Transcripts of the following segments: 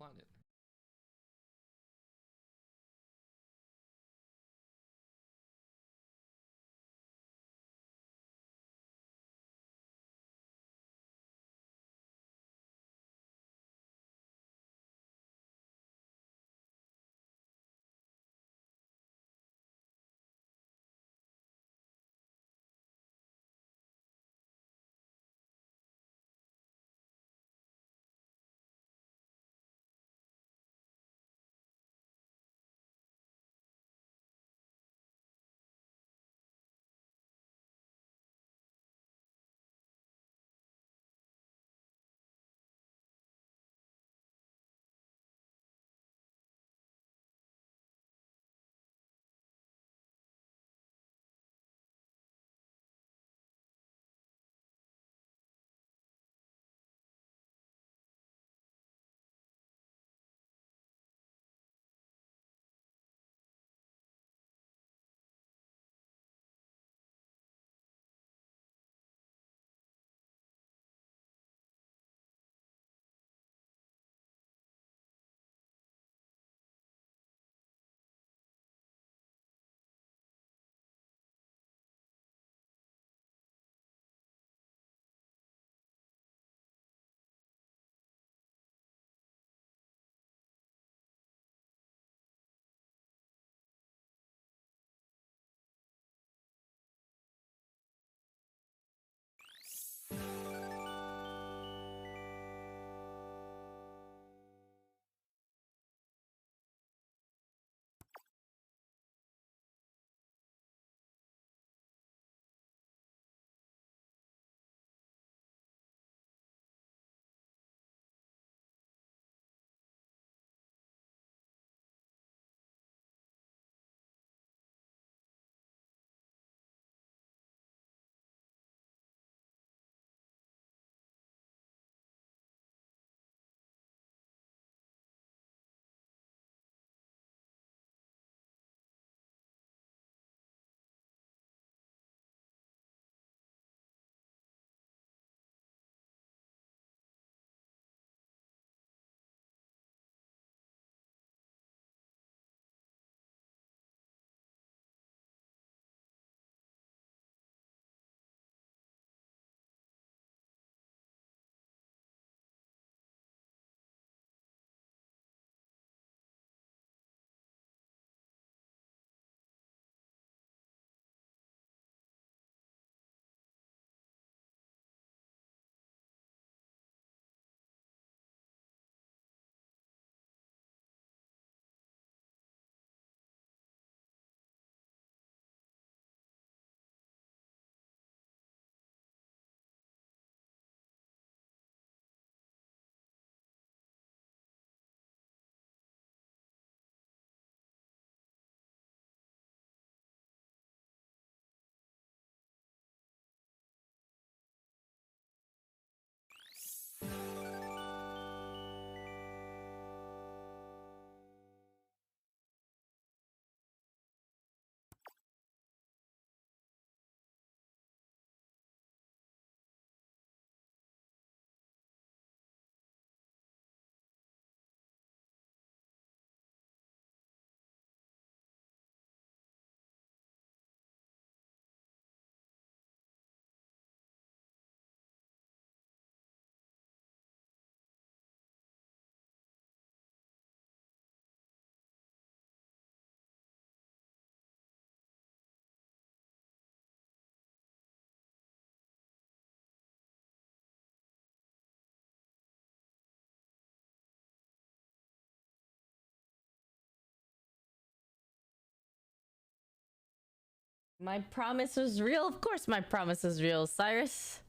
planet. My promise was real. Of course, my promise was real, Cyrus.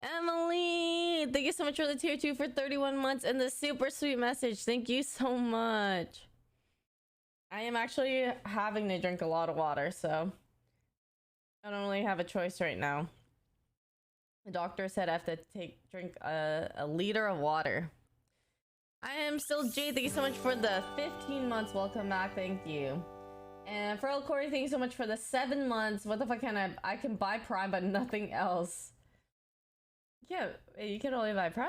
Emily, thank you so much for the tier 2 for 31 months and the super sweet message. Thank you so much. I am actually having to drink a lot of water, so I don't really have a choice right now. The doctor said I have to drink a liter of water. I am still Jade. Thank you so much for the 15 months. Welcome back. Thank you. And Feral Corey, thank you so much for the 7 months. What the fuck can I can buy Prime, but nothing else. Yeah, you can only buy Prime?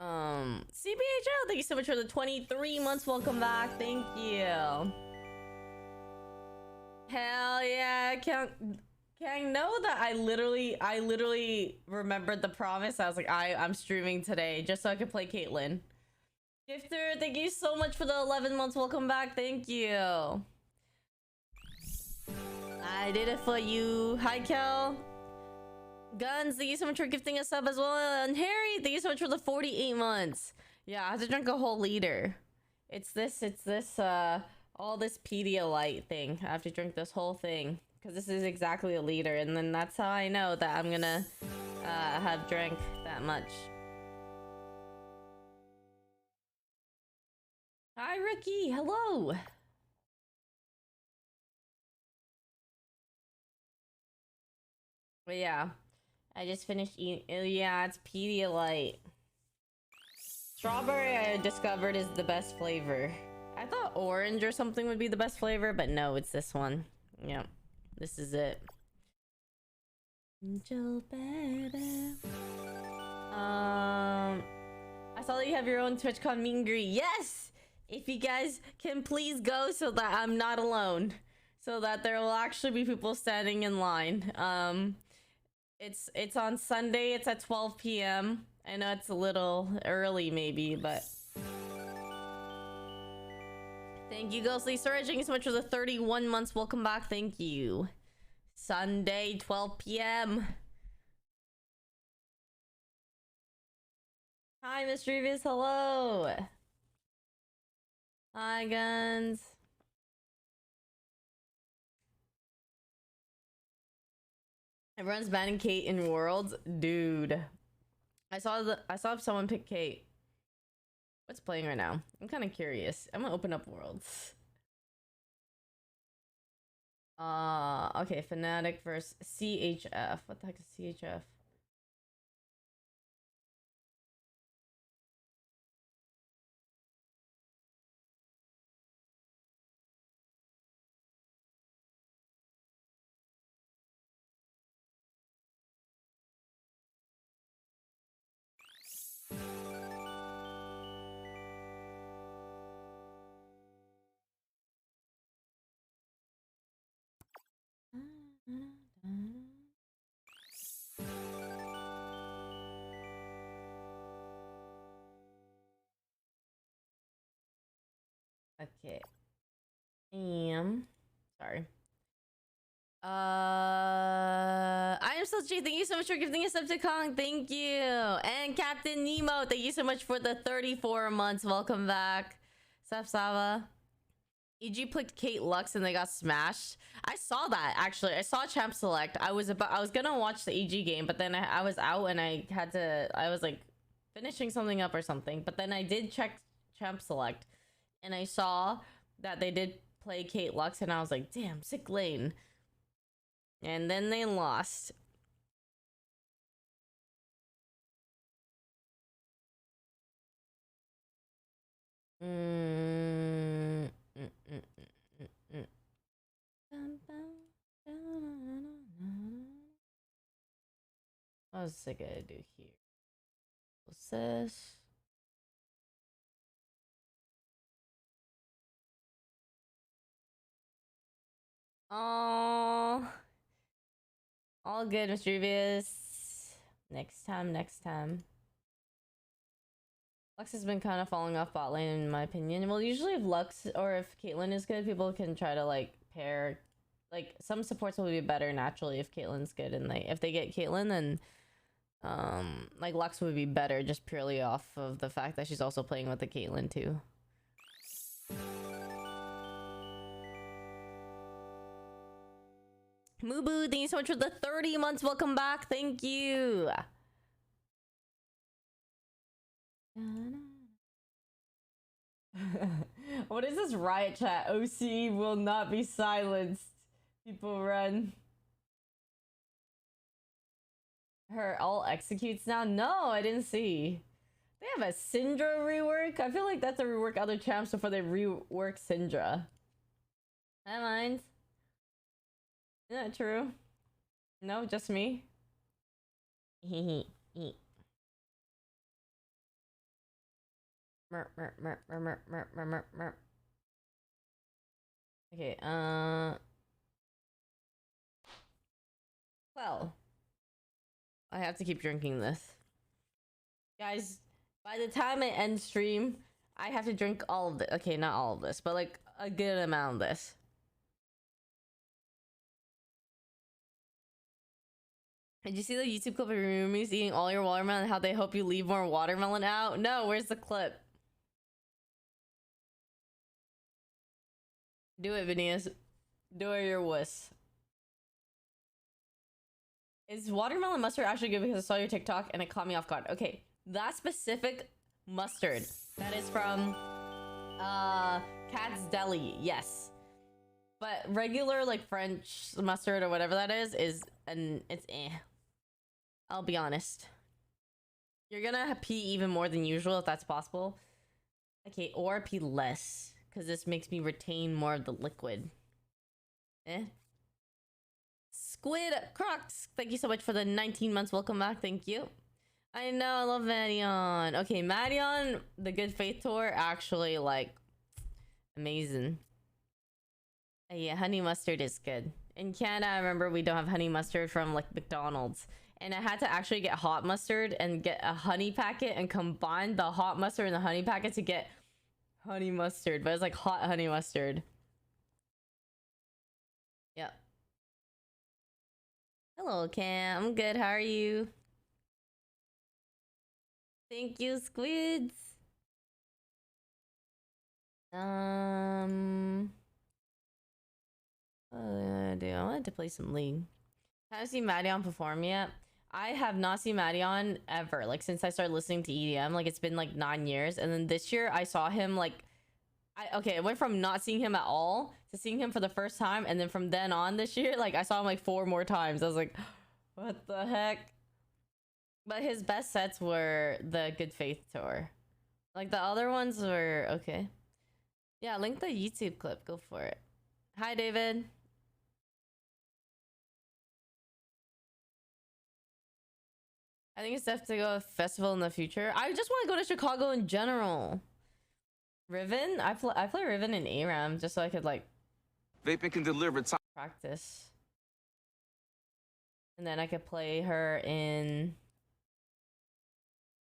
CBHL, thank you so much for the 23 months. Welcome back. Thank you. Hell yeah, Kang, know that I literally remembered the promise. I was like, I'm streaming today just so I could play Caitlyn. Gifter, thank you so much for the 11 months. Welcome back. Thank you. I did it for you. Hi, Kel. Guns, thank you so much for gifting a sub as well. And Harry, thank you so much for the 48 months. Yeah, I have to drink a whole liter. It's this, all this Pedialyte thing. I have to drink this whole thing. Because this is exactly a liter. And then that's how I know that I'm gonna have drank that much. Hi, Ricky. Hello. But yeah, I just finished eating. Yeah, it's Pedialyte. Strawberry, I discovered, is the best flavor. I thought orange or something would be the best flavor, but no, it's this one. Yeah, this is it. Angel baby. I saw that you have your own TwitchCon meet and greet. Yes! If you guys can please go so that I'm not alone. So that there will actually be people standing in line. It's on Sunday. It's at 12 p.m. I know it's a little early maybe, but... Thank you, Ghostly Storage. Thank you so much for the 31 months. Welcome back. Thank you. Sunday, 12 p.m. Hi, Mischievous. Hello. Hi, Guns. Everyone's banning Kate in Worlds. Dude. I saw someone pick Kate. What's playing right now? I'm kind of curious. I'm gonna open up Worlds. Okay, Fnatic versus CHF. What the heck is CHF? Okay. Sorry. I am still G. Thank you so much for gifting us up to Kong. Thank you. And Captain Nemo, thank you so much for the 34 months. Welcome back. Sava. EG picked Kate Lux and they got smashed. I saw that actually. I saw Champ Select. I was gonna watch the EG game, but then I was out and I was like finishing something up or something. But then I did check Champ Select and I saw that they did play Kate Lux and I was like, damn, sick lane. And then they lost. What was I gonna do here? What's this? Oh, all good, Mischievous. Next time. Lux has been kind of falling off bot lane in my opinion. Well, usually if Lux or if Caitlyn is good, people can try to like pair. Like some supports will be better naturally if Caitlyn's good, and if they get Caitlyn, then like Lux would be better just purely off of the fact that she's also playing with the Caitlyn too. Mubu, thank you so much for the 30 months. Welcome back. Thank you. What is this riot chat? OC will not be silenced. People run. Her all executes now? No, I didn't see. They have a Syndra rework? I feel like that's a rework other champs before they rework Syndra. I mind. Isn't that true? No, just me? Okay, well, I have to keep drinking this. Guys, by the time I end stream, I have to drink all of it. Okay, not all of this, but like a good amount of this. Did you see the YouTube clip of your roomies eating all your watermelon and how they hope you leave more watermelon out? No, where's the clip? Do it, Vinius. Do it your wuss. Is watermelon mustard actually good? Because I saw your TikTok and it caught me off guard. Okay, that specific mustard that is from Cat's Deli, yes. But regular like French mustard or whatever that is it's eh. I'll be honest. You're gonna pee even more than usual if that's possible. Okay, or pee less, because this makes me retain more of the liquid. Eh? Squid Crocs, thank you so much for the 19 months. Welcome back. Thank you. I know, I love Madion. Okay, Madion, the Good Faith Tour, actually, like, amazing. Yeah, honey mustard is good. In Canada, I remember we don't have honey mustard from, like, McDonald's. And I had to actually get hot mustard and get a honey packet and combine the hot mustard and the honey packet to get honey mustard. But it's like hot honey mustard. Yep. Hello, Cam. I'm good. How are you? Thank you, squids. What do I wanted to play some League. Have you seen Madion perform yet? I have not seen Madion ever, like since I started listening to EDM. Like it's been like 9 years, and then this year I saw him like I went from not seeing him at all to seeing him for the first time, and then from then on this year, like I saw him like 4 more times. I was like, what the heck? But his best sets were the Good Faith Tour. Like the other ones were okay. Yeah, link the YouTube clip. Go for it. Hi, David. I think it's definitely to go to a festival in the future. I just want to go to Chicago in general. Riven? I play Riven in ARAM just so I could like Vaping can deliver time. Practice. And then I could play her in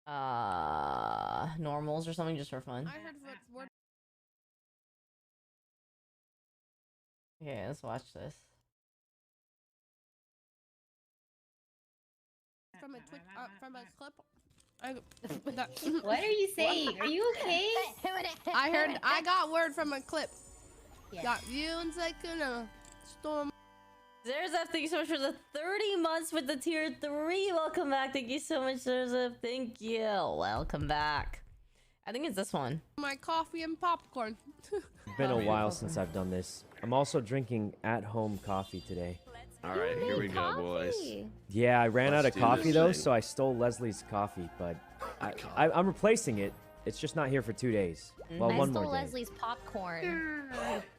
normals or something just for fun. I heard word Okay, let's watch this. from a Twitch, from a clip. What are you saying? Are you okay? I got word from a clip. Yeah. Got you and second storm. Zerzef, thank you so much for the 30 months with the tier 3. Welcome back. Thank you so much, Zerzef. Thank you. Welcome back. I think it's this one. My coffee and popcorn. It's been a while since I've done this. I'm also drinking at-home coffee today. All right, here we go, boys. Yeah, I ran out Let's of do coffee this though, thing. so I stole Leslie's coffee, but I'm replacing it. It's just not here for 2 days. Well, I one stole more day. Leslie's popcorn.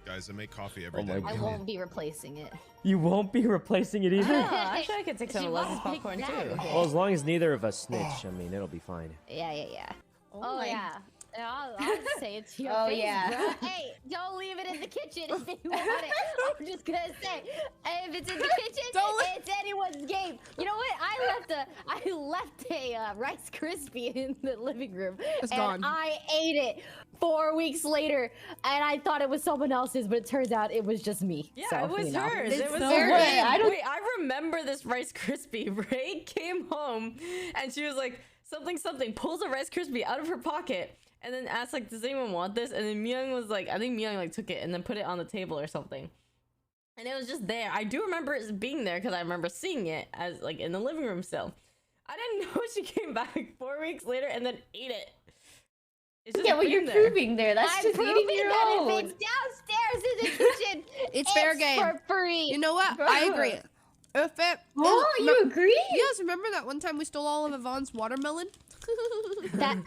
Guys, I make coffee every Oh day. my I God. won't be replacing it. You won't be replacing it either? Yeah, actually, I could take some She of Leslie's won't pick popcorn that. too. Well, as long as neither of us snitch, I mean, it'll be fine. Yeah. Oh, yeah. I'll say it to your Oh face, yeah. bro. Hey, don't leave it in the kitchen if you want it. I'm just gonna say, if it's in the kitchen, it's anyone's game. You know what? I left a Rice Krispie in the living room, It's and gone. I ate it 4 weeks later, and I thought it was someone else's, but it turns out it was just me. Yeah, So, it was you know. hers. It's It was so hers. good. I don't- Wait, I remember this Rice Krispie. Ray came home and she was like, something, pulls a Rice Krispie out of her pocket and then asked like, does anyone want this? And then Myung was like, I think Myung like took it and then put it on the table or something. And it was just there. I do remember it being there because I remember seeing it as like in the living room still. I didn't know she came back 4 weeks later and then ate it. It's just Yeah, well, been you're there. proving there. That's I'm just proving eating your that own. if it's downstairs in the kitchen, It's fair game. for free. You know what? I agree. If it, Oh, you agree? Yes, remember that one time we stole all of Yvonne's watermelon? That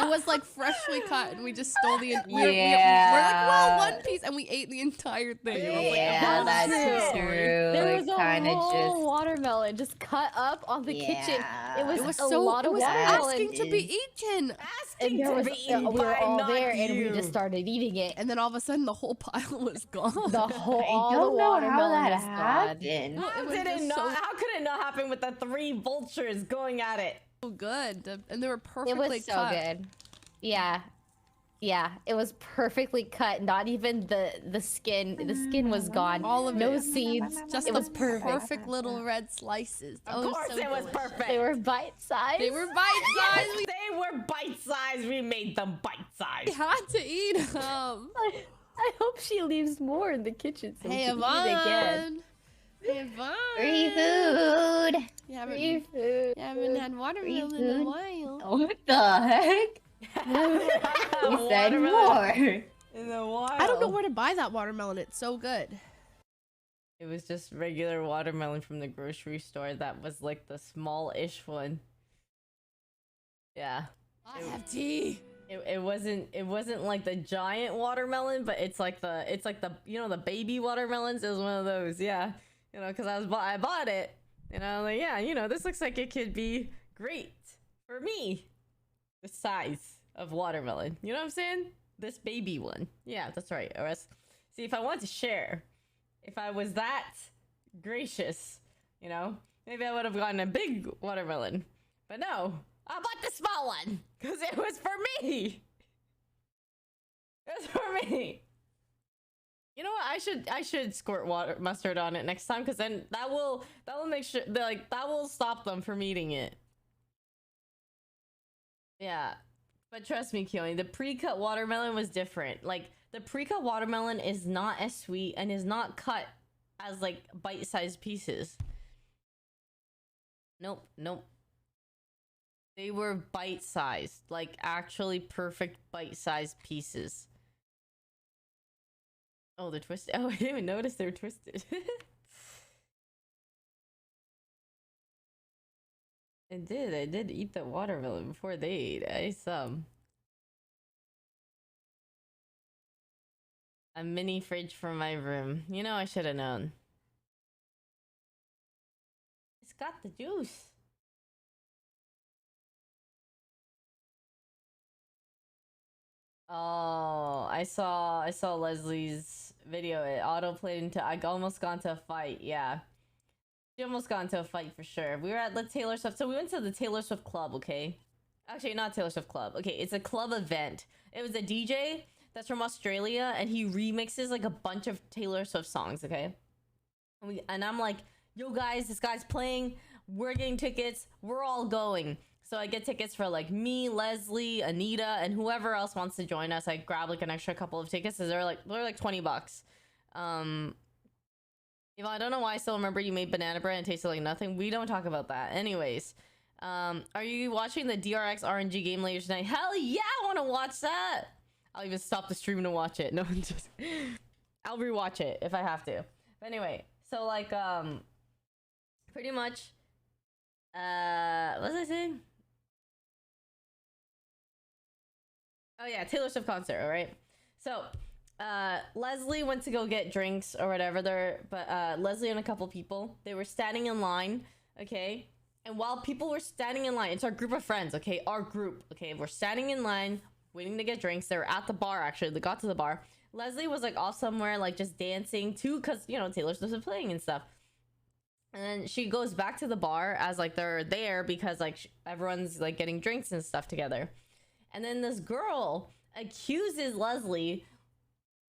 It was like freshly cut, and we just stole the. We're like, Yeah. well, one piece, and we ate the entire thing. And we're like, Yeah, "Oh, that's shit." true. There was a Kinda whole just- watermelon just cut up on the kitchen. It was, It was a so. lot It of was watermelon. asking to be eaten, And there was, we were all there, and we just started eating it. and then all of a sudden, the whole pile was gone. The whole, I all the don't know how watermelon that was gone. happened. No, How it was did it just not? so- How could it not happen with the 3 vultures going at it? So good, and they were It perfectly was so cut. good. Yeah. Yeah, it was perfectly cut. Not even the skin. The skin was gone. All of no it. seeds. Just it the was perfect. perfect little red slices. Of course, so it was delicious. perfect. They were bite sized. They were bite-sized. We They were bite-sized. We made them bite-sized. had to eat them. I hope she leaves more in the kitchen so Hey, we can eat again. Yvonne. Hey, Yvonne. Free food. You haven't, Free food. you haven't had watermelon in a food. while. What the heck? You said more. In the wild. I don't know where to buy that watermelon. It's so good. It was just regular watermelon from the grocery store. That was like the small-ish one. Yeah. I have tea. It wasn't like the giant watermelon, but it's like the you know, the baby watermelons. It was one of those. Yeah. You know, because I bought it, and I was like, yeah, you know, this looks like it could be great for me. The size of watermelon. You know what I'm saying? This baby one. Yeah, that's right. Or else, see, if I wanted to share, if I was that gracious, you know, maybe I would have gotten a big watermelon. But no, I bought the small one because it was for me. It was for me. You know what? I should squirt mustard on it next time, because then that will make sure that will stop them from eating it. Yeah. But trust me, Keone, the pre-cut watermelon was different. Like, the pre-cut watermelon is not as sweet and is not cut as like bite-sized pieces. Nope. They were bite-sized, like actually perfect bite-sized pieces. Oh, they're twisted. Oh, I didn't even notice they were twisted. I did eat the watermelon before they ate it. I ate some. A mini fridge for my room. You know, I should have known. It's got the juice. Oh, I saw Leslie's video. It auto-played into I almost got into a fight. Yeah. She almost got into a fight for sure. We were at the Taylor Swift. So we went to the Taylor Swift club, okay? Actually, not Taylor Swift club. Okay, it's a club event. It was a DJ that's from Australia, and he remixes like a bunch of Taylor Swift songs, okay? And I'm like, yo guys, this guy's playing. We're getting tickets. We're all going. So I get tickets for like me, Leslie, Anita, and whoever else wants to join us. I grab like an extra couple of tickets. They're like $20. Yvonne, I don't know why I still remember you made banana bread and it tasted like nothing. We don't talk about that. Anyways, are you watching the DRX RNG game later tonight? Hell yeah, I want to watch that. I'll even stop the stream to watch it. No, just I'll rewatch it if I have to. But anyway, so like pretty much what was I saying? Oh yeah, Taylor Swift concert, all right? So, Leslie went to go get drinks or whatever there, but Leslie and a couple people, they were standing in line, okay? And while people were standing in line, it's our group of friends, okay? Our group, okay? We're standing in line, waiting to get drinks. They were at the bar, actually. They got to the bar. Leslie was like off somewhere, like just dancing too, because, you know, Taylor Swift was playing and stuff. And then she goes back to the bar as like they're there because like everyone's like getting drinks and stuff together. And then this girl accuses Leslie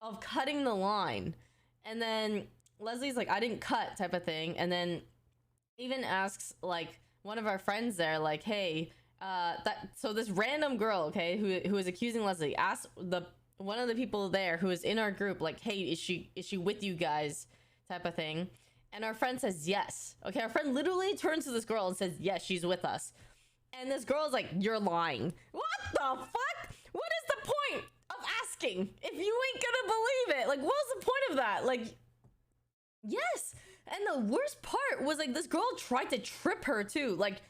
of cutting the line. And then Leslie's like, I didn't cut, type of thing. And then even asks like one of our friends there, like, hey, so this random girl, okay, who is accusing Leslie, asked one of the people there who is in our group, like, hey, is she with you guys, type of thing. And our friend says yes. Okay, our friend literally turns to this girl and says, yes, she's with us. And this girl's like, you're lying. What the fuck? What is the point of asking if you ain't gonna believe it? Like, what was the point of that? Like, yes. And the worst part was like this girl tried to trip her too. Like,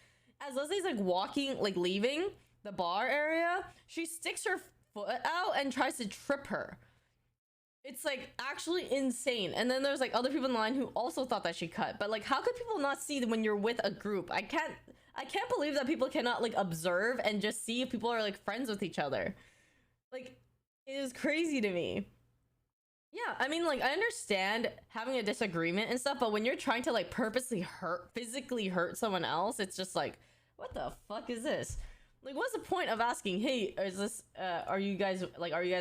as Leslie's like walking, like leaving the bar area, she sticks her foot out and tries to trip her. It's like actually insane. And then there's like other people in line who also thought that she cut. But like, how could people not see when you're with a group? I can't believe that people cannot like observe and just see if people are like friends with each other. Like, it is crazy to me. Yeah, I mean, like, I understand having a disagreement and stuff, but when you're trying to like purposely physically hurt someone else, it's just like, what the fuck is this? Like, what's the point of asking, hey, is this are you guys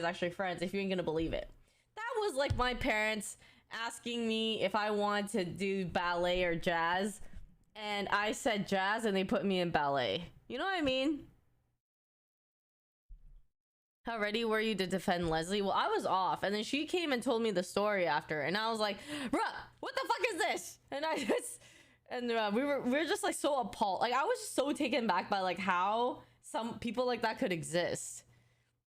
actually friends if you ain't gonna believe it? That was like my parents asking me if I want to do ballet or jazz, and I said jazz and they put me in ballet. You know what I mean? How ready were you to defend Leslie? Well, I was off, and then she came and told me the story after, and I was like, bruh, what the fuck is this? And we were just like so appalled. Like, I was just so taken back by like how some people like that could exist.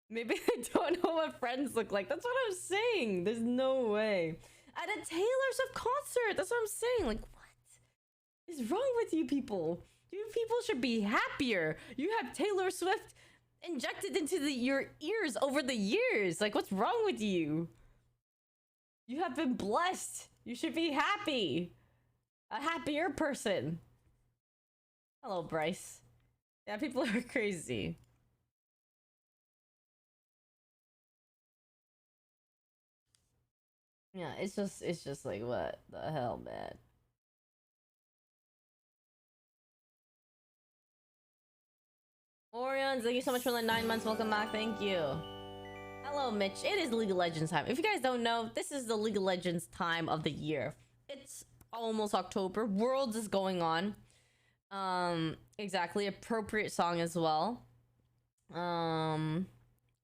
Maybe I don't know what friends look like. That's what I'm saying. There's no way. At a Taylor Swift concert, that's what I'm saying. Like, what is wrong with you people? You people should be happier. You have Taylor Swift injected into your ears over the years. Like, what's wrong with you? You have been blessed. You should be happy. A happier person. Hello, Bryce. Yeah, people are crazy. Yeah, it's just like, what the hell, man? Orion, thank you so much for the 9 months. Welcome back. Thank you. Hello, Mitch. It is League of Legends time. If you guys don't know, this is the League of Legends time of the year. It's almost October. Worlds is going on. Exactly. Appropriate song as well.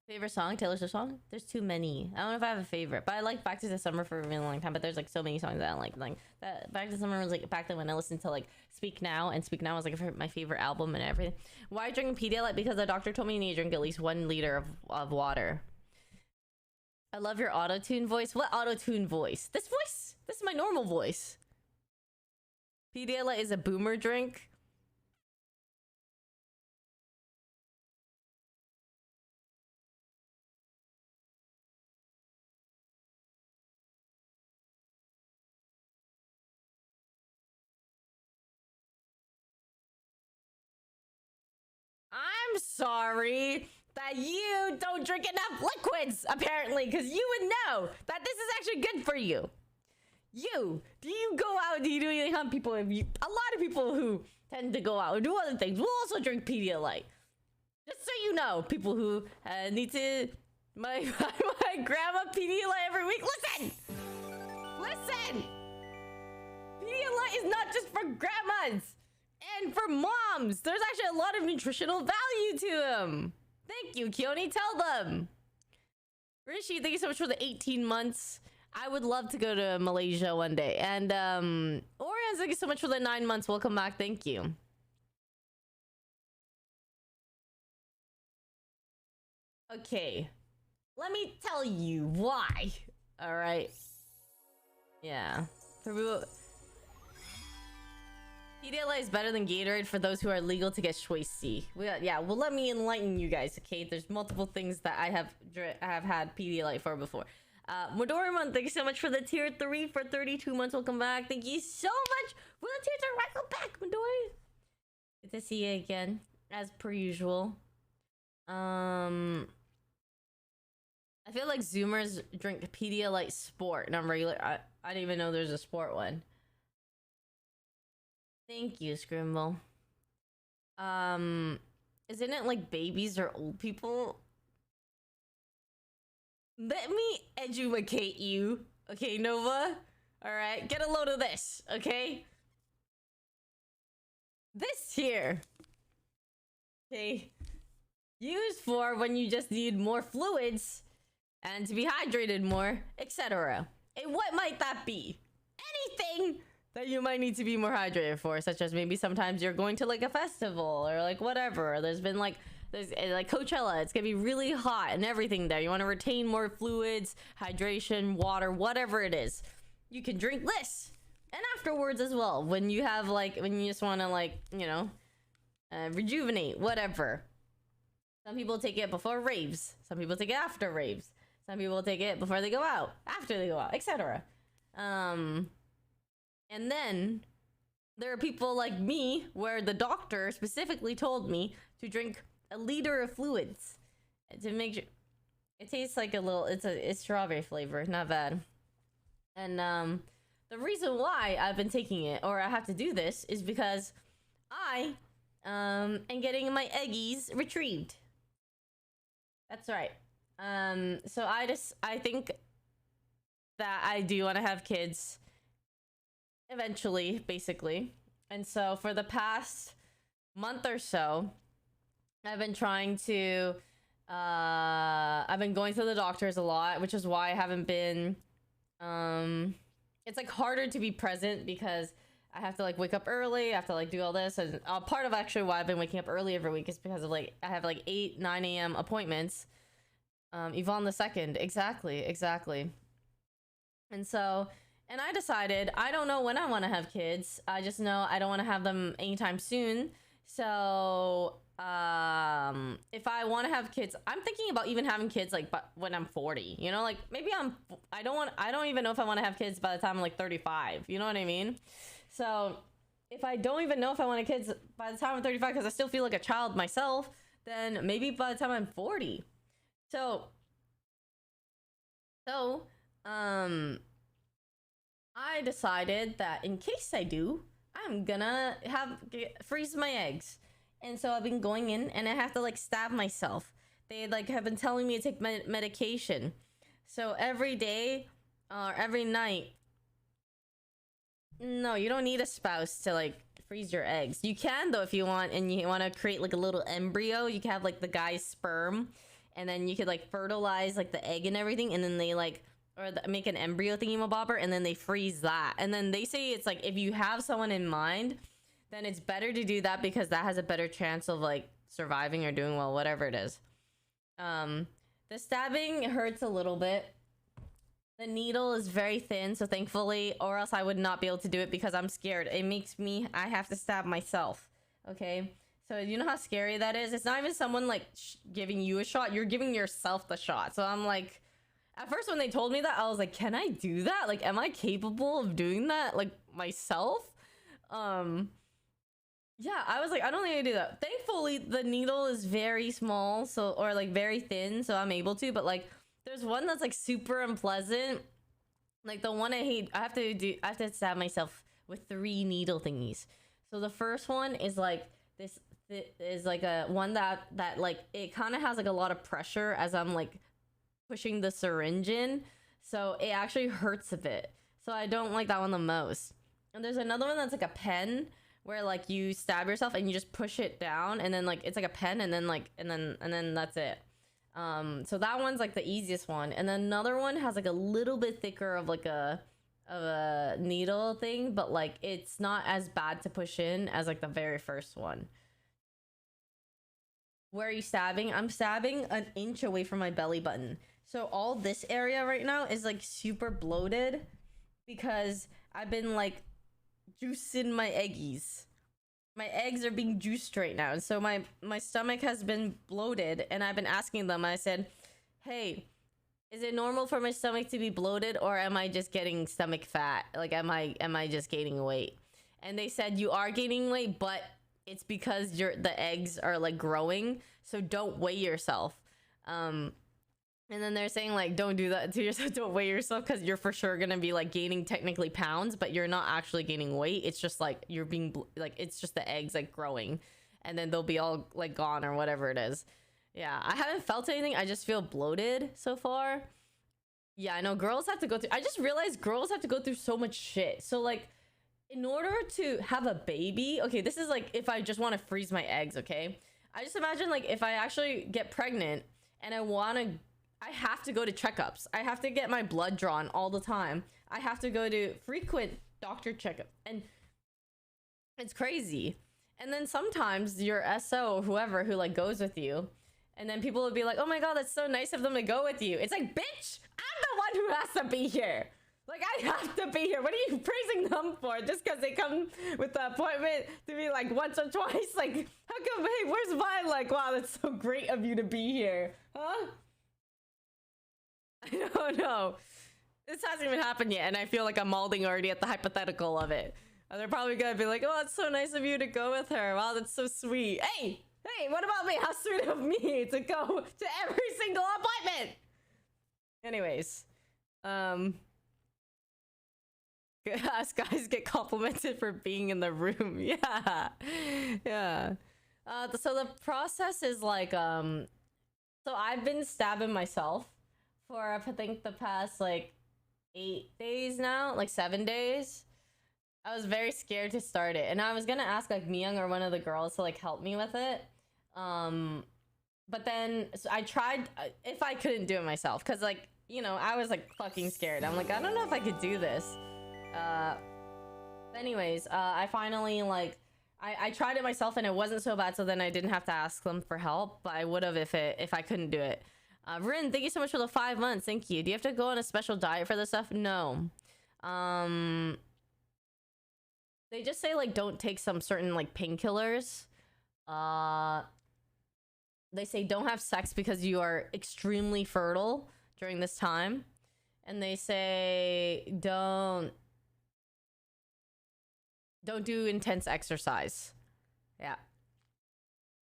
Favorite song? Taylor Swift song? There's too many. I don't know if I have a favorite, but I like Back to the Summer for a really long time. But there's like so many songs that I like. Like that Back to the Summer was like back then when I listened to like Speak Now, and Speak Now was like my favorite album and everything. Why drink Pedialyte? Because the doctor told me you need to drink at least 1 liter of water. I love your auto-tune voice. What auto-tune voice? This voice? This is my normal voice. Pedialyte is a boomer drink. I'm sorry that you don't drink enough liquids, apparently, because you would know that this is actually good for you. Do you go out? Do you do anything on people? A lot of people who tend to go out or do other things will also drink Pedialyte. Just so you know, people who need to my grandma Pedialyte every week. Listen. Pedialyte is not just for grandmas. And for moms, there's actually a lot of nutritional value to them. Thank you, Keone. Tell them. Rishi, thank you so much for the 18 months. I would love to go to Malaysia one day. And Orion, thank you so much for the 9 months. Welcome back. Thank you. Okay. Let me tell you why. All right. Yeah. Pedialyte is better than Gatorade for those who are legal to get choice C. Yeah, well, let me enlighten you guys, okay? There's multiple things that I have had Pedialyte for before. Modoriman, thank you so much for the tier 3 for 32 months. Welcome back. Thank you so much for the tier 3. Welcome back, Modori. Good to see you again, as per usual. I feel like Zoomers drink Pedialyte Sport, not regular. I didn't even know there's a sport one. Thank you, Scrimble. Isn't it like babies or old people? Let me educate you, okay, Nova? Alright, get a load of this, okay? This here, okay, used for when you just need more fluids and to be hydrated more, etc. And what might that be? Anything that you might need to be more hydrated for, such as maybe sometimes you're going to like a festival or like whatever. There's like Coachella, it's gonna be really hot and everything there. You want to retain more fluids, hydration, water, whatever it is. You can drink this. And afterwards as well, when you have like, when you just want to like, you know, rejuvenate, whatever. Some people take it before raves. Some people take it after raves. Some people take it before they go out, after they go out, etc. And then there are people like me where the doctor specifically told me to drink a liter of fluids to make sure it tastes like a little, it's strawberry flavor, not bad. And the reason why I've been taking it, or I have to do this, is because I am getting my eggies retrieved. That's right. So I think that I do want to have kids eventually, basically. And so for the past month or so, I've been trying to I've been going to the doctors a lot, which is why I haven't been it's like harder to be present because I have to like wake up early, I have to like do all this, and part of actually why I've been waking up early every week is because of like I have like 8-9 a.m. appointments. Yvonne the second, exactly. And so, and I decided I don't know when I want to have kids. I just know I don't want to have them anytime soon. So if I want to have kids, I'm thinking about even having kids like when I'm 40, you know, like maybe I don't even know if I want to have kids by the time I'm like 35, you know what I mean? So if I don't even know if I want kids by the time I'm 35 because I still feel like a child myself, then maybe by the time I'm 40. So I decided that in case I do, I'm gonna freeze my eggs. And so I've been going in and I have to like stab myself. They like have been telling me to take medication. So every day or every night. No, you don't need a spouse to like freeze your eggs. You can though if you want, and you want to create like a little embryo. You can have like the guy's sperm, and then you could like fertilize like the egg and everything, and then they like make an embryo thingy-mabobber, and then they freeze that. And then they say it's like if you have someone in mind, then it's better to do that because that has a better chance of like surviving or doing well, whatever it is. The stabbing hurts a little bit. The needle is very thin, so thankfully, or else I would not be able to do it because I'm scared. It makes me, I have to stab myself, okay? So you know how scary that is? It's not even someone like giving you a shot, you're giving yourself the shot. So I'm like, at first when they told me that, I was like, can I do that? Like, am I capable of doing that, like, myself? Yeah, I was like, I don't think I can do that. Thankfully, the needle is very small, so, or like very thin, so I'm able to, but like, there's one that's like super unpleasant. Like the one I hate, I have to stab myself with 3 needle thingies. So the first one is like this is like a one that like it kind of has like a lot of pressure as I'm like pushing the syringe in. So it actually hurts a bit. So I don't like that one the most. And there's another one that's like a pen where like you stab yourself and you just push it down and then like it's like a pen and then like and then that's it. So that one's like the easiest one, and then another one has like a little bit thicker of like a needle thing, but like it's not as bad to push in as like the very first one. Where are you stabbing? I'm stabbing an inch away from my belly button. So all this area right now is like super bloated because I've been like juicing my eggies. My eggs are being juiced right now, and so my stomach has been bloated, and I've been asking them. I said, hey, is it normal for my stomach to be bloated, or am I just getting stomach fat? Like, am I just gaining weight? And they said you are gaining weight, but it's because the eggs are like growing, so don't weigh yourself. And then they're saying like, don't do that to yourself, don't weigh yourself, because you're for sure gonna be like gaining technically pounds, but you're not actually gaining weight. It's just like you're being like, it's just the eggs like growing, and then they'll be all like gone or whatever it is. Yeah, I haven't felt anything. I just feel bloated so far. Yeah, I know girls have to go through, I just realized girls have to go through so much shit. So like, in order to have a baby, okay, this is like if I just want to freeze my eggs, okay? I just imagine like if I actually get pregnant and I have to go to checkups. I have to get my blood drawn all the time. I have to go to frequent doctor checkup, and it's crazy. And then sometimes your SO or whoever who like goes with you, and then people would be like, oh my god, that's so nice of them to go with you. It's like, bitch, I'm the one who has to be here. Like, I have to be here. What are you praising them for? Just because they come with the appointment to be like once or twice? Like, how come, hey, where's mine? Like, wow, that's so great of you to be here. Huh? I don't know. This hasn't even happened yet, and I feel like I'm mauling already at the hypothetical of it. And they're probably gonna be like, oh, it's so nice of you to go with her. Wow, that's so sweet. Hey, what about me? How sweet of me to go to every single appointment. Anyways, us guys get complimented for being in the room. Yeah, yeah. So the process is like, so I've been stabbing myself for I think the past like 8 days now, like 7 days. I was very scared to start it, and I was gonna ask like Myung or one of the girls to like help me with it. But then so I tried if I couldn't do it myself, because like, you know, I was like fucking scared. I'm like, I don't know if I could do this. Anyways, I finally like I tried it myself and it wasn't so bad, so then I didn't have to ask them for help, but I would have if I couldn't do it. Rin, thank you so much for the 5 months. Thank you. Do you have to go on a special diet for this stuff? No. They just say like don't take some certain like painkillers. They say don't have sex because you are extremely fertile during this time. And they say don't do intense exercise. Yeah.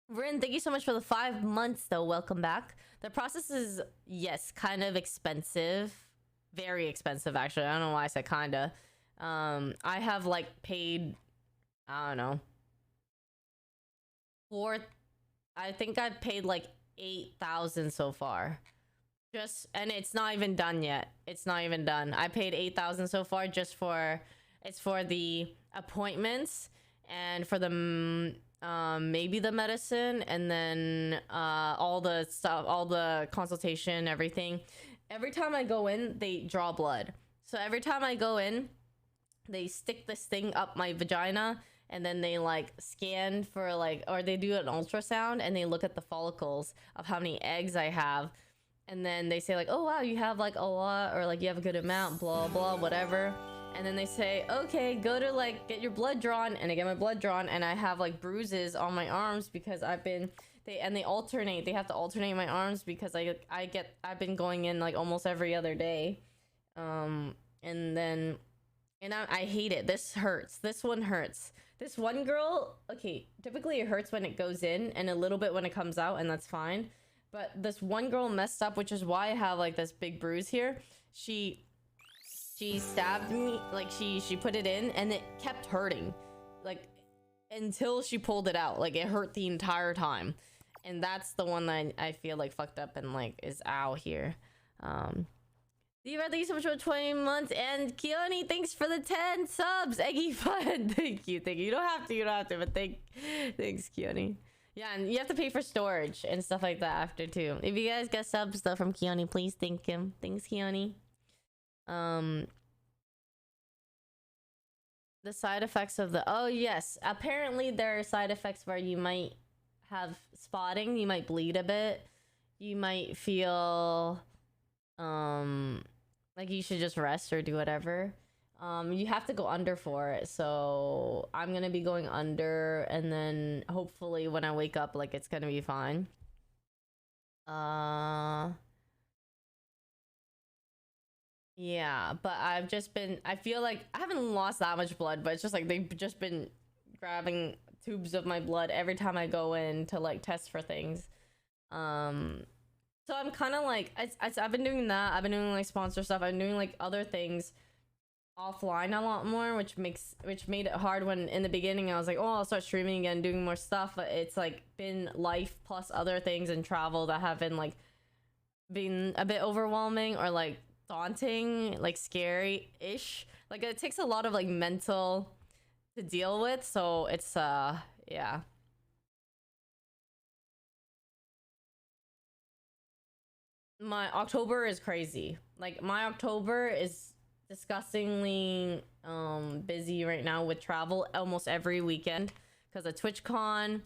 Rin, thank you so much for the 5 months though. Welcome back. The process is, yes, kind of expensive. Very expensive, actually. I don't know why I said kinda. I have like paid, I don't know, I think I've paid like 8,000 so far. And it's not even done yet. It's not even done. I paid 8,000 so far just for, it's for the appointments and for the maybe the medicine, and then all the stuff, all the consultation, everything. Every time I go in, they draw blood. So every time I go in, they stick this thing up my vagina, and then they like scan for like, or they do an ultrasound and they look at the follicles of how many eggs I have. And then they say like, oh wow, you have like a lot, or like you have a good amount, blah blah, whatever. And then they say, okay, go to like get your blood drawn, and I get my blood drawn, and I have like bruises on my arms because I've been, they alternate, they have to alternate my arms because I've been going in like almost every other day. And I hate it. This hurts. This one hurts. This one girl, okay, typically it hurts when it goes in and a little bit when it comes out, and that's fine. But this one girl messed up, which is why I have like this big bruise here. She stabbed me, like she put it in and it kept hurting, like until she pulled it out. Like it hurt the entire time. And that's the one that I feel like fucked up and like is out here. Diva, thank you so much for 20 months, and Keone, thanks for the 10 subs. Eggy fun. Thank you. You don't have to, but thanks, Keone. Yeah, and you have to pay for storage and stuff like that after too. If you guys get subs though from Keone, please thank him. Thanks, Keone. The side effects of the, oh yes, apparently there are side effects where you might have spotting, you might bleed a bit, you might feel like you should just rest or do whatever. You have to go under for it, so I'm gonna be going under, and then hopefully when I wake up, like, it's gonna be fine. Yeah, but I've just been, I feel like I haven't lost that much blood, but it's just like they've just been grabbing tubes of my blood every time I go in to like test for things. So I'm kind of like, I've been doing that. I've been doing like sponsor stuff. I'm doing like other things offline a lot more, which made it hard when in the beginning I was like, oh, I'll start streaming again, doing more stuff. But it's like been life plus other things and travel that have been like been a bit overwhelming or like daunting, like scary-ish. Like it takes a lot of like mental to deal with. So it's yeah. My October is crazy. Like my October is disgustingly busy right now with travel almost every weekend because of TwitchCon,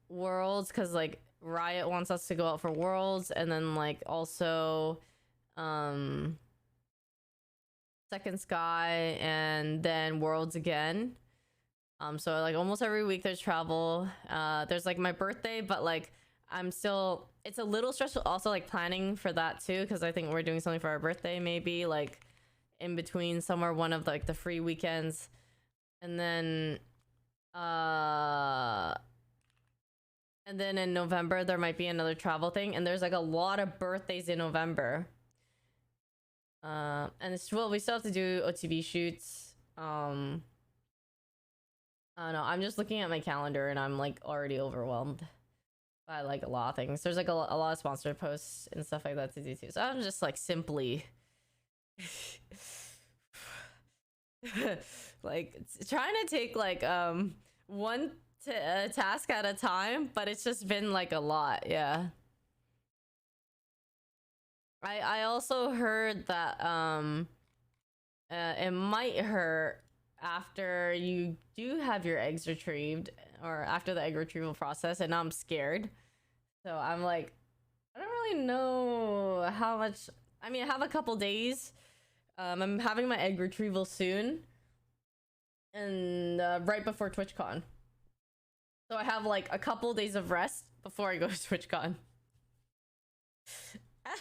Worlds, because like Riot wants us to go out for Worlds, and then like also Second Sky, and then Worlds again. So like almost every week there's travel. There's like my birthday, but like it's a little stressful also like planning for that too, because I think we're doing something for our birthday maybe like in between somewhere, one of like the free weekends. And then in November there might be another travel thing, and there's like a lot of birthdays in November. And we still have to do OTV shoots. I don't know, I'm just looking at my calendar and I'm like already overwhelmed by like a lot of things. There's like a lot of sponsored posts and stuff like that to do too, so I'm just like simply like trying to take like one task at a time, but it's just been like a lot. Yeah, I also heard that it might hurt after you do have your eggs retrieved, or after the egg retrieval process, and now I'm scared. So I'm like, I don't really know how much. I mean, I have a couple days. I'm having my egg retrieval soon, and right before TwitchCon. So I have like a couple days of rest before I go to TwitchCon.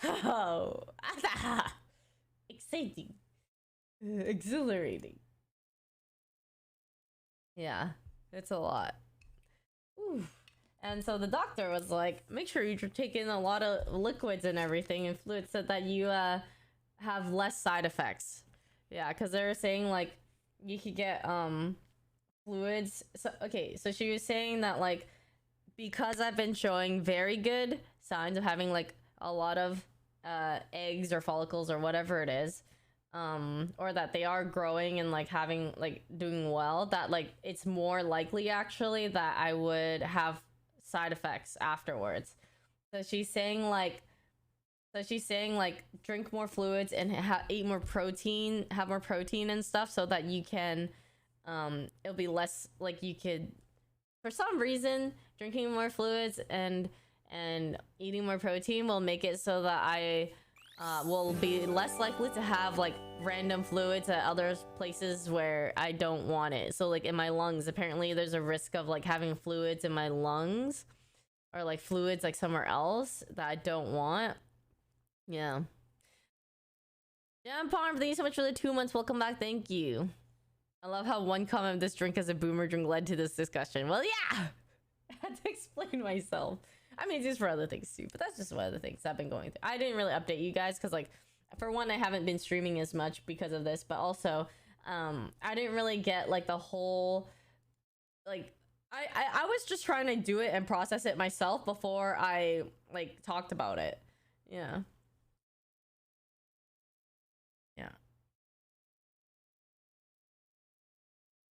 Oh, exciting, exhilarating. Yeah, it's a lot. Ooh. And so the doctor was like, make sure you're taking a lot of liquids and everything and fluids so that you have less side effects. Yeah, because they were saying like you could get fluids. So okay, so she was saying that like because I've been showing very good signs of having like a lot of eggs or follicles or whatever it is, or that they are growing and like having like doing well, that like it's more likely actually that I would have side effects afterwards. So she's saying like drink more fluids and eat more protein, have more protein and stuff, so that you can it'll be less like you could, for some reason drinking more fluids and eating more protein will make it so that I will be less likely to have like random fluids at other places where I don't want it. So like in my lungs, apparently there's a risk of like having fluids in my lungs, or like fluids like somewhere else that I don't want. Yeah. Jam Palm, thank you so much for the 2 months. Welcome back. Thank you. I love how one comment of this drink as a boomer drink led to this discussion. Well, yeah, I had to explain myself. I mean, just for other things too, but that's just one of the things I've been going through. I didn't really update you guys because, like, for one, I haven't been streaming as much because of this, but also, I didn't really get like the whole, like, I was just trying to do it and process it myself before I like talked about it. Yeah. Yeah.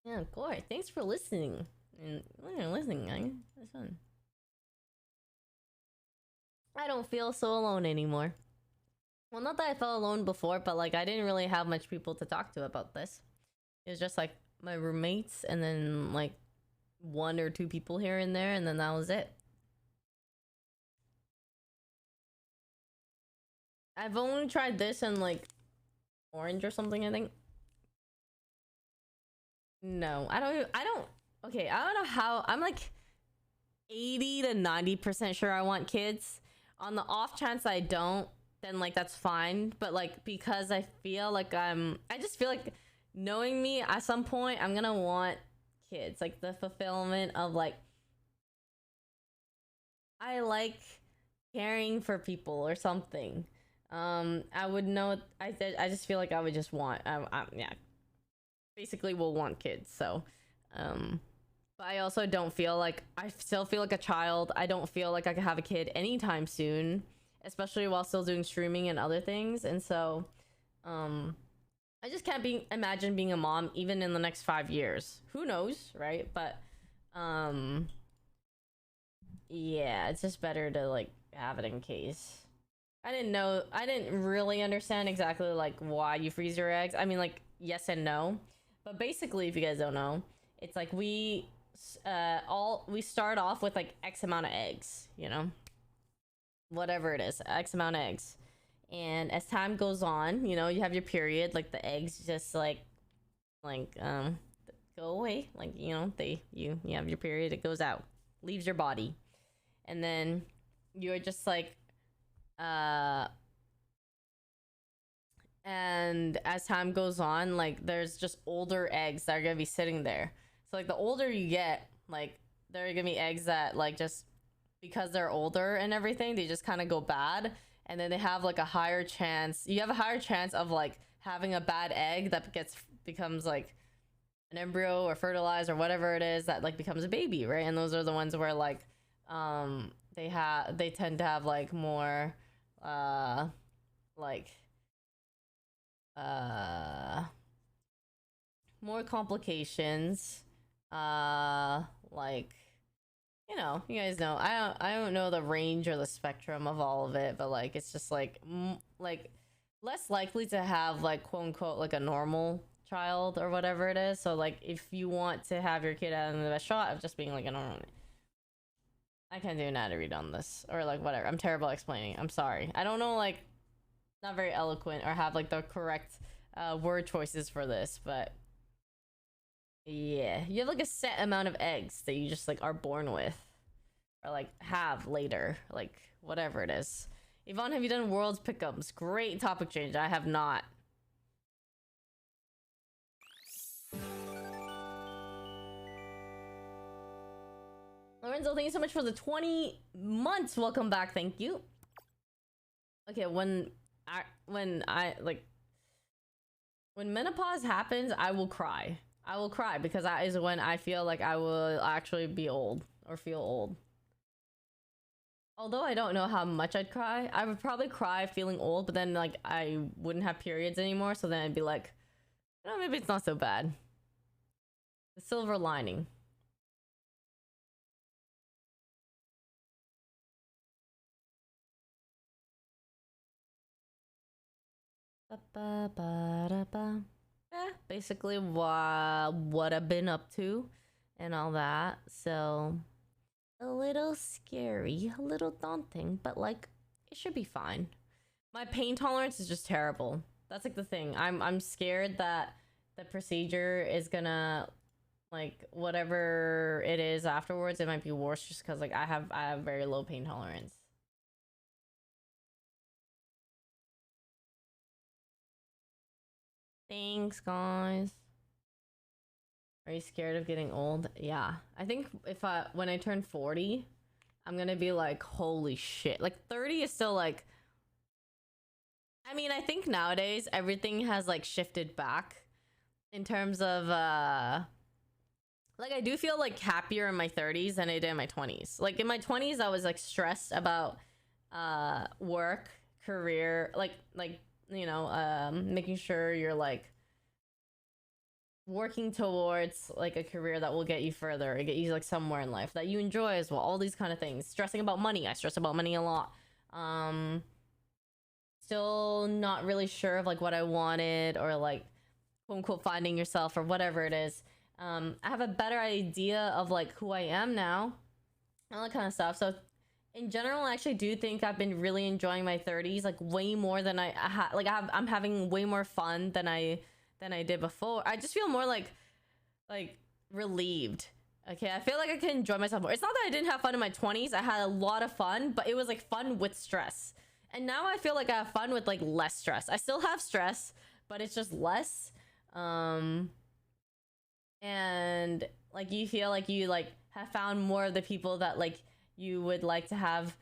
Yeah, of course. Thanks for listening. And listening, guys. That's fun. I don't feel so alone anymore. Well, not that I felt alone before, but like I didn't really have much people to talk to about this. It was just like my roommates and then like 1 or 2 people here and there, and then that was it. I've only tried this and like orange or something, I think. No, I don't, okay, I don't know how, I'm like 80 to 90% sure I want kids. On the off chance I don't, then like that's fine. But like because I feel like I just feel like, knowing me, at some point I'm gonna want kids. Like the fulfillment of like, I like caring for people or something. I would know. I just feel like I would just want. Yeah, basically will want kids. So, but I also don't feel like, I still feel like a child. I don't feel like I could have a kid anytime soon, especially while still doing streaming and other things. And so, I just can't imagine being a mom even in the next 5 years. Who knows, right? But, yeah, it's just better to like have it in case. I didn't really understand exactly like why you freeze your eggs. I mean, like, yes and no. But basically, if you guys don't know, it's like we start off with like X amount of eggs, you know? Whatever it is, X amount of eggs. And as time goes on, you know, you have your period, like the eggs just go away, like, you know, you have your period, it goes out, leaves your body, and then you're just like and as time goes on, like there's just older eggs that are gonna be sitting there. So like the older you get, like there are gonna be eggs that like just because they're older and everything, they just kind of go bad, and then they have like a higher chance, you have a higher chance of like having a bad egg that becomes like an embryo or fertilized or whatever it is that like becomes a baby, right? And those are the ones where like they tend to have like more more complications, like, you know, you guys know, I don't know the range or the spectrum of all of it, but like it's just like like less likely to have like quote unquote like a normal child or whatever it is. So like if you want to have your kid having the best shot of just being like a normal, I can't do an ad read on this or like whatever, I'm terrible at explaining, I'm sorry, I don't know, like not very eloquent or have like the correct word choices for this, but yeah, you have like a set amount of eggs that you just like are born with or like have later, like whatever it is. Yvonne, have you done Worlds Pick'ems? Great topic change. I have not. Lorenzo, thank you so much for the 20 months. Welcome back. Thank you. Okay, when menopause happens, I will cry. I will cry because that is when I feel like I will actually be old or feel old. Although I don't know how much I'd cry. I would probably cry feeling old, but then like I wouldn't have periods anymore, so then I'd be like, oh, maybe it's not so bad. The silver lining. Basically what I've been up to and all that. So a little scary, a little daunting, but like it should be fine. My pain tolerance is just terrible. That's like the thing. I'm scared that the procedure is gonna, like, whatever it is afterwards, it might be worse just because like I have very low pain tolerance. Thanks, guys. Are you scared of getting old? Yeah. I think when I turn 40, I'm gonna be like, holy shit. Like 30 is still like, I mean, I think nowadays everything has like shifted back in terms of like I do feel like happier in my 30s than I did in my 20s. Like in my 20s, I was like stressed about work, career, like you know, making sure you're like working towards like a career that will get you further and get you like somewhere in life that you enjoy as well, all these kind of things. Stressing about money, I stress about money a lot. Still not really sure of like what I wanted or like quote unquote finding yourself or whatever it is. I have a better idea of like who I am now, all that kind of stuff. So in general, I actually do think I've been really enjoying my 30s, like way more than I'm having way more fun than I did before. I just feel more like relieved. Okay, I feel like I can enjoy myself more. It's not that I didn't have fun in my 20s. I had a lot of fun, but it was like fun with stress. And now I feel like I have fun with like less stress. I still have stress, but it's just less. And like you feel like you like have found more of the people that like you would like to have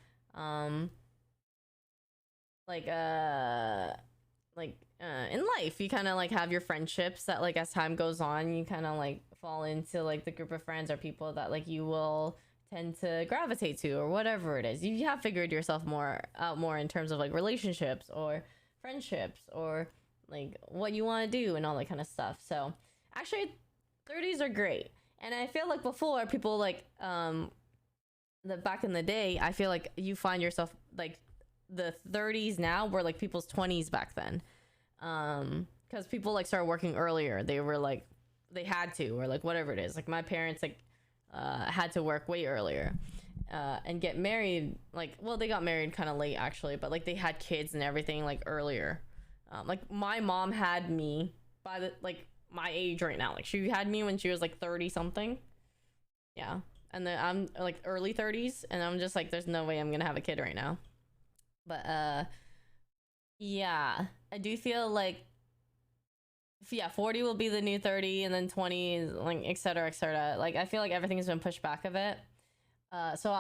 in life. You kind of like have your friendships that like as time goes on, you kind of like fall into like the group of friends or people that like you will tend to gravitate to or whatever it is. You have figured yourself out more in terms of like relationships or friendships or like what you want to do and all that kind of stuff. So actually 30s are great. And I feel like before people like back in the day, I feel like you find yourself like the 30s now were like people's 20s back then, because people like started working earlier. They were like they had to, or like whatever it is. Like my parents like had to work way earlier, and get married. Like, well, they got married kind of late actually, but like they had kids and everything like earlier. Like my mom had me by the like my age right now. Like she had me when she was like 30 something. Yeah. And then I'm like early 30s and I'm just like, there's no way I'm gonna have a kid right now. But yeah, I do feel like, yeah, 40 will be the new 30 and then 20 is like etc etc. Like I feel like everything's been pushed back a bit. So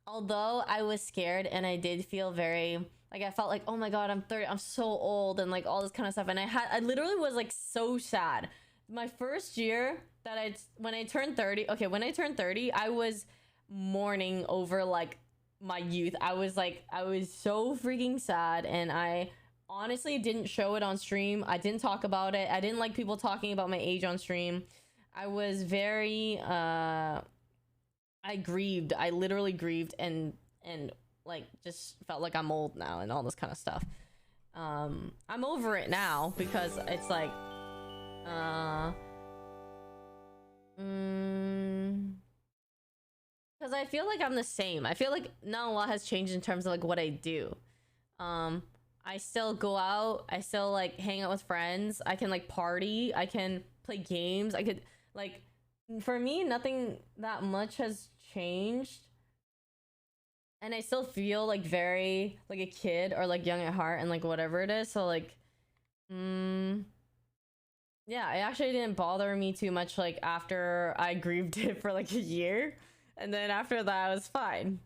although I was scared and I did feel very like, I felt like, oh my god, I'm 30, I'm so old and like all this kind of stuff, and I literally was like so sad. My first year that when I turned 30, when I turned 30, I was mourning over like my youth. I was so freaking sad, and I honestly didn't show it on stream. I didn't talk about it. I didn't like people talking about my age on stream. I was very I grieved. I literally grieved and like just felt like I'm old now and all this kind of stuff. I'm over it now because it's like because I feel like I'm the same. I feel like not a lot has changed in terms of like what I do. I still go out. I still like hang out with friends. I can like party. I can play games. I could like, for me, nothing that much has changed. And I still feel like very like a kid or like young at heart and like whatever it is. So like, yeah, it actually didn't bother me too much like after I grieved it for like a year. And then after that, I was fine.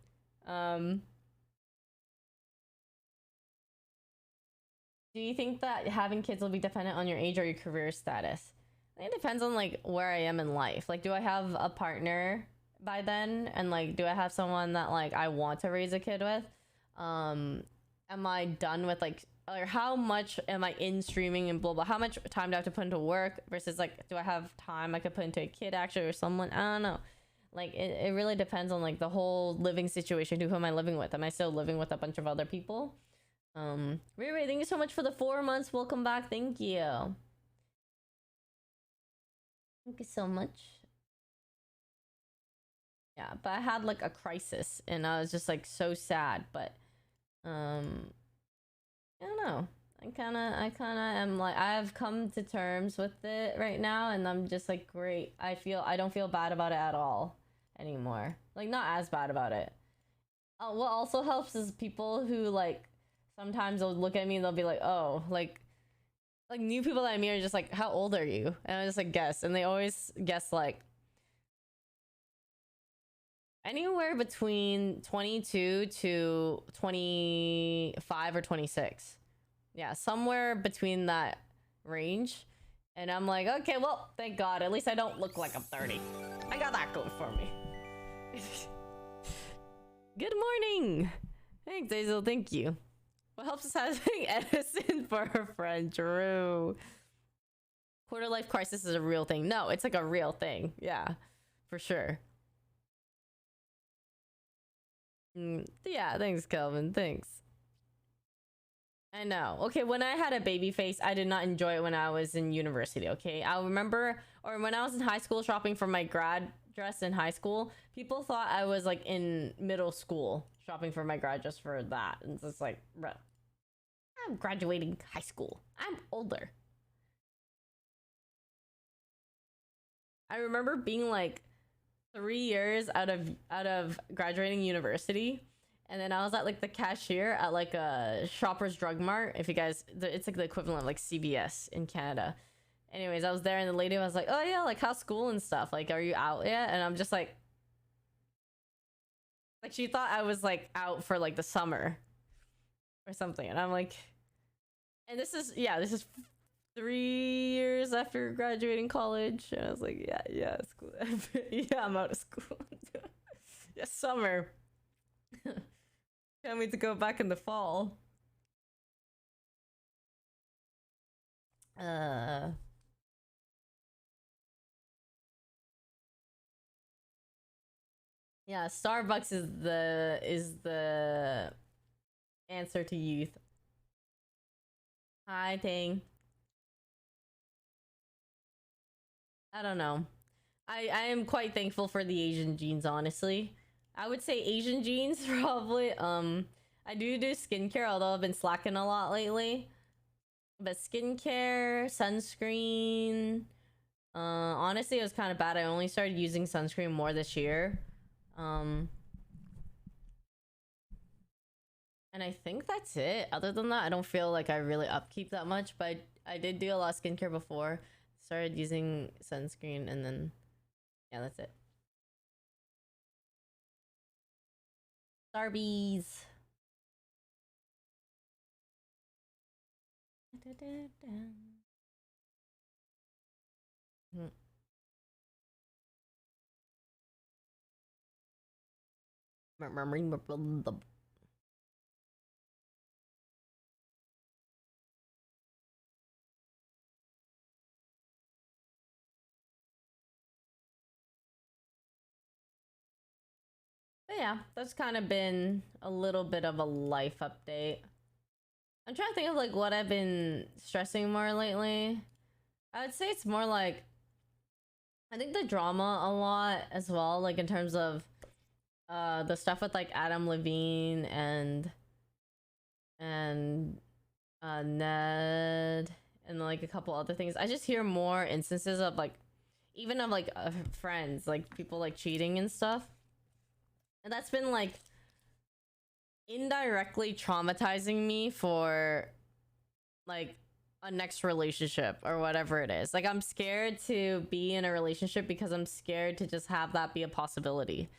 Do you think that having kids will be dependent on your age or your career status? I think it depends on like where I am in life. Like, do I have a partner by then? And like, do I have someone that like I want to raise a kid with? Am I done with like, or how much am I in streaming and blah blah? How much time do I have to put into work versus like, do I have time I could put into a kid actually or someone? I don't know. Like it really depends on like the whole living situation. Who am I living with? Am I still living with a bunch of other people? Ray, thank you so much for the 4 months. Welcome back. Thank you. Thank you so much. Yeah, but I had like a crisis and I was just like so sad, but I don't know. I kind of am like, I've come to terms with it right now and I'm just like, great. I don't feel bad about it at all anymore. Like not as bad about it. What also helps is people who like sometimes they'll look at me and they'll be like, oh, like new people that I meet are just like, how old are you? And I just like guess, and they always guess like anywhere between 22 to 25 or 26. Yeah, somewhere between that range. And I'm like, okay, well, thank God. At least I don't look like I'm 30. I got that going for me. Good morning. Thanks, Hazel. Thank you. What helps us having Edison for her friend Drew? Quarter life crisis is a real thing. No, it's like a real thing. Yeah, for sure. Yeah, thanks, Kelvin. Thanks. I know. Okay, when I had a baby face, I did not enjoy it when I was in university, okay? I remember, or when I was in high school shopping for my grad dress in high school, people thought I was like in middle school shopping for my grad dress for that. And it's just like, bro, I'm graduating high school. I'm older. I remember being like 3 years out of graduating university, and then I was at like the cashier at like a Shoppers Drug Mart. If you guys, it's like the equivalent of like CVS in Canada. Anyways, I was there and the lady was like, oh yeah, like how's school and stuff? Like, are you out yet? And I'm just like she thought I was like out for like the summer or something. And I'm like, and this is 3 years after graduating college. And I was like, yeah, school. Yeah, I'm out of school. Yeah, summer. Can't wait to go back in the fall. Yeah, Starbucks is the answer to youth. Hi, Ting. I don't know. I am quite thankful for the Asian genes, honestly. I would say Asian genes probably. I do skincare, although I've been slacking a lot lately. But skincare, sunscreen. Honestly, it was kind of bad. I only started using sunscreen more this year. And I think that's it. Other than that, I don't feel like I really upkeep that much. But I did do a lot of skincare before. Started using sunscreen, and then yeah, that's it. Starbies. But yeah, that's kind of been a little bit of a life update. I'm trying to think of like what I've been stressing more lately. I would say it's more like I think the drama a lot as well, like in terms of the stuff with like Adam Levine and Ned and like a couple other things. I just hear more instances of like even of like friends, like people like cheating and stuff. And that's been like indirectly traumatizing me for like a next relationship or whatever it is. Like I'm scared to be in a relationship because I'm scared to just have that be a possibility.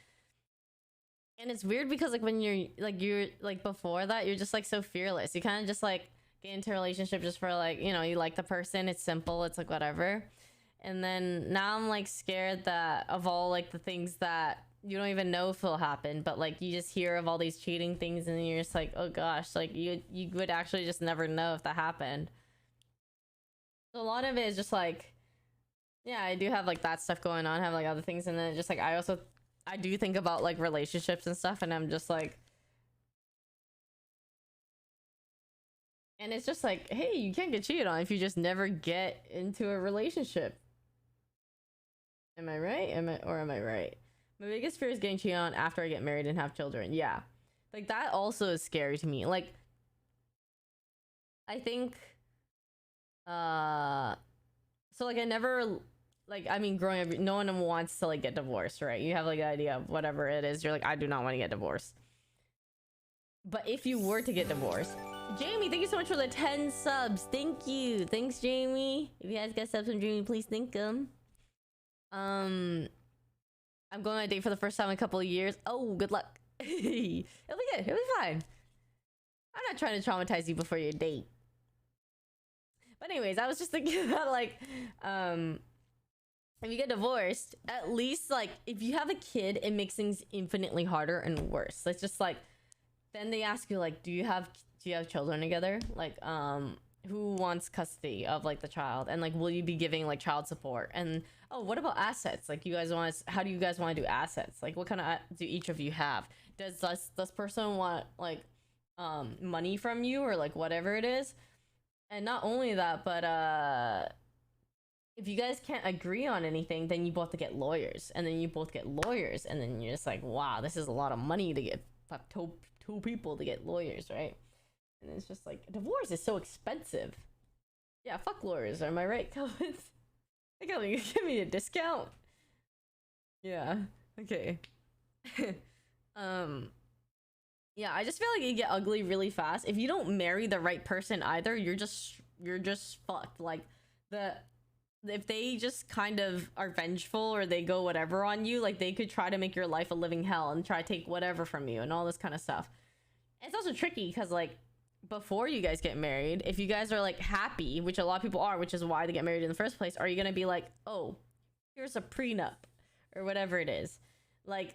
And it's weird because like when you're like before that, you're just like so fearless. You kind of just like get into a relationship just for like, you know, you like the person, it's simple, it's like whatever. And then now I'm like scared that of all like the things that you don't even know if it'll happen, but like you just hear of all these cheating things and you're just like, oh gosh, like you would actually just never know if that happened. So a lot of it is just like, yeah, I do have like that stuff going on, have like other things, and then just like I do think about like relationships and stuff, and I'm just like, and it's just like, hey, you can't get cheated on if you just never get into a relationship. Am I right? Am I right? My biggest fear is getting cheated on after I get married and have children. Yeah. Like, that also is scary to me. Like, I think, so, like, I never, like, I mean, growing up, no one wants to, like, get divorced, right? You have, like, an idea of whatever it is. You're like, I do not want to get divorced. But if you were to get divorced, Jamie, thank you so much for the 10 subs. Thank you. Thanks, Jamie. If you guys got subs from Jamie, please thank them. I'm going on a date for the first time in a couple of years. Oh, good luck. It'll be good. It'll be fine. I'm not trying to traumatize you before your date. But anyways, I was just thinking about like, if you get divorced, at least like if you have a kid, it makes things infinitely harder and worse. It's just like, then they ask you like, do you have children together? Like, who wants custody of like the child, and like will you be giving like child support? And oh, what about assets? Like, you guys want, how do you guys want to do assets? Like, what kind of do each of you have? Does this person want like money from you, or like whatever it is? And not only that, but if you guys can't agree on anything, then you both have to get lawyers, and then you both get lawyers, and then you're just like, wow, this is a lot of money to get two people to get lawyers, right? And it's just like, divorce is so expensive. Yeah, fuck lawyers, am I right, Kelvin? Kelvin, you give me a discount? Yeah, okay. Yeah, I just feel like you get ugly really fast. If you don't marry the right person either, you're just fucked. Like, if they just kind of are vengeful or they go whatever on you, like they could try to make your life a living hell and try to take whatever from you and all this kind of stuff. It's also tricky because like, before you guys get married, if you guys are like happy, which a lot of people are, which is why they get married in the first place, are you gonna be like, oh, here's a prenup or whatever it is? Like,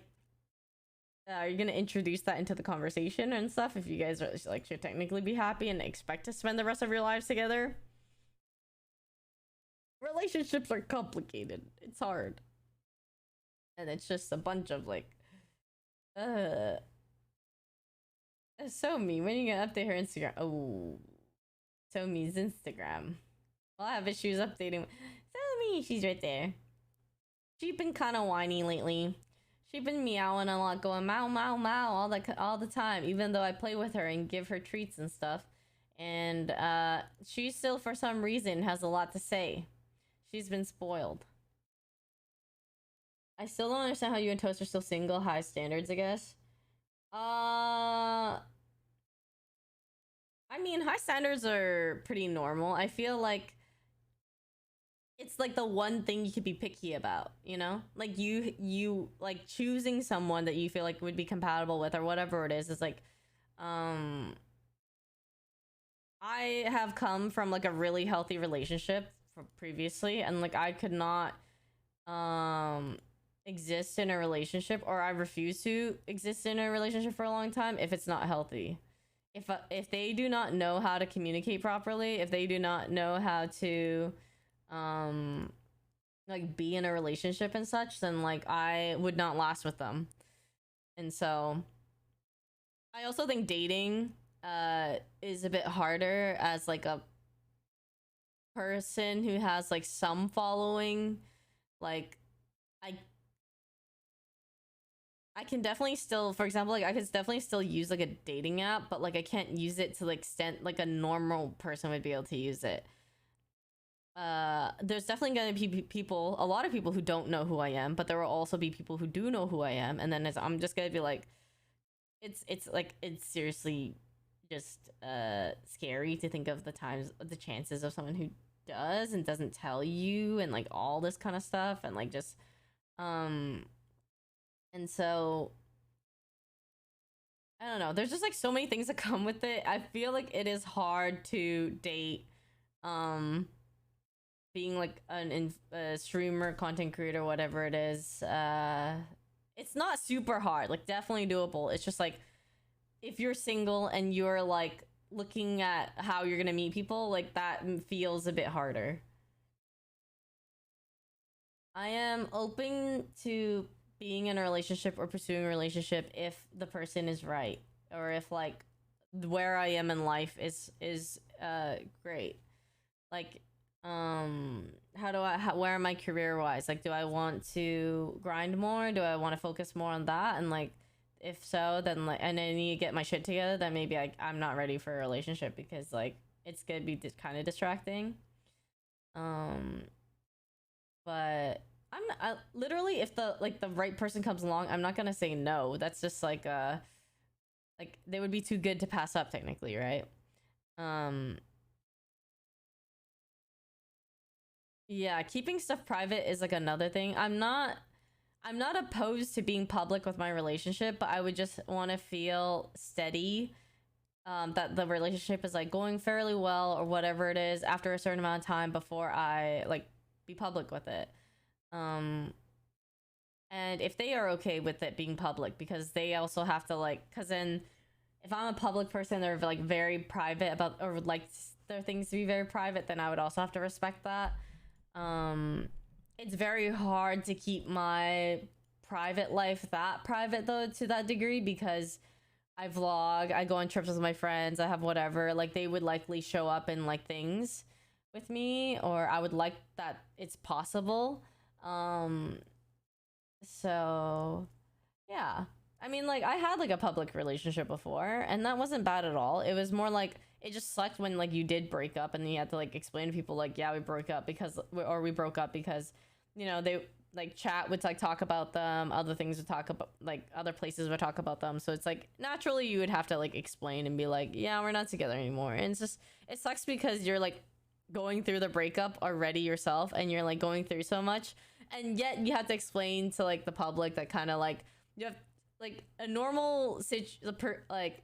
are you gonna introduce that into the conversation and stuff if you guys are like should technically be happy and expect to spend the rest of your lives together? Relationships are complicated. It's hard. And it's just a bunch of like, Somi, when are you gonna update her Instagram? Oh, Somi's Instagram. Well, I have issues updating. Somi, she's right there. She's been kind of whiny lately. She's been meowing a lot, going meow meow meow all the time, even though I play with her and give her treats and stuff. And she still, for some reason, has a lot to say. She's been spoiled. I still don't understand how you and Toast are still single. High standards, I guess. I mean, high standards are pretty normal. I feel like it's like the one thing you could be picky about, you know? Like you like choosing someone that you feel like would be compatible with or whatever it is like I have come from like a really healthy relationship previously, and like I could not exist in a relationship, or I refuse to exist in a relationship for a long time if it's not healthy. If they do not know how to communicate properly, if they do not know how to like be in a relationship and such, then like I would not last with them. And so I also think dating is a bit harder as like a person who has like some following. Like I can definitely still, for example, like I could definitely still use like a dating app, but like I can't use it to the extent like a normal person would be able to use it. There's definitely gonna be people, a lot of people who don't know who I am, but there will also be people who do know who I am, and then I'm just gonna be like, it's seriously just scary to think of the chances of someone who does and doesn't tell you, and like all this kind of stuff, and like just and so I don't know, there's just like so many things that come with it. I feel like it is hard to date being like a streamer, content creator, whatever it is. It's not super hard, like definitely doable. It's just like if you're single and you're like looking at how you're gonna meet people, like that feels a bit harder. I am open to being in a relationship or pursuing a relationship if the person is right, or if like where I am in life is great. Like where am I career wise? Like, do I want to grind more? Do I want to focus more on that? And like if so, then like, and I need to get my shit together, then maybe I'm not ready for a relationship, because like it's gonna be kind of distracting. But literally, if the right person comes along, I'm not gonna say no. That's just like they would be too good to pass up technically, right? Yeah, keeping stuff private is like another thing. I'm not opposed to being public with my relationship, but I would just want to feel steady, that the relationship is like going fairly well or whatever it is after a certain amount of time before I like be public with it. And if they are okay with it being public, because they also have to like, because then if I'm a public person, they're like very private about, or would like their things to be very private, then I would also have to respect that. It's very hard to keep my private life that private though, to that degree, because I vlog, I go on trips with my friends, I have whatever, like they would likely show up in like things with me, or I would like that it's possible. So yeah, I mean, like I had like a public relationship before, and that wasn't bad at all. It was more like, it just sucked when like you did break up and then you had to like explain to people like, yeah, we broke up because, or we broke up because, you know, they like chat would like talk about them, other things would talk about, like other places would talk about them. So it's like naturally you would have to like explain and be like, yeah, we're not together anymore. And it's just, it sucks because you're like going through the breakup already yourself, and you're like going through so much, and yet you have to explain to like the public that kind of like, you have like a normal like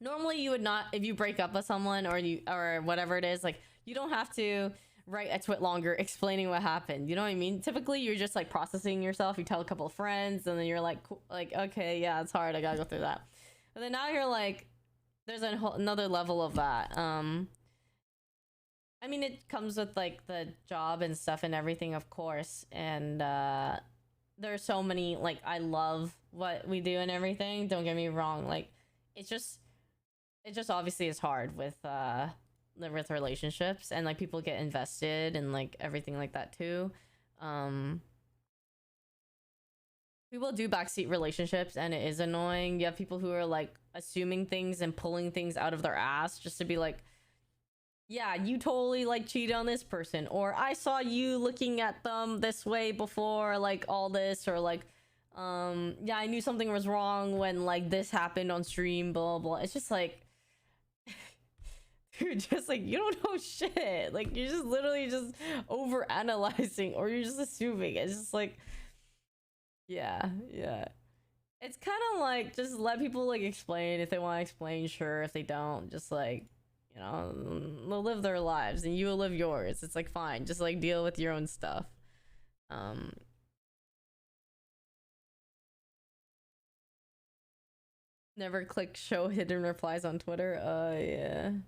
normally you would not, if you break up with someone or whatever it is, like you don't have to write a tweet longer explaining what happened, you know what I mean? Typically you're just like processing yourself, you tell a couple of friends, and then you're like okay, yeah, it's hard, I gotta go through that. But then now you're like, there's another level of that. I mean, it comes with like the job and stuff and everything, of course, and there's so many, like I love what we do and everything, don't get me wrong, like it just obviously is hard with relationships, and like people get invested and like everything like that too. people do backseat relationships and it is annoying. You have people who are like assuming things and pulling things out of their ass just to be like, yeah, you totally like cheated on this person, or I saw you looking at them this way before, like all this, or like yeah, I knew something was wrong when like this happened on stream, blah blah. It's just like you're just like, you don't know shit. Like you're just literally just over analyzing, or you're just assuming. It's just like, yeah. It's kind of like, just let people like explain if they want to explain, sure. If they don't, just like, you know, they'll live their lives and you will live yours. It's like, fine, just like deal with your own stuff. Never click show hidden replies on Twitter.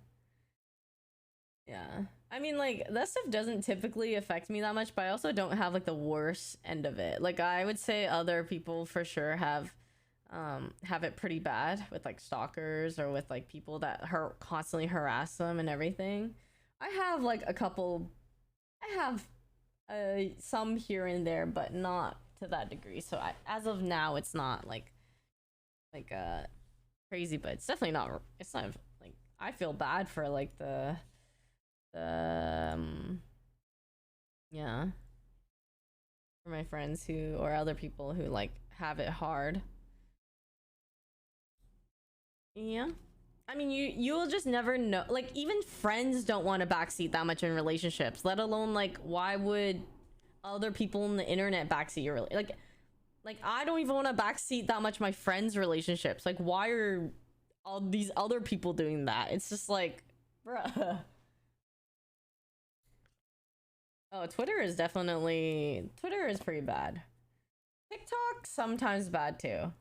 Yeah. I mean, like, that stuff doesn't typically affect me that much, but I also don't have like the worst end of it. Like, I would say other people for sure have it pretty bad with like stalkers, or with like people that constantly harass them and everything. I have like a couple, I have some here and there, but not to that degree. So as of now, it's not like crazy, but it's definitely not, it's not like, I feel bad for like yeah, for my friends who, or other people who like have it hard. Yeah, I mean, you'll just never know. Like, even friends don't want to backseat that much in relationships, let alone like, why would other people on the internet backseat your like I don't even want to backseat that much my friends' relationships. Like, why are all these other people doing that? It's just like, bruh. Oh, Twitter is pretty bad. TikTok sometimes bad too.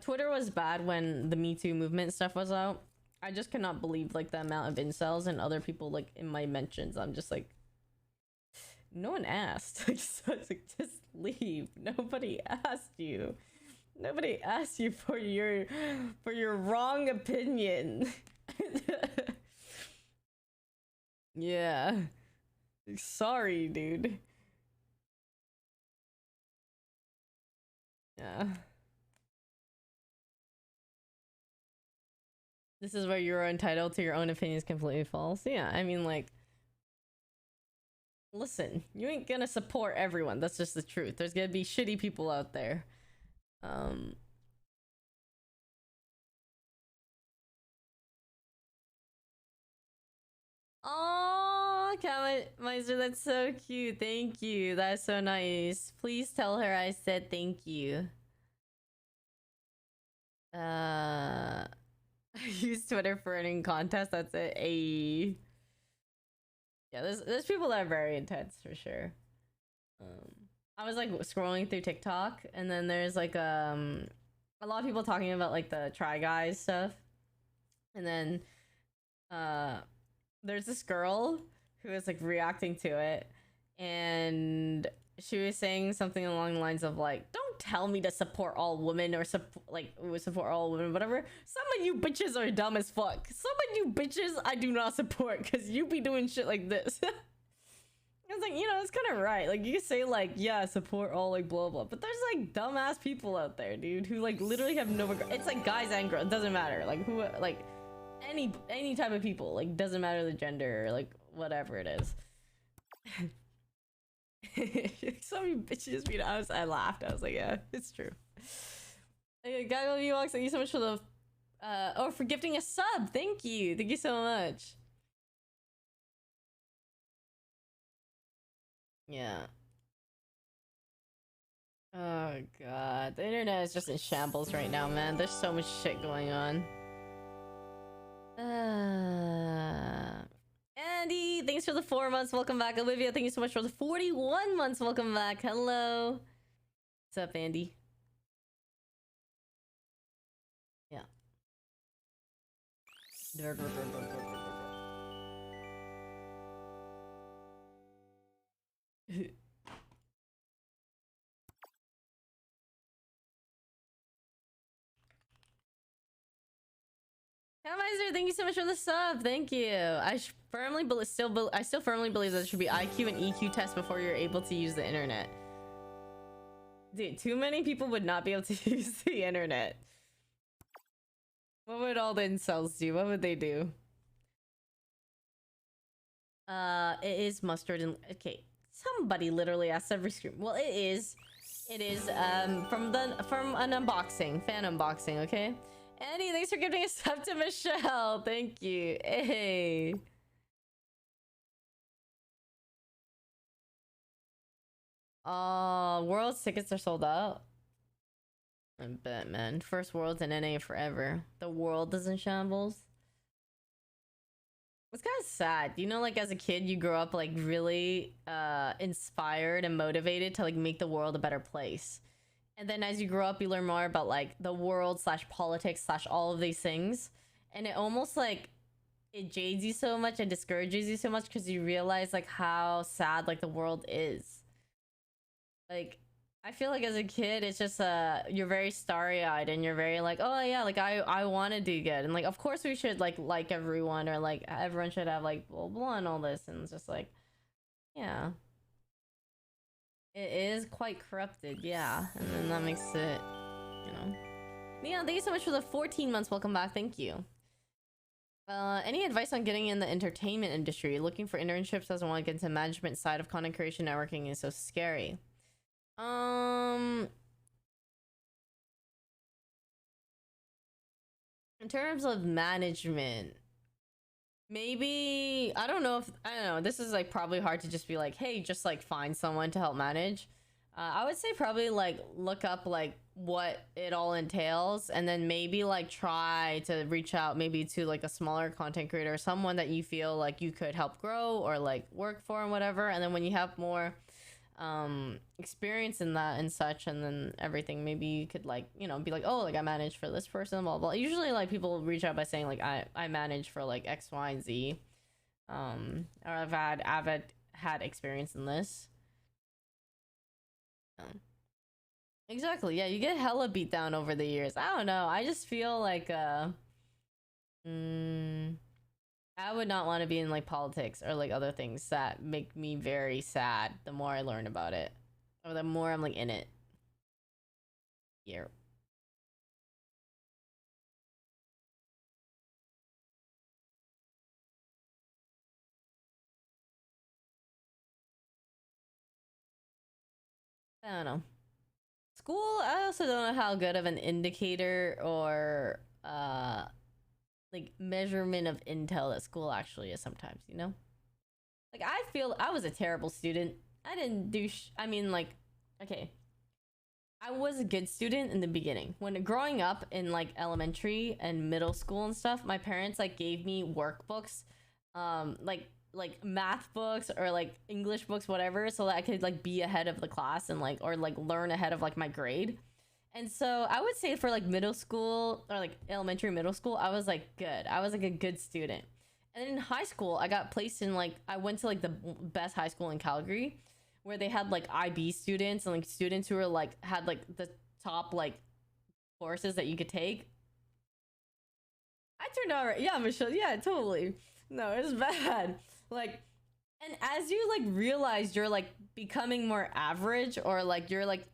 Twitter was bad when the Me Too movement stuff was out. I just cannot believe like the amount of incels and other people like in my mentions. I'm just like, no one asked. Like, so it's like, just leave. Nobody asked you. Nobody asked you for your wrong opinion. Yeah. Sorry, dude. Yeah. This is where you're entitled to your own opinion is completely false. Yeah, I mean, like, listen, you ain't gonna support everyone. That's just the truth. There's gonna be shitty people out there. Oh, Meister, that's so cute. Thank you. That's so nice. Please tell her I said thank you. I use Twitter for earning contests. That's it. Yeah, there's people that are very intense for sure. I was like scrolling through TikTok, and then there's like a lot of people talking about like the Try Guys stuff, and then there's this girl who was like reacting to it, and she was saying something along the lines of like, don't tell me to support all women, or support all women, whatever. Some of you bitches are dumb as fuck. Some of you bitches I do not support, because you be doing shit like this. I was like, you know, it's kind of right. Like, you can say like, yeah, support all like blah blah, but there's like dumbass people out there, dude, who like literally have no regard. It's like guys and girls, it doesn't matter. Like, who, like any type of people, like, doesn't matter the gender or like whatever it is. So many bitches, you know, I laughed. I was like, yeah, it's true. Gaggle Ewoks, thank you so much for the for gifting a sub. Thank you so much. Yeah. Oh god, the internet is just in shambles right now, man. There's so much shit going on. Andy, thanks for the 4 months. Welcome back. Olivia, thank you so much for the 41 months. Welcome back. Hello. What's up, Andy? Yeah. Kaiser, thank you so much for the sub. Thank you. I still firmly believe that there should be IQ and EQ tests before you're able to use the internet. Dude, too many people would not be able to use the internet. What would all the incels do? What would they do? It is mustard and okay. Somebody literally asked every screen. Well, it is from an unboxing, fan unboxing. Okay. Annie, thanks for giving a sub to Michelle. Thank you. Hey. World's tickets are sold out. I bet, man. First World's in NA forever. The world is in shambles. It's kind of sad. You know, like as a kid, you grow up like really inspired and motivated to like make the world a better place. And then as you grow up, you learn more about like the world / politics / all of these things. And it almost like it jades you so much and discourages you so much because you realize like how sad like the world is. Like, I feel like as a kid, it's just you're very starry-eyed and you're very like, oh yeah, like I want to do good, and like of course we should like everyone, or like everyone should have like blah blah and all this, and it's just like, yeah, it is quite corrupted, yeah, and then that makes it, you know. Neon, thank you so much for the 14 months. Welcome back. Thank you. Any advice on getting in the entertainment industry? Looking for internships, doesn't want to get into management side of content creation. Networking is so scary. In terms of management, maybe I don't know, this is like probably hard to just be like, hey, just like find someone to help manage. I would say probably like look up like what it all entails, and then maybe like try to reach out maybe to like a smaller content creator, someone that you feel like you could help grow or like work for and whatever. And then when you have more experience in that and such, and then everything, maybe you could like, you know, be like, oh, like I manage for this person, blah blah. Usually like people reach out by saying like I manage for like X, Y, and Z, or I've had experience in this. Exactly, yeah, you get hella beat down over the years. I don't know, I just feel like I would not want to be in like politics or like other things that make me very sad the more I learn about it, or the more I'm like in it. Yeah. I don't know. School, I also don't know how good of an indicator or like measurement of intel that school actually is sometimes, you know? Like I feel I was a terrible student. I didn't do I mean like, okay, I was a good student in the beginning. When growing up in like elementary and middle school and stuff, my parents like gave me workbooks, like math books or like English books, whatever, so that I could like be ahead of the class and like, or like learn ahead of like my grade. And so I would say for like middle school or like elementary, middle school, I was like good. I was like a good student. And then in high school, I got placed in like, I went to like the best high school in Calgary, where they had like IB students and like students who were like, had like the top like courses that you could take. I turned out right. Yeah, Michelle. Yeah, totally. No, it was bad. Like, and as you like realize you're like becoming more average, or like you're like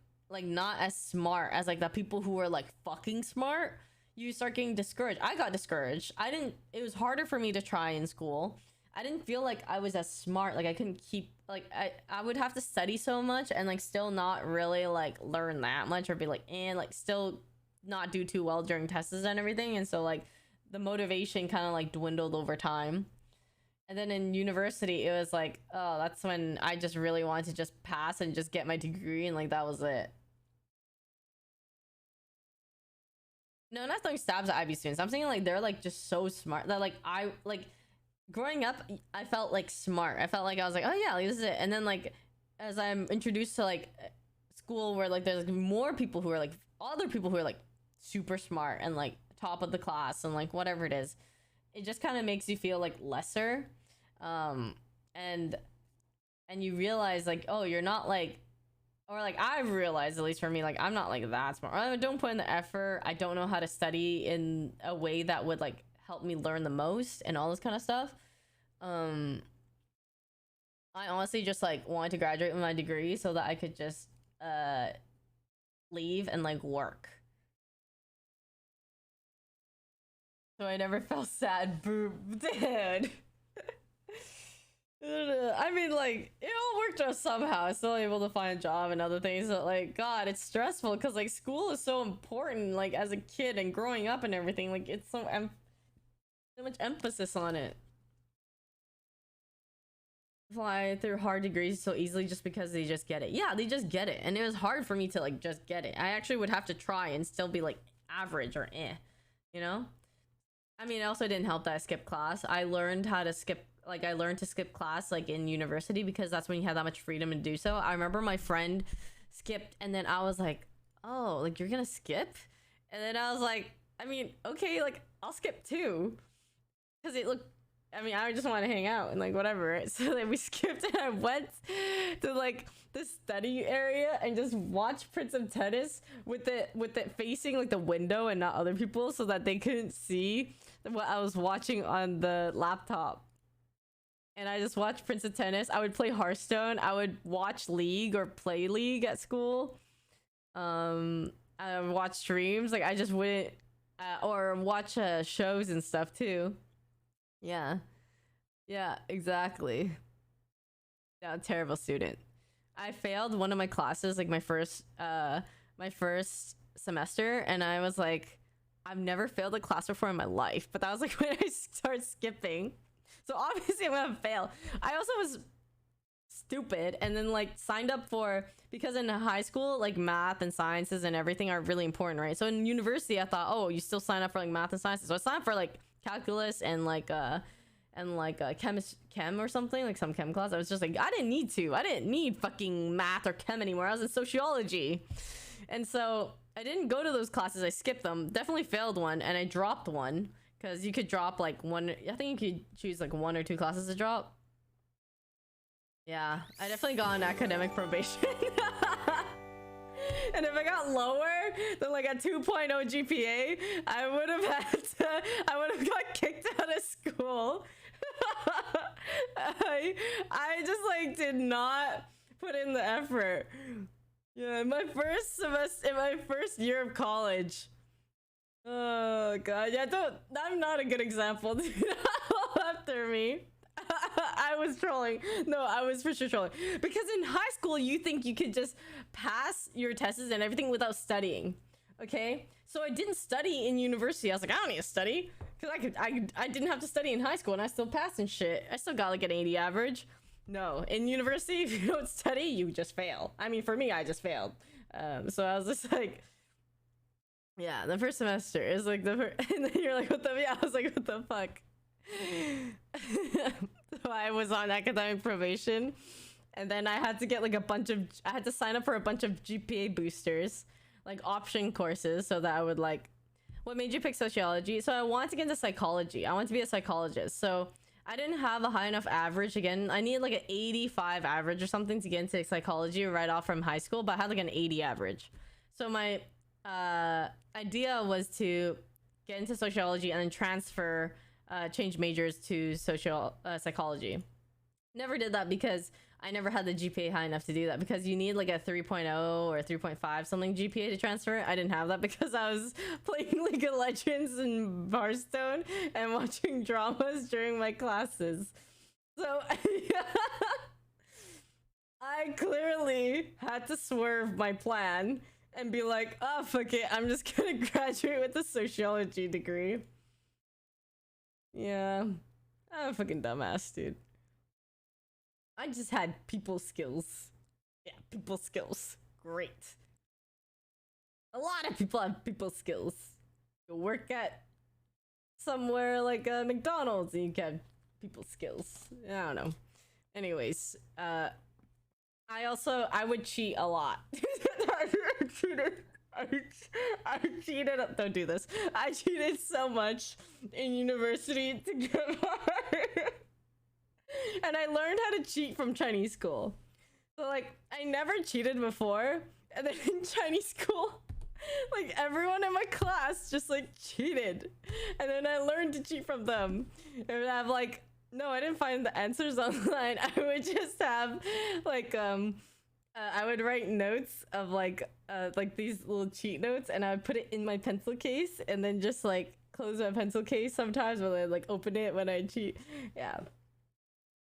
not as smart as like the people who are like fucking smart, you start getting discouraged. I got discouraged. It was harder for me to try in school. I didn't feel like I was as smart. Like I couldn't keep, like I would have to study so much and like still not really like learn that much, or be like, and like still not do too well during tests and everything. And so like the motivation kind of like dwindled over time. And then in university, it was like, oh, that's when I just really wanted to just pass and just get my degree, and like that was it. No, not throwing stabs at IB students. I'm saying like they're like just so smart that like I like growing up, I felt like smart. I felt like I was like, oh yeah, like, this is it. And then like as I'm introduced to like school where like there's like, more people who are like other people who are like super smart and like top of the class and like whatever it is, it just kind of makes you feel like lesser. And you realize like, oh, you're not like, or like I've realized, at least for me, like I'm not like that smart. I don't put in the effort. I don't know how to study in a way that would like helped me learn the most and all this kind of stuff. I honestly just like wanted to graduate with my degree so that I could just leave and like work. So I never felt sad, dude. I mean, like, it all worked out somehow. I was still able to find a job and other things, but like, God, it's stressful because like school is so important, like as a kid and growing up and everything. Like, it's so much emphasis on it. Fly through hard degrees so easily just because they just get it. Yeah, they just get it, and it was hard for me to like just get it. I actually would have to try and still be like average or you know. I mean, it also didn't help that I skipped class. I learned how to skip, like I learned to skip class like in university because that's when you had that much freedom to do so. I remember my friend skipped, and then I was like, oh, like you're gonna skip? And then I was like, I mean, okay, like I'll skip too, because it looked, I mean, I just want to hang out and like whatever, right? So then we skipped, and I went to like the study area and just watched Prince of Tennis with it facing like the window and not other people, so that they couldn't see what I was watching on the laptop. And I just watched Prince of Tennis. I would play Hearthstone. I would watch League or play League at school. I would watch streams. Like I just wouldn't, or watch shows and stuff too. Yeah, exactly. Yeah, terrible student. I failed one of my classes, like my first semester, and I was like, I've never failed a class before in my life. But that was like when I started skipping, so obviously I'm gonna fail. I also was stupid and then like signed up for, because in high school like math and sciences and everything are really important, right? So in university I thought, oh, you still sign up for like math and sciences, so I signed up for like calculus and like chem or something, like some chem class. I was just like, I didn't need fucking math or chem anymore. I was in sociology, and so I didn't go to those classes. I skipped them. Definitely failed one, and I dropped one because you could drop like one. I think you could choose like 1 or 2 classes to drop. Yeah, I definitely got on academic probation. And if I got lower than like a 2.0 GPA, I would have got kicked out of school. I just like did not put in the effort. Yeah, in my first semester, in my first year of college. Oh god, yeah, I'm not a good example, dude. After me. I was trolling. No, I was for sure trolling. Because in high school, you think you could just pass your tests and everything without studying. Okay? So I didn't study in university. I was like, I don't need to study. Because I didn't have to study in high school, and I still passed and shit. I still got like an 80 average. No, in university, if you don't study, you just fail. I mean, for me, I just failed. So I was just like, yeah, the first semester is like and then you're like, what the, yeah, I was like, what the fuck? So I was on academic probation, and then I had to get like I had to sign up for a bunch of GPA boosters, like option courses, so that I would like, what made you pick sociology? So I wanted to get into psychology. I wanted to be a psychologist. So I didn't have a high enough average. Again, I needed like an 85 average or something to get into psychology right off from high school, but I had like an 80 average. So my idea was to get into sociology and then transfer, change majors to psychology. Never did that because I never had the GPA high enough to do that, because you need like a 3.0 or 3.5 something GPA to transfer. I didn't have that because I was playing League of Legends and Hearthstone and watching dramas during my classes. So I clearly had to swerve my plan and be like, oh, fuck it, I'm just gonna graduate with a sociology degree. Yeah, I'm a fucking dumbass, dude. I just had people skills. Yeah, people skills. Great. A lot of people have people skills. You work at somewhere like McDonald's and you get people skills. I don't know. Anyways, I would cheat a lot. I cheated. Don't do this. I cheated so much in university to get hard. And I learned how to cheat from Chinese school. So like, I never cheated before, and then in Chinese school, Like everyone in my class just like cheated, and then I learned to cheat from them. And I've like, no, I didn't find the answers online. I would just have like I would write notes of like these little cheat notes, and I would put it in my pencil case, and then just like close my pencil case sometimes, but then like open it when I cheat. Yeah.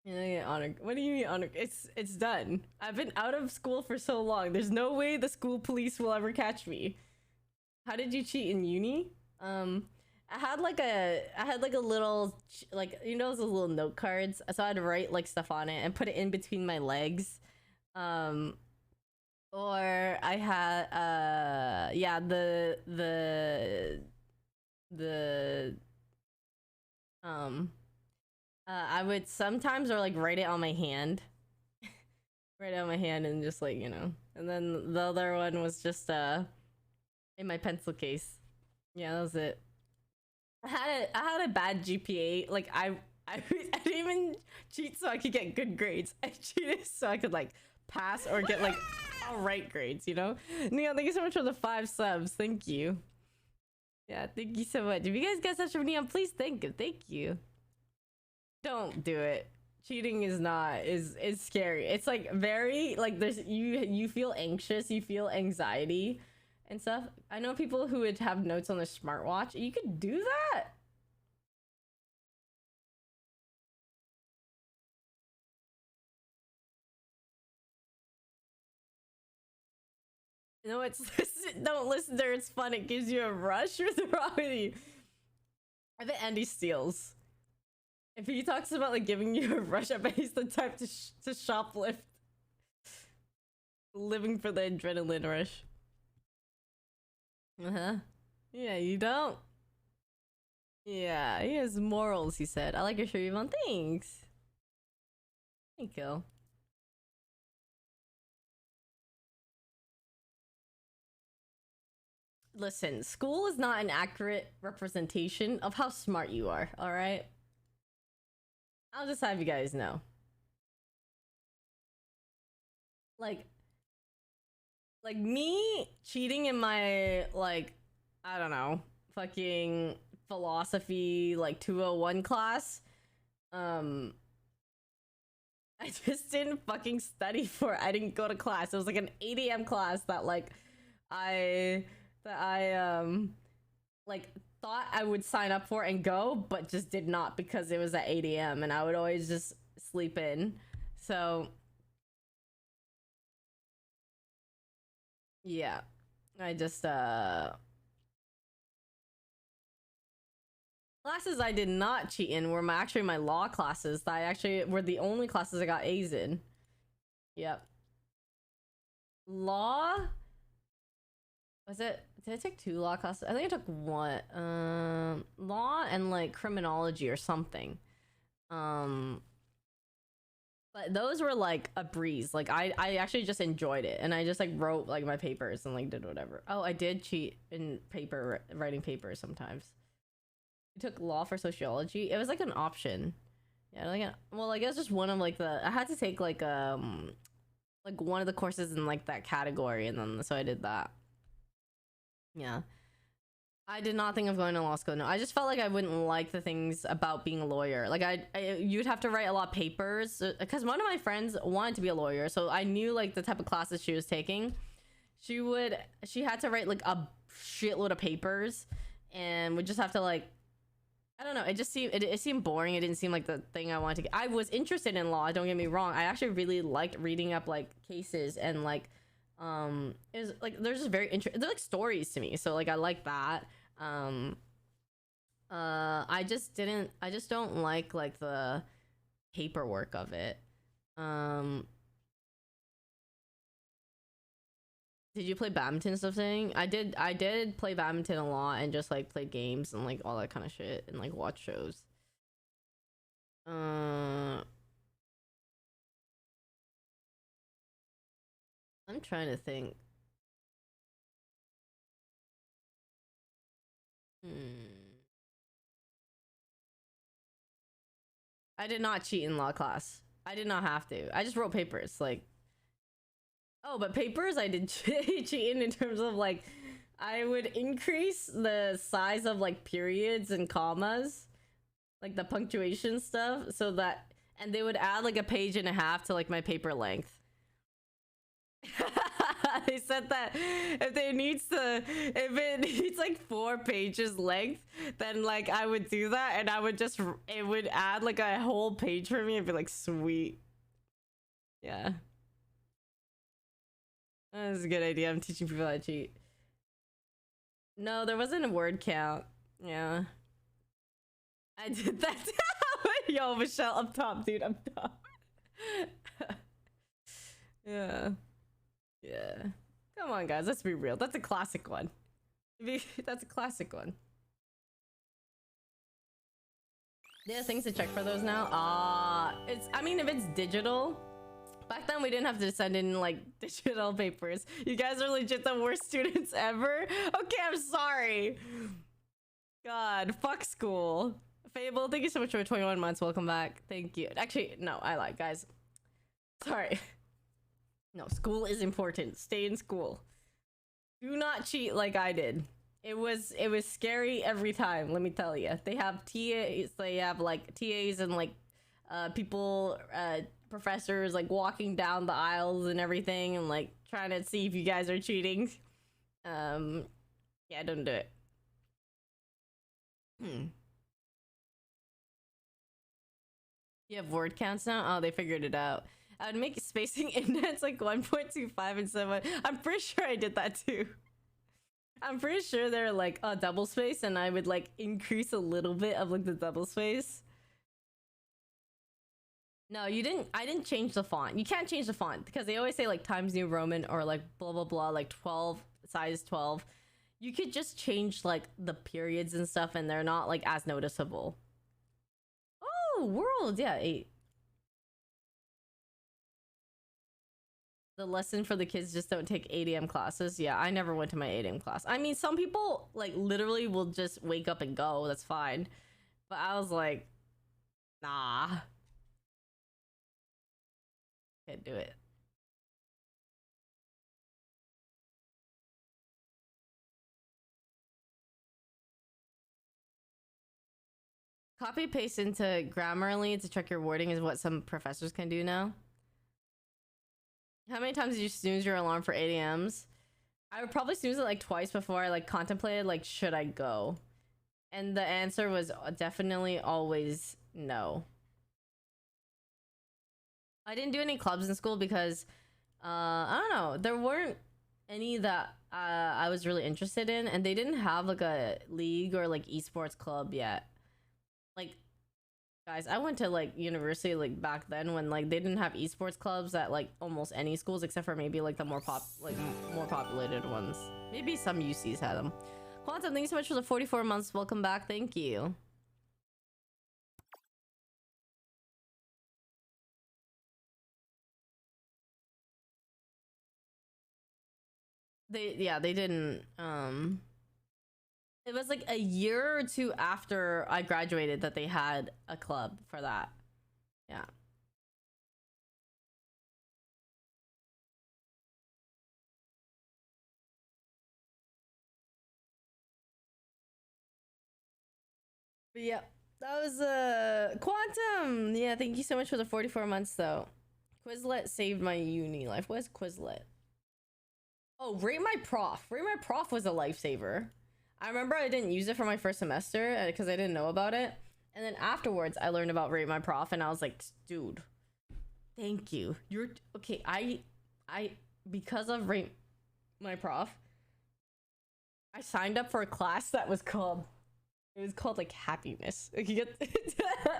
And I get honor. What do you mean honor? It's done. I've been out of school for so long. There's no way the school police will ever catch me. How did you cheat in uni? I had like a little like, you know, those little note cards. So I'd write like stuff on it and put it in between my legs. Or I had yeah, I would sometimes or like write it on my hand. Write it on my hand and just like, you know. And then the other one was just in my pencil case. Yeah, that was it. I had a bad GPA. Like I didn't even cheat so I could get good grades. I cheated so I could like pass or get like all right grades, you know? Neon, thank you so much for the 5 subs. Thank you. Yeah, thank you so much. If you guys get such a Neon, please thank him. Thank you. Don't do it. Cheating is not is scary. It's like very like there's you feel anxious, you feel anxiety and stuff. I know people who would have notes on their smartwatch. You could do that. No, it's don't listen there. It's fun. It gives you a rush. What's wrong with you? I bet Andy steals. If he talks about like giving you a rush, I bet he's the type to shoplift. Living for the adrenaline rush. Yeah, you don't. Yeah, he has morals, he said. I like your shirt, Yvonne. Thanks. Thank you. Listen, school is not an accurate representation of how smart you are, alright? I'll just have you guys know. Like me cheating in my, like, I don't know, fucking philosophy, like, 201 class, I just didn't fucking study for it. I didn't go to class. It was like an 8 a.m. class that, like, I like, thought I would sign up for and go, but just did not because it was at 8 a.m. and I would always just sleep in. So yeah, I just classes I did not cheat in were actually my law classes that I actually were the only classes I got A's in. Yep. Law? Was it? Did I take 2 law classes? I think I took 1. Law and like criminology or something. But those were like a breeze. Like I actually just enjoyed it, and I just like wrote like my papers and like did whatever. Oh, I did cheat in writing papers sometimes. I took law for sociology. It was like an option. Yeah, like well, like it was just one of like I had to take like one of the courses in like that category, and then so I did that. Yeah. I did not think of going to law school. No, I just felt like I wouldn't like the things about being a lawyer. Like you'd have to write a lot of papers because one of my friends wanted to be a lawyer, so I knew like the type of classes she was taking. She had to write like a shitload of papers and would just have to like, I don't know. It just seemed it seemed boring. It didn't seem like the thing I wanted to get. I was interested in law. Don't get me wrong. I actually really liked reading up like cases and like it was like they're just very interesting. They're like stories to me. So like I like that. I just don't like the paperwork of it. Did you play badminton and stuff? I did play badminton a lot and just like play games and like all that kind of shit and like watch shows. I'm trying to think. I did not cheat in law class. I did not have to. I just wrote papers. Like, oh, but papers I did cheat in terms of like, I would increase the size of like periods and commas, like the punctuation stuff, so that, and they would add like a page and a half to like my paper length. They said that if it needs like 4 pages length, then like I would do that, and I would just, it would add like a whole page for me and be like, sweet. Yeah. That's a good idea. I'm teaching people how to cheat. No, there wasn't a word count. Yeah. I did that. Yo, Michelle, up top, dude. Up top. Yeah. Yeah. Come on, guys. Let's be real. That's a classic one. That's a classic one. There are things to check for those now. I mean, if it's digital. Back then, we didn't have to send in, like, digital papers. You guys are legit the worst students ever. Okay, I'm sorry. God, fuck school. Fable, thank you so much for 21 months. Welcome back. Thank you. Actually, no, I lied, guys. Sorry. No, school is important. Stay in school. Do not cheat like I did. It was scary every time, let me tell you. They have TAs, they have, like, TAs and, like, people, professors like walking down the aisles and everything and like trying to see if you guys are cheating. Yeah, don't do it. You have word counts now? Oh, they figured it out. I would make spacing indents like 1.25 and 7. I'm pretty sure I did that too. I'm pretty sure they're like a double space, and I would like increase a little bit of like the double space. No, you didn't. I didn't change the font. You can't change the font because they always say like Times New Roman or like blah blah blah, like 12, size 12. You could just change like the periods and stuff, and they're not like as noticeable. Oh, world, yeah, 8. The lesson for the kids: just don't take 8 AM classes. Yeah, I never went to my 8 AM class. I mean, some people like literally will just wake up and go. That's fine, but I was like, nah. Can't do it. Copy paste into Grammarly to check your wording is what some professors can do now. How many times did you snooze your alarm for 8 AMs? I would probably snooze it like twice before I like contemplated like should I go? And the answer was definitely always no. I didn't do any clubs in school because I don't know, there weren't any that I was really interested in, and they didn't have like a league or like esports club yet. Like, guys, I went to like university like back then when like they didn't have esports clubs at like almost any schools except for maybe like the more populated ones. Maybe some UCs had them. Quantum, thank you so much for the 44 months. Welcome back. Thank you. They didn't. It was like a year or 2 after I graduated that they had a club for that. Yeah. But yeah, that was Quantum. Yeah, thank you so much for the 44 months though. Quizlet saved my uni life. What is Quizlet? Oh, Rate My Prof. Rate My Prof was a lifesaver. I remember I didn't use it for my first semester because I didn't know about it. And then afterwards, I learned about Rate My Prof, and I was like, dude, thank you. You're okay. I because of Rate My Prof, I signed up for a class that was called, it was called like happiness. Okay,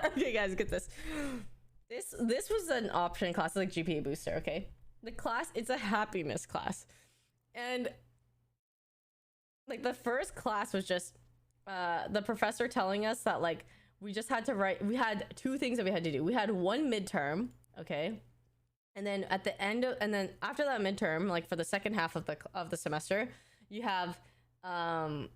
okay, guys, get this. This was an option class, like GPA booster. Okay, the class, it's a happiness class. And like the first class was just the professor telling us that like we just had to write, we had 2 things that we had to do. We had one midterm, okay, and then at the end of, and then after that midterm, like for the second half of the semester, you have a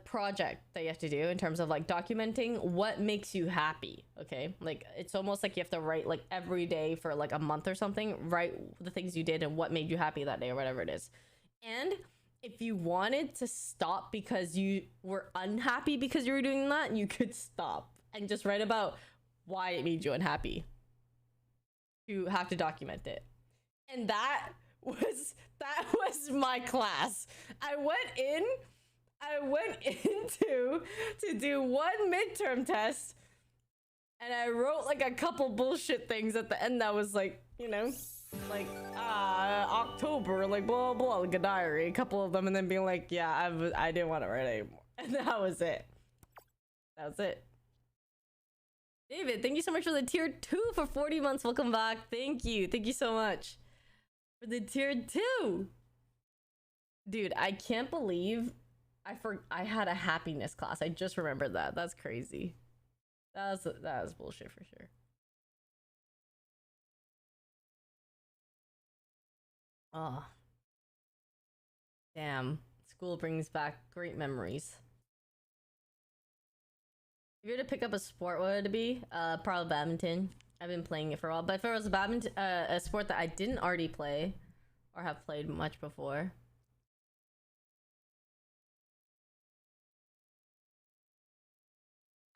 project that you have to do in terms of like documenting what makes you happy. Okay, like it's almost like you have to write like every day for like a month or something, write the things you did and what made you happy that day or whatever it is. And if you wanted to stop because you were unhappy because you were doing that, you could stop and just write about why it made you unhappy. You have to document it. And that was my class. I went into to do one midterm test, and I wrote like a couple bullshit things at the end that was like, you know, like October, like blah blah, like a diary, a couple of them, and then being like, yeah, I didn't want to write anymore. And that was it. That was it. David, thank you so much for the tier 2 for 40 months. Welcome back. Thank you so much for the tier 2. Dude, I can't believe I had a happiness class. I just remembered that. That's crazy. That was bullshit for sure. Oh. Damn. School brings back great memories. If you were to pick up a sport, what would it be? Probably badminton. I've been playing it for a while. But if it was a sport that I didn't already play or have played much before,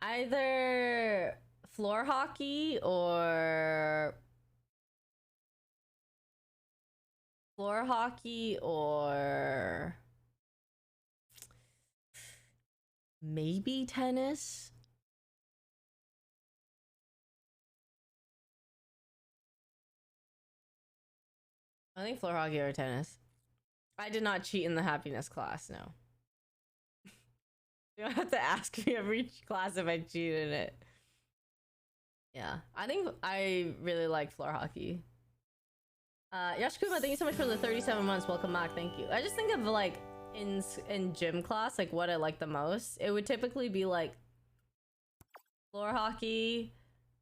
either floor hockey or maybe tennis. I think floor hockey or tennis. I did not cheat in the happiness class, no. You don't have to ask me every class if I cheated in it. Yeah, I think I really like floor hockey. Yashikuma, thank you so much for the 37 months. Welcome back. Thank you. I just think of like in gym class, like what I like the most. It would typically be like floor hockey,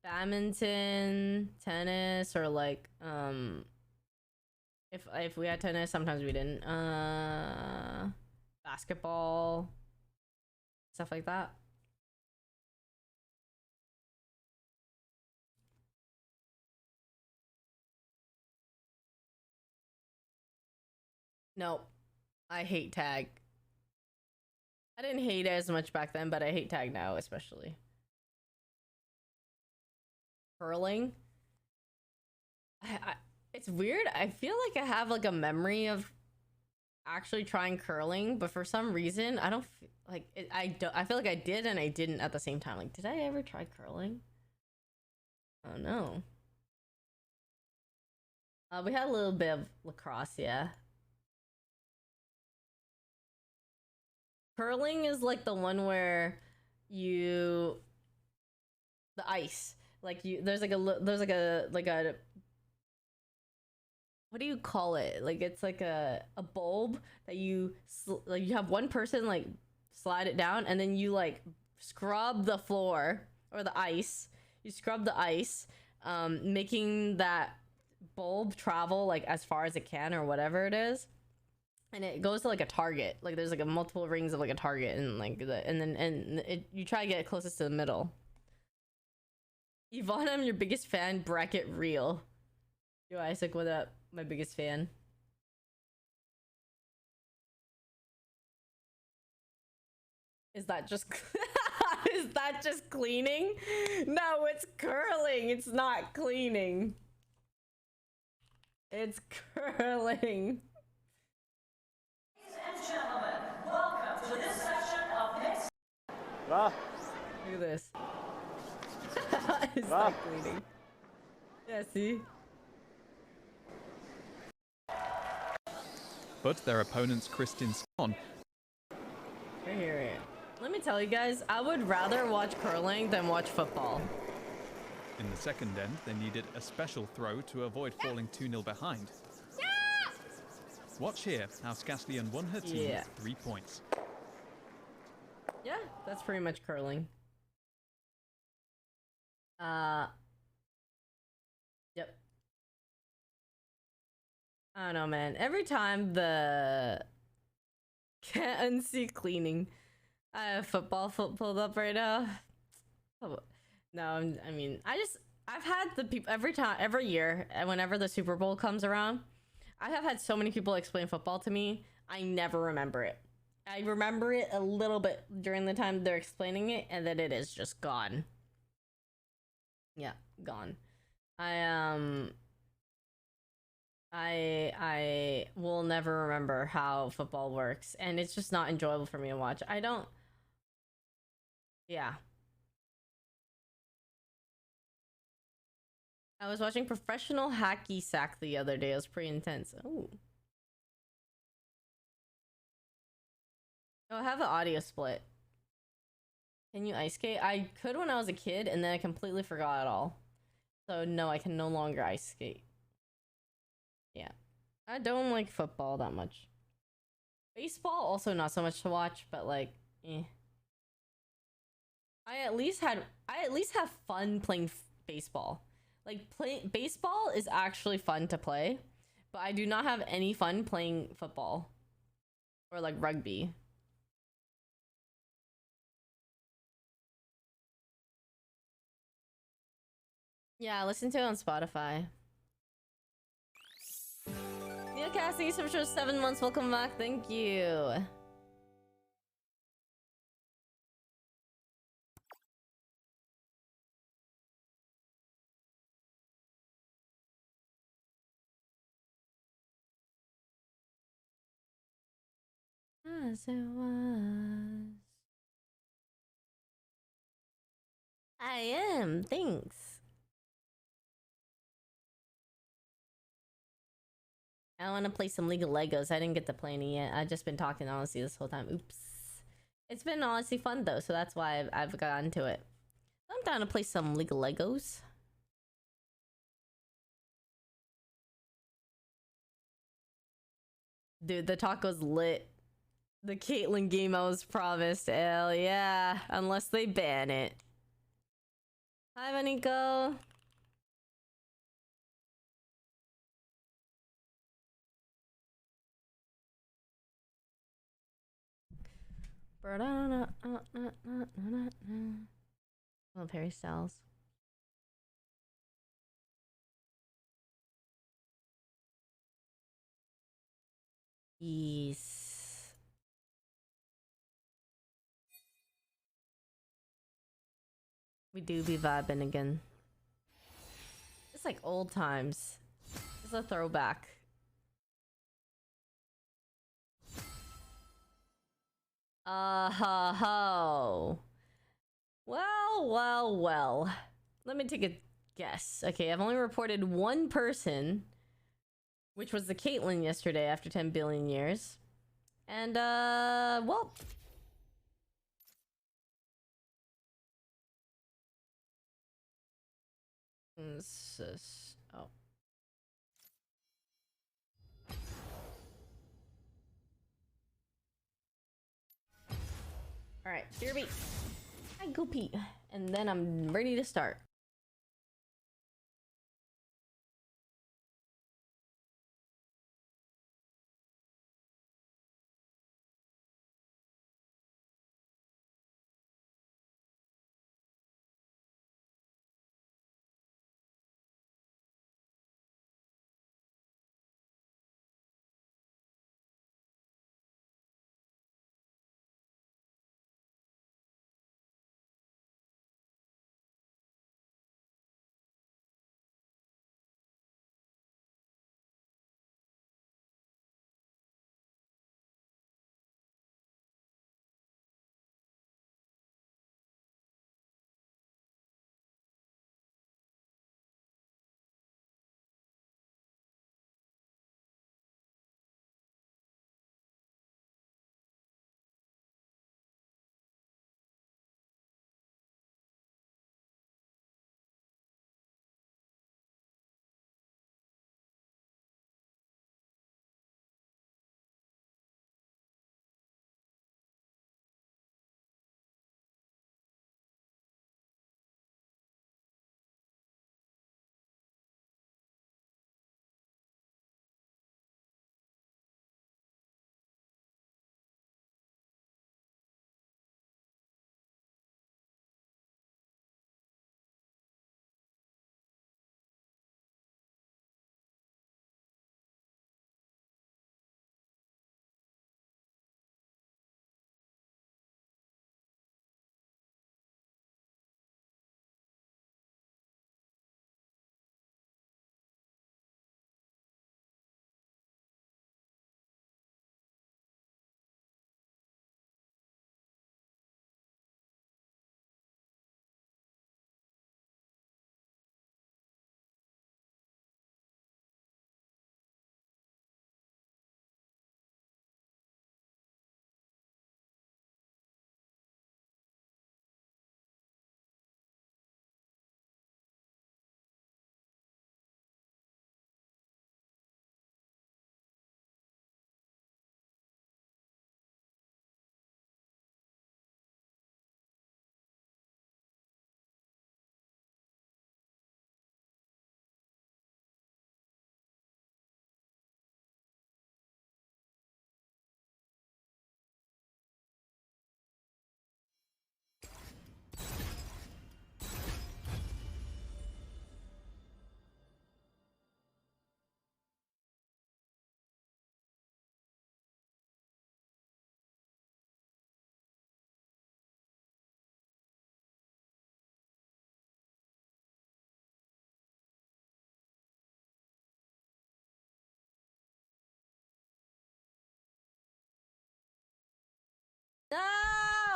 badminton, tennis, or like if we had tennis, sometimes we didn't. Basketball, stuff like that. Nope. I hate tag. I didn't hate it as much back then, but I hate tag now, especially. Curling. It's weird. I feel like I have like a memory of actually trying curling, but for some reason I don't like it. I feel like I did and I didn't at the same time. Like, did I ever try curling? Oh no. We had a little bit of lacrosse, yeah. Curling is like the one where the ice, like there's like a what do you call it? Like it's like a bulb that you like you have one person like slide it down and then you like scrub the floor or the ice. You scrub the ice, making that bulb travel like as far as it can or whatever it is. And it goes to like a target. Like there's like a multiple rings of like a target and like you try to get closest to the middle. Yvonne, I'm your biggest fan. Bracket real. Yo, Isaac, what up? My biggest fan. Is that just is that just cleaning? No, it's curling. It's not cleaning. It's curling. Ah. Look at this. It's not cleaning. Yeah, see? But their opponents, Kristin Swan. I hear it. Let me tell you guys, I would rather watch curling than watch football. In the second end, they needed a special throw to avoid falling 2-0 behind. Watch here how Skaslian won her team with 3 points. Yeah, that's pretty much curling. Yep. I don't know, man. Every time the can't unsee cleaning. I have football pulled up right now. Oh, no, I mean, I've had the people every year, and whenever the Super Bowl comes around, I have had so many people explain football to me. I never remember it. I remember it a little bit during the time they're explaining it, and then it is just gone. Yeah, gone. I will never remember how football works, and it's just not enjoyable for me to watch. I don't. Yeah. I was watching professional hacky sack the other day. It was pretty intense. Oh. Oh, I have an audio split. Can you ice skate? I could when I was a kid, and then I completely forgot it all. So no, I can no longer ice skate. Yeah. I don't like football that much. Baseball, also not so much to watch, but like, eh. I at least have fun playing baseball. Like, baseball is actually fun to play, but I do not have any fun playing football or like rugby. Yeah, listen to it on Spotify. Neil Cassidy, so for 7 months. Welcome back. Thank you. As it was. I am. Thanks. I want to play some League of Legos. I didn't get to play any yet. I've just been talking honestly this whole time. Oops. It's been honestly fun though, so that's why I've gotten to it. I'm down to play some League of Legos. Dude, the taco's lit. The Caitlyn game I was promised. Hell yeah. Unless they ban it. Hi, Vaniko. Oh, Perry Styles. Yes. We do be vibing again. It's like old times. It's a throwback. Ho. Well. Let me take a guess. Okay, I've only reported one person, which was the Caitlyn yesterday after 10 billion years. And, well. Oh. Alright, here we I go pee. And then I'm ready to start.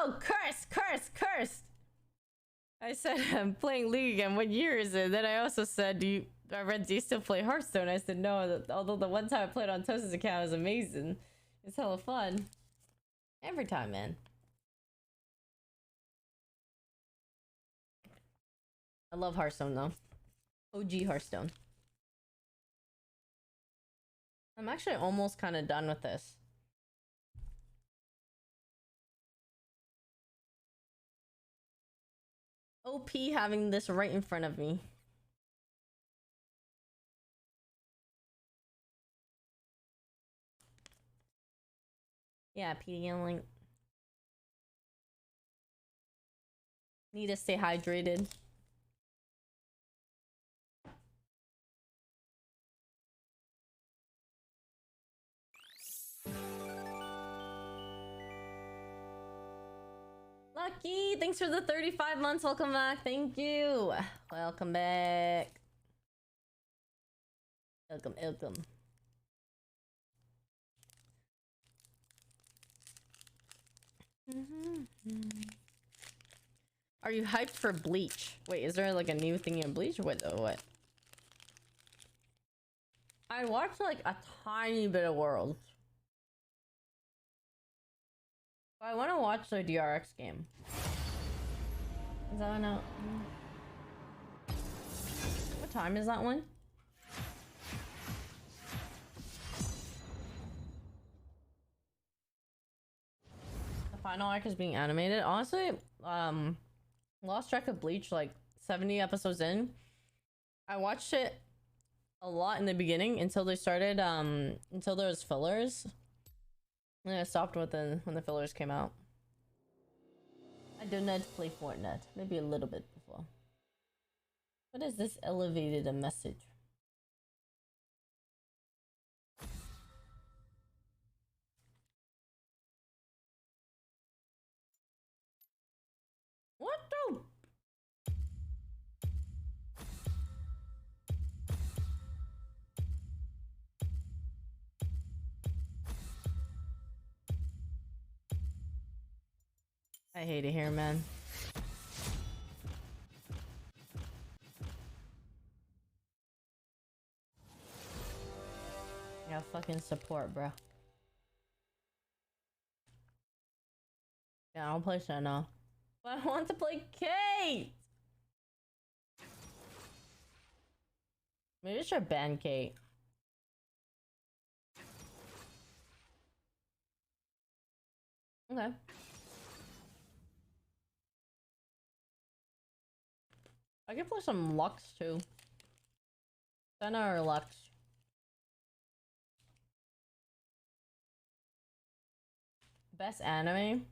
Oh, cursed. I said I'm playing League again. What year is it? Then I also said, I read, do you still play Hearthstone? I said no. Although the one time I played on Toast's account was amazing. It's hella fun. Every time, man. I love Hearthstone though. OG Hearthstone. I'm actually almost kind of done with this. OP having this right in front of me. Yeah, PDN link. Need to stay hydrated. Lucky, thanks for the 35 months. Welcome back. Thank you. Welcome back. Welcome. Are you hyped for Bleach? Wait, is there like a new thing in Bleach? What? I watched like a tiny bit of Worlds. I want to watch the DRX game. Is that one out? What time is that one? The final arc is being animated. Honestly, lost track of Bleach like 70 episodes in. I watched it a lot in the beginning until they started until there was fillers. And I stopped with when the fillers came out. I do not play Fortnite. Maybe a little bit before. What is this elevated a message? What the? I hate it here, man. Yeah, fucking support, bro. Yeah, I don't play Senna. But I want to play Kate! Maybe I should ban Kate. Okay. I can play some Lux too. Senna or Lux. Best anime?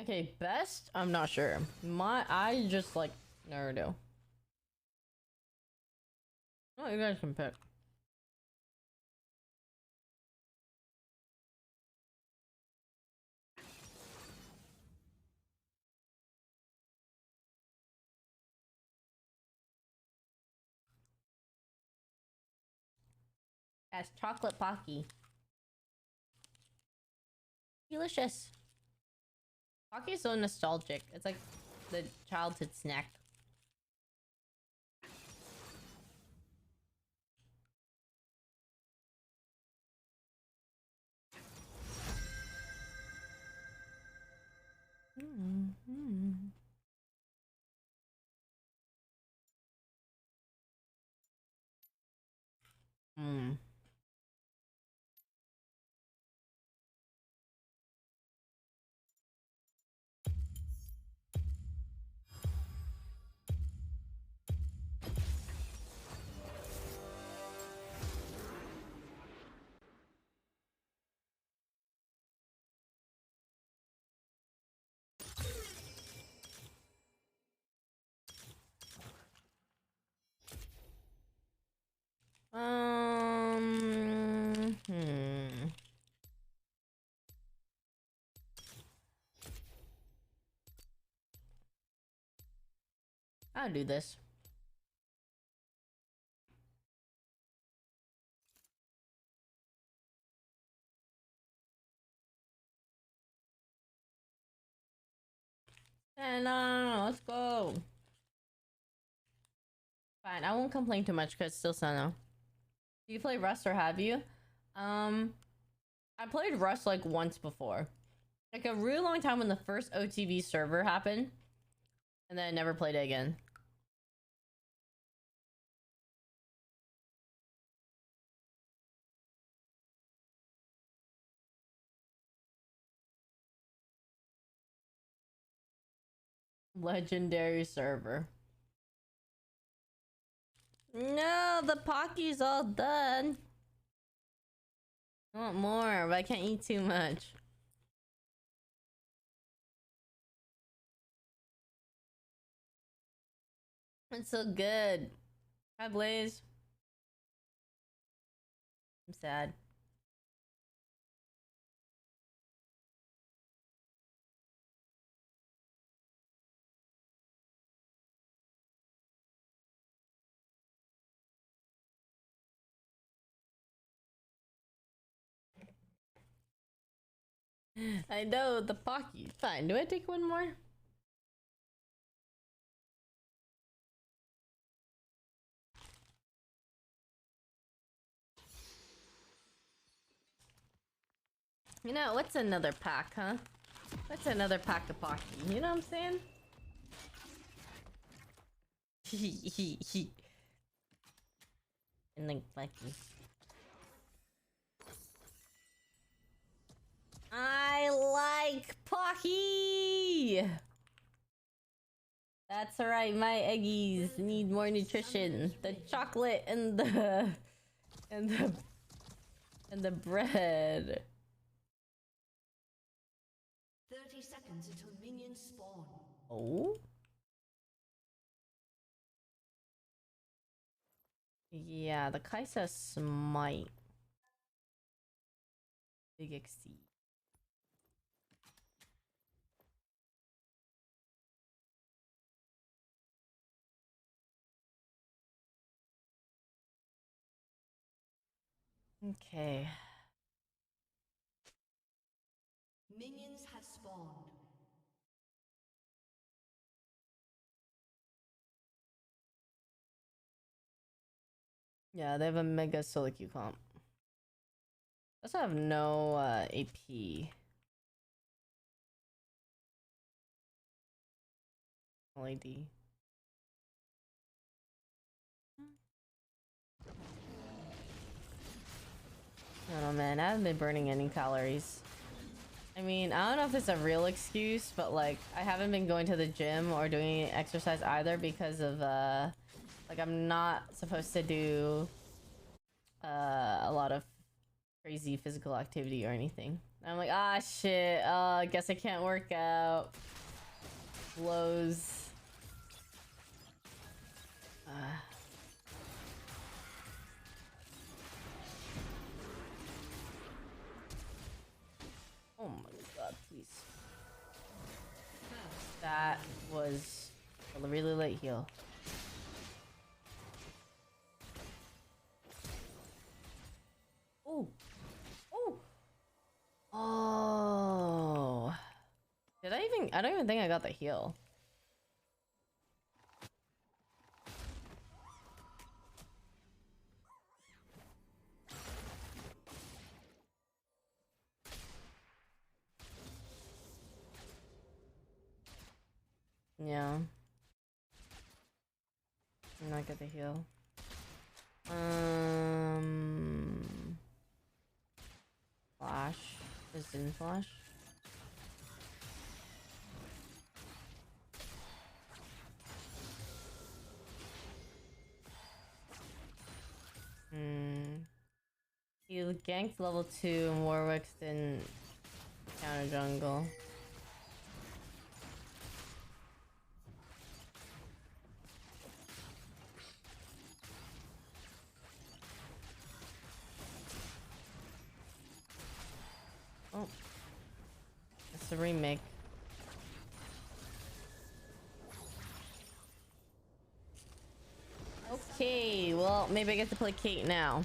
Okay, best? I'm not sure. I just like Naruto. Oh, you guys can pick. That's chocolate Pocky. Delicious. Pocky is so nostalgic. It's like the childhood snack. I'll do this. And let's go. Fine, I won't complain too much because it's still Sano. Do you play Rust or have you? I played Rust like once before. Like a really long time when the first OTV server happened. And then I never played it again. Legendary server. No, the Pocky's all done. I want more, but I can't eat too much. It's so good. Hi, Blaze. I'm sad. I know, the Pocky. Fine, do I take one more? You know, what's another pack, huh? What's another pack of Pocky? You know what I'm saying? And like Pocky. I like Pocky! That's right, my eggies need more nutrition. The chocolate and the bread. 30 seconds until minions spawn. Oh? Yeah, the Kaisa Smite. Big XT. Okay. Minions have spawned. Yeah, they have a mega solo Q comp. Also have no AP. LED. I don't know, man. I haven't been burning any calories. I mean, I don't know if it's a real excuse, but like, I haven't been going to the gym or doing exercise either because of, like, I'm not supposed to do, a lot of crazy physical activity or anything. I'm like, ah, shit, I guess I can't work out. Blows. Oh my god, please. That was a really late heal. Oh. Oh. Oh. Did I even... I don't even think I got the heal. Yeah. I'm not get the heal. Flash. Is in flash? He ganked level 2 and Warwick's didn't counter jungle. Oh. It's a remake. Okay, well, maybe I get to play Kate now.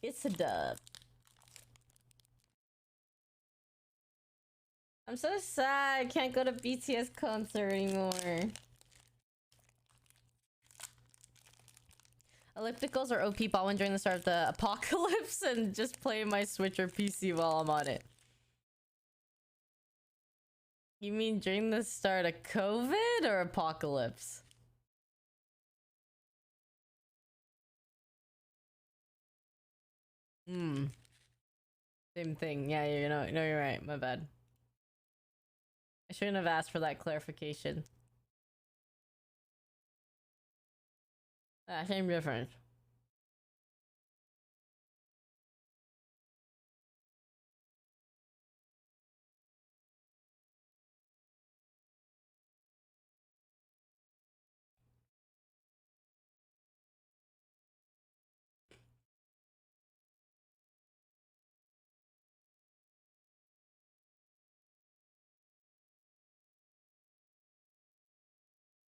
It's a dub. I'm so sad I can't go to BTS concert anymore. Ellipticals are OP ball when during the start of the apocalypse and just play my Switch or PC while I'm on it. You mean during the start of COVID or apocalypse? Same thing. Yeah, you know, no, you're right. My bad. I shouldn't have asked for that clarification. Ah, same difference.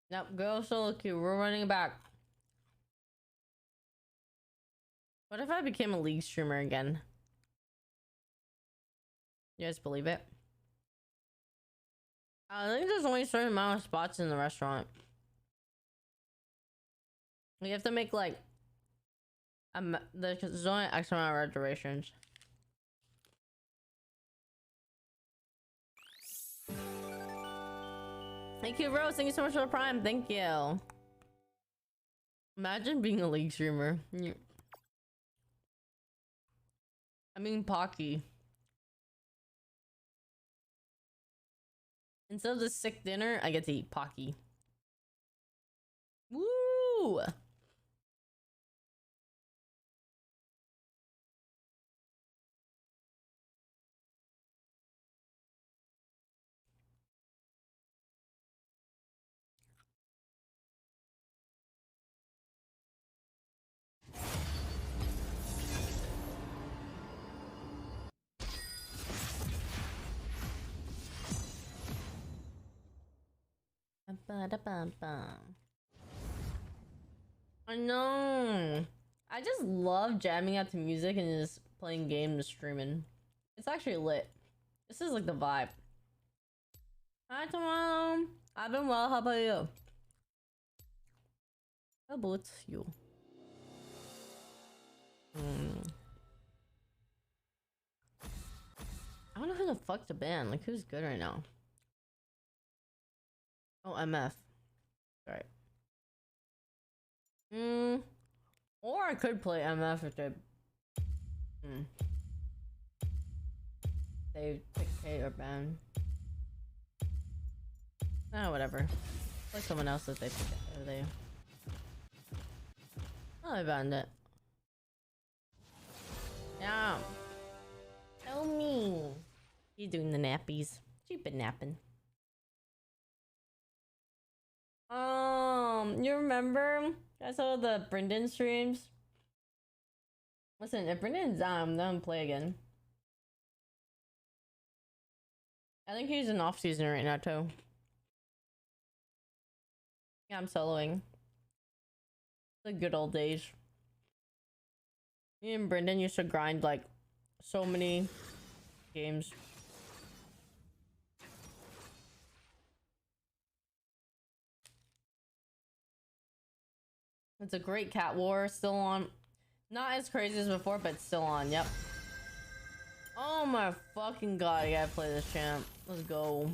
Yep, go solo queue. We're running back. What if I became a League streamer again? You guys believe it? I think there's only a certain amount of spots in the restaurant. You have to make like there's only X amount of reservations. Thank you, Rose. Thank you so much for the Prime. Thank you. Imagine being a League streamer. I mean, Pocky. Instead of the sick dinner, I get to eat Pocky. Woo! I know. I just love jamming out to music and just playing games and streaming. It's actually lit. This is like the vibe. Hi, Tomorrow. I've been well. How about you? How about you? I don't know who the fuck to ban. Like, who's good right now? Oh, MF. Right. Or I could play MF if they pick K or ban. Oh, whatever. Play someone else if they pick it. Or they. Oh, I banned it. Yeah. Tell me. He's doing the nappies. She's been napping. You remember? I saw the Brendan streams. Listen, if Brendan's down, then play again. I think he's in off season right now too. Yeah, I'm soloing. The good old days. Me and Brendan used to grind like so many games. It's a great cat war, still on. Not as crazy as before, but still on, yep. Oh my fucking god, I gotta play this champ. Let's go.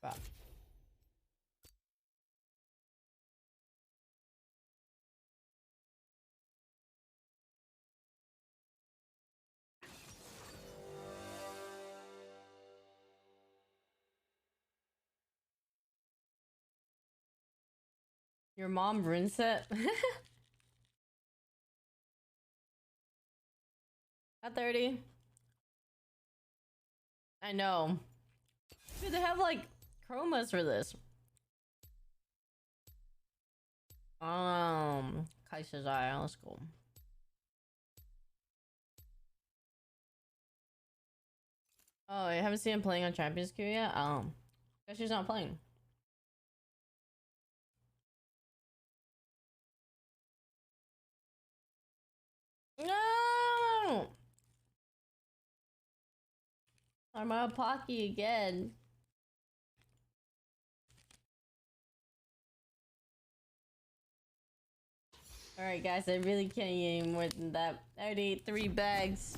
Wow. Your mom ruins it. At 30. I know. Dude, they have like chromas for this. Kaiser's Eye, let's go. Oh, you haven't seen him playing on Champions Queue yet? Guess she's not playing. No! I'm out Pocky again. Alright guys, I really can't eat any more than that. I already ate 3 bags.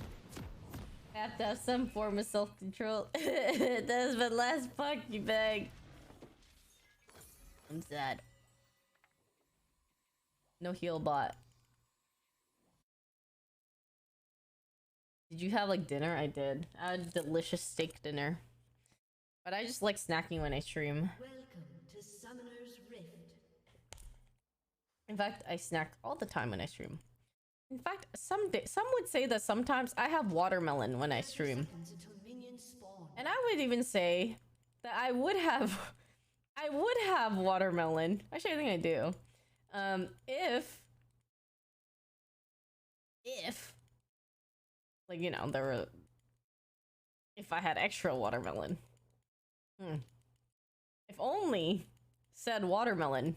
I have to have some form of self-control. That was my last Pocky bag. I'm sad. No heal bot. Did you have like dinner? I did. I had a delicious steak dinner. But I just like snacking when I stream. Welcome to Summoner's Rift. In fact, I snack all the time when I stream. In fact, some would say that sometimes I have watermelon when I stream. Seconds until minions spawn. And I would even say that I would have watermelon. Actually, I think I do. If like, you know, there were, if I had extra watermelon. If only said watermelon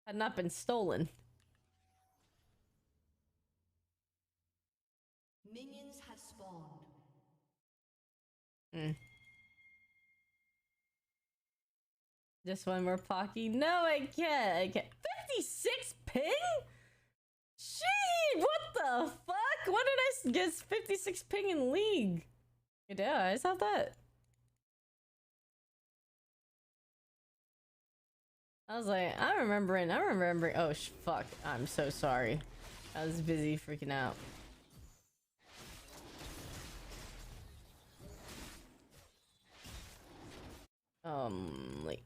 had not been stolen. Minions have spawned. Just one more Pocky. No, I can't. I can't. 56 ping? Gee, what the fuck? When did I get 56 ping in League? Yeah, I just have that. I was like, I'm remembering. Oh, fuck. I'm so sorry. I was busy freaking out. Like,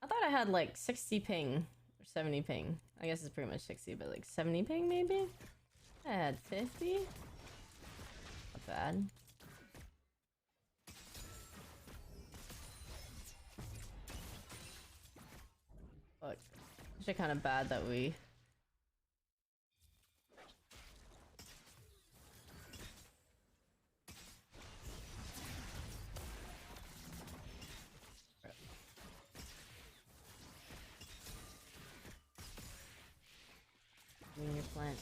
I thought I had like 60 ping or 70 ping. I guess it's pretty much 60, but like 70 ping maybe? I had 50? Not bad. Fuck. It's actually kind of bad that we... in your plant.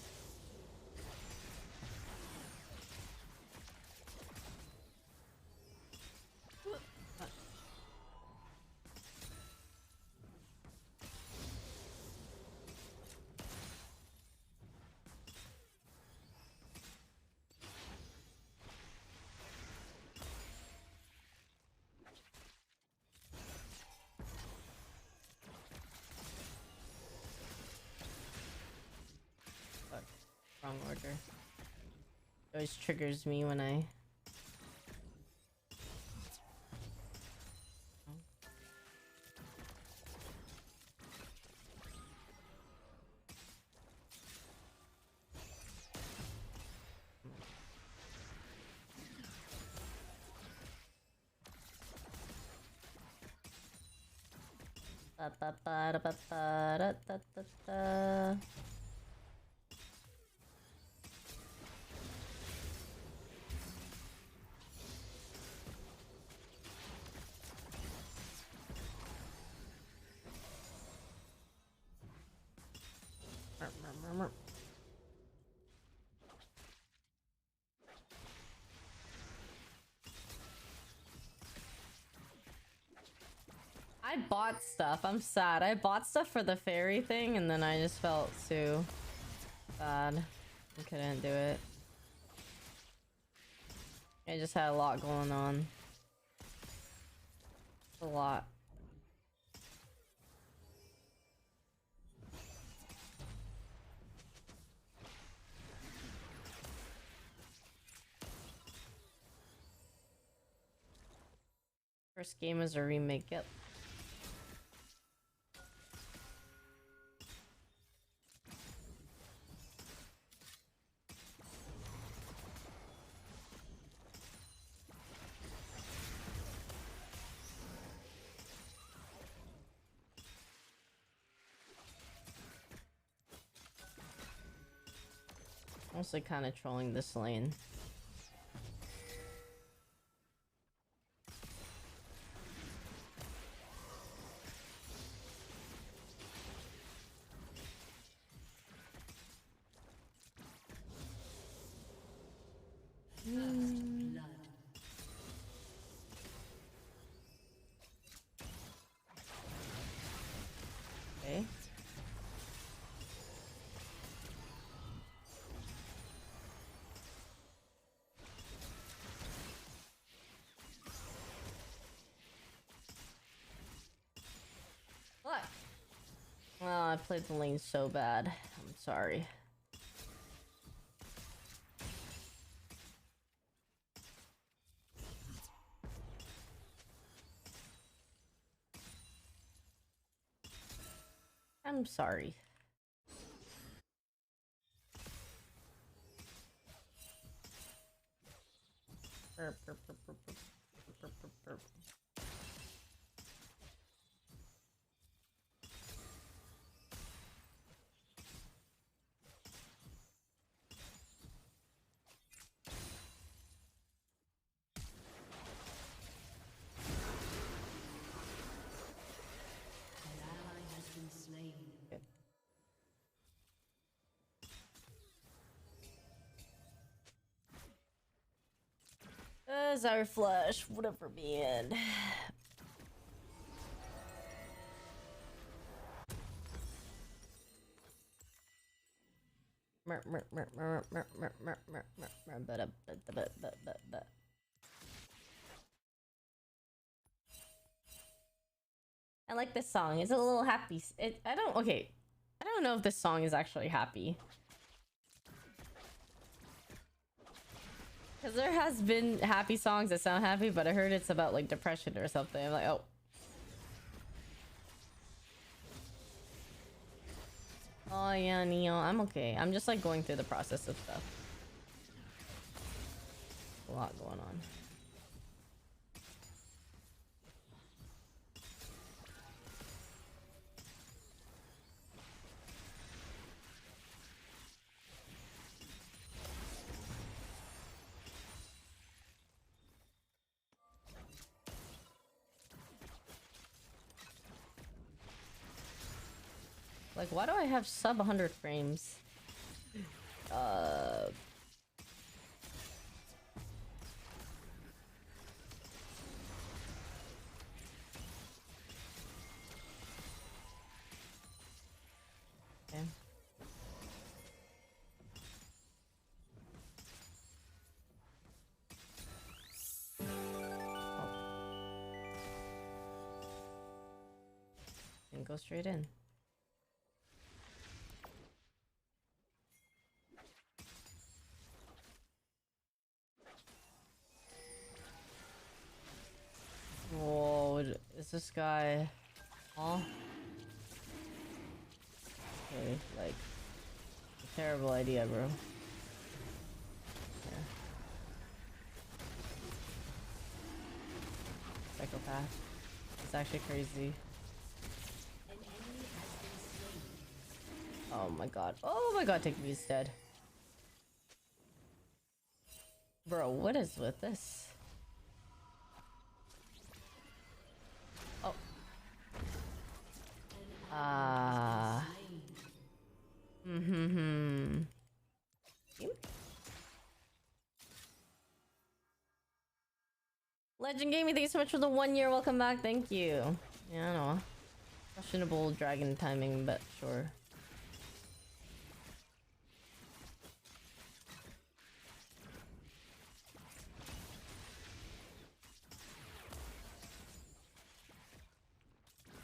Wrong order. It always triggers me when I... Ba-ba-ba-da-ba-ba-da-da-da-da. I bought stuff. I'm sad. I bought stuff for the fairy thing and then I just felt too bad. I couldn't do it. I just had a lot going on. A lot. First game is a remake, yep. Mostly kind of trolling this lane. played the lane so bad. I'm sorry. I'm sorry. Burp, burp, burp, burp, burp, burp, burp, burp. An ally has been slain. Zyre Flash, whatever, man. I like this song. It's a little happy. I don't know if this song is actually happy. Because there has been happy songs that sound happy, but I heard it's about like depression or something. I'm like, oh. Oh yeah, Neo. I'm okay. I'm just like going through the process of stuff. A lot going on. Like, why do I have sub 100 frames? Okay. And go straight in. Whoa, is this guy... Oh? Okay, like... A terrible idea, bro. Yeah. Psychopath. It's actually crazy. Oh my god. Oh my god, take me instead. Bro, what is with this? Oh. Legend Gaming, thank you so much for the 1 year. Welcome back. Thank you. Yeah, I know. Questionable dragon timing, but sure.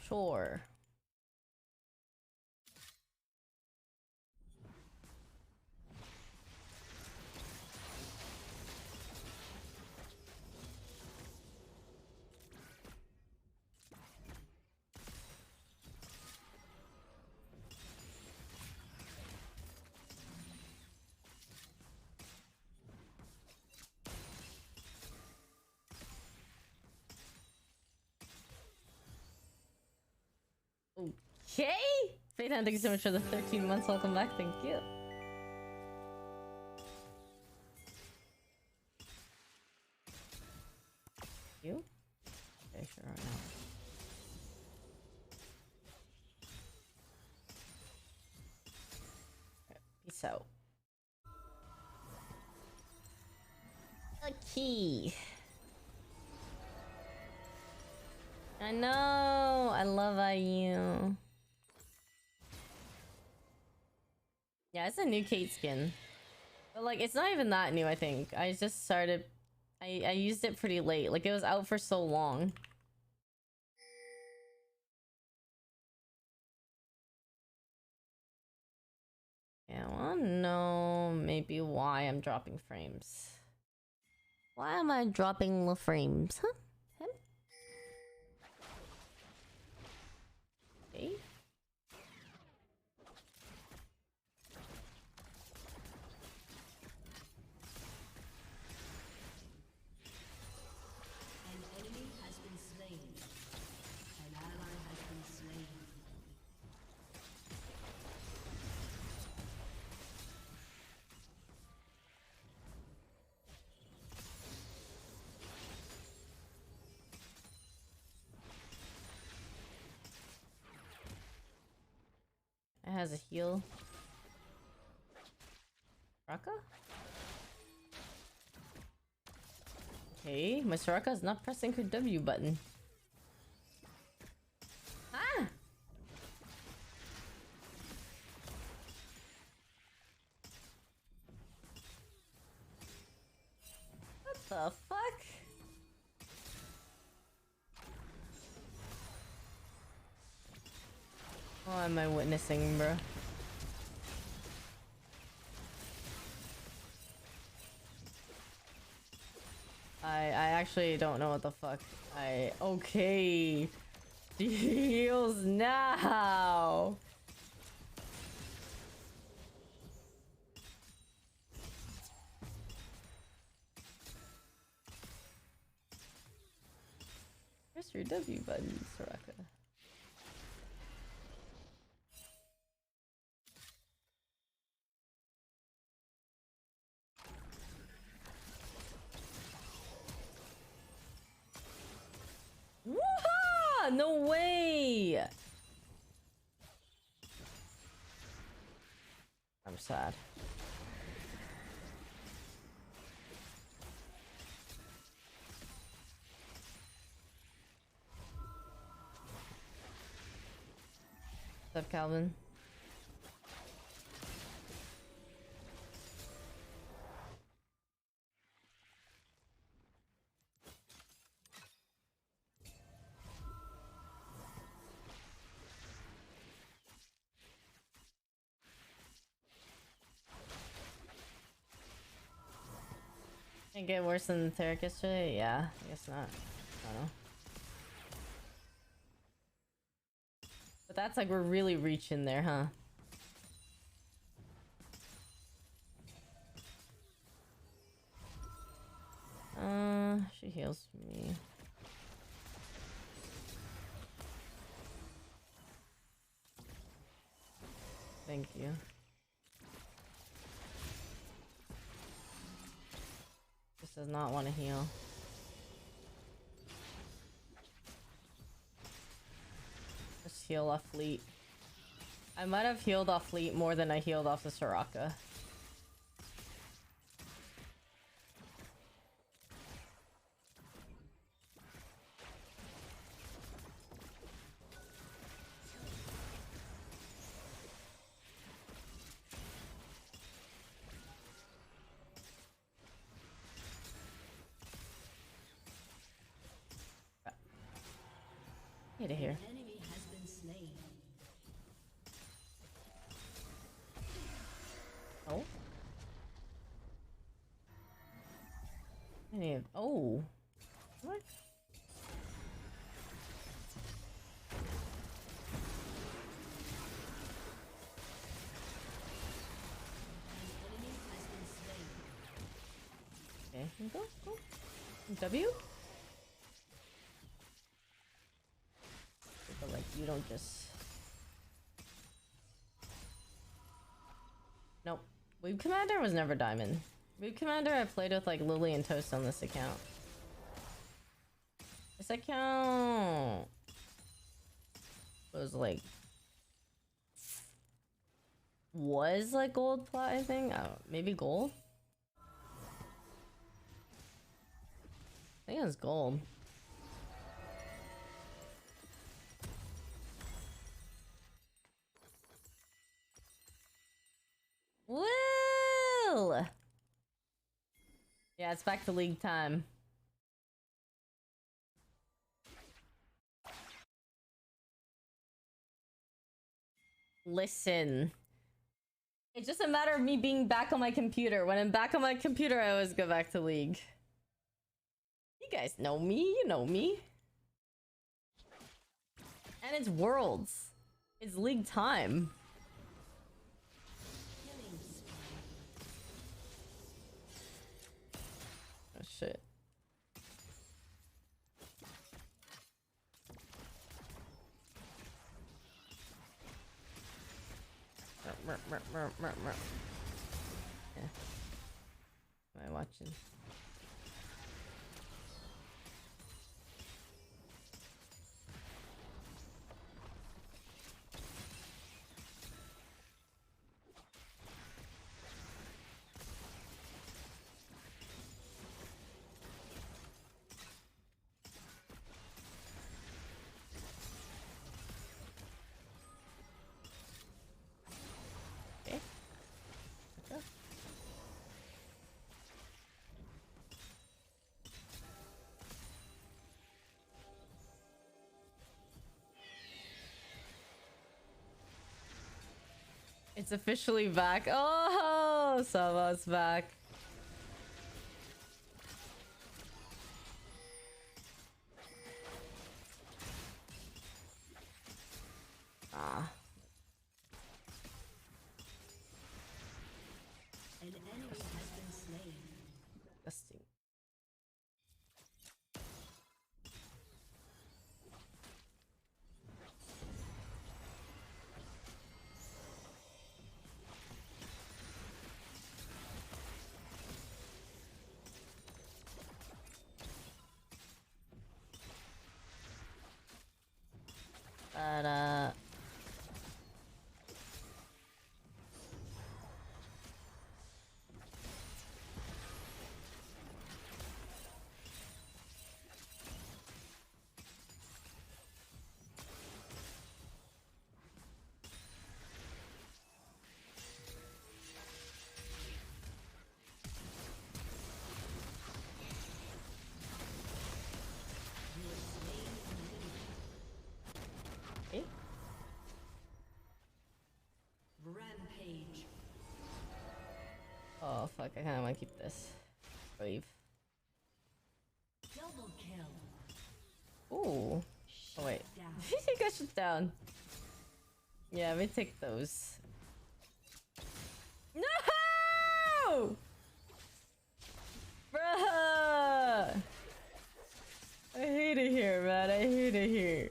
Sure. Okay. Phaeton, thank you so much for the 13 months. Welcome back. Thank you. You? Okay, sure. Right now. Okay, peace out. A key. I know. I love IU. Yeah, it's a new Kate skin. But like, it's not even that new, I think. I just started... I used it pretty late. Like, it was out for so long. Yeah, I wanna know maybe why I'm dropping frames. Why am I dropping the frames, huh? Okay. An enemy has been slain. An ally has been slain. It has a heal. Soraka? Okay, my Soraka is not pressing her W button. Ah! What the fuck? What am I witnessing, bro? I actually don't know what the fuck. Okay. Deals now. Press your W button, Soraka. Woohoo! No way! I'm sad. What's up, Calvin? Can it get worse than Theric yesterday? Yeah, I guess not. I don't know. But that's like we're really reaching there, huh? She heals me. Thank you. This does not want to heal. Just heal off fleet. I might have healed off fleet more than I healed off the Soraka. Get here. An enemy has been slain. Oh. I need. Oh. What? Okay, go, go. W? But like, you don't just... Nope. Weeb Commander was never Diamond. Weeb Commander I played with like Lily and Toast on this account. This account was like... Was like gold plat, I think? Maybe gold? I think it was gold. Woo! Yeah, it's back to league time. Listen. It's just a matter of me being back on my computer. When I'm back on my computer, I always go back to League. You guys know me, you know me. And it's Worlds. It's League time. Oh shit. Yeah. Am I watching? Okay. Okay. It's officially back. Oh, Sava's back. Ah, An enemy has been slain. disgusting. But okay. Rampage. Oh fuck, I kinda wanna keep this. Brave. Double kill. Ooh. Oh wait. Down. You guys shut down. Yeah, let me take those. No! Bruh! I hate it here, man. I hate it here.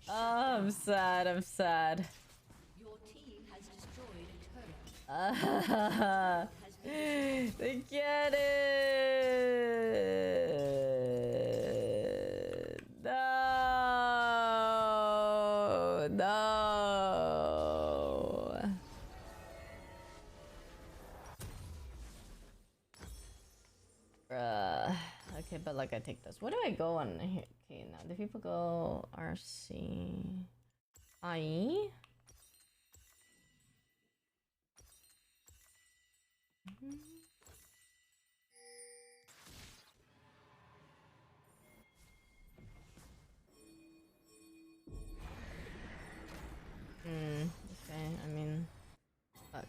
Oh, I'm sad. I'm sad. Your team has destroyed a turret. They get it. No, no. Okay, but like I take this. Where do I go on here? Okay, now do people go RC? IE? Okay, I mean, fuck.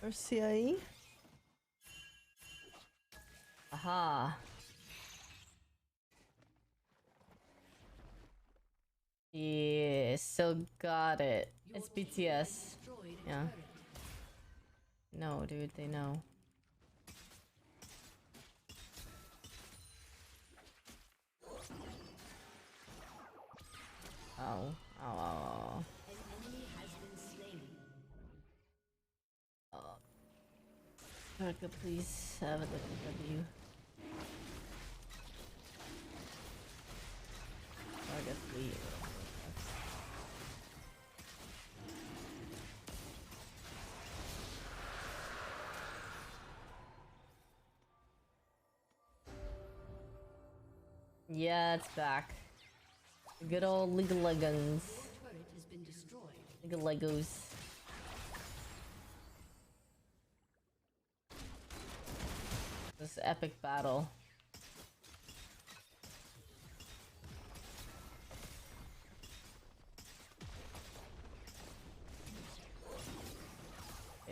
Or CIE? Aha. Yeah, still got it. It's BTS. Destroyed a Yeah. turret. No, dude, they know. Ow. Ow, ow, ow. An enemy has been slain. Vodka, please have a W. Vodka, please. Yeah, it's back. Good old League of Legends. Turret has been destroyed. League of Legos. This epic battle.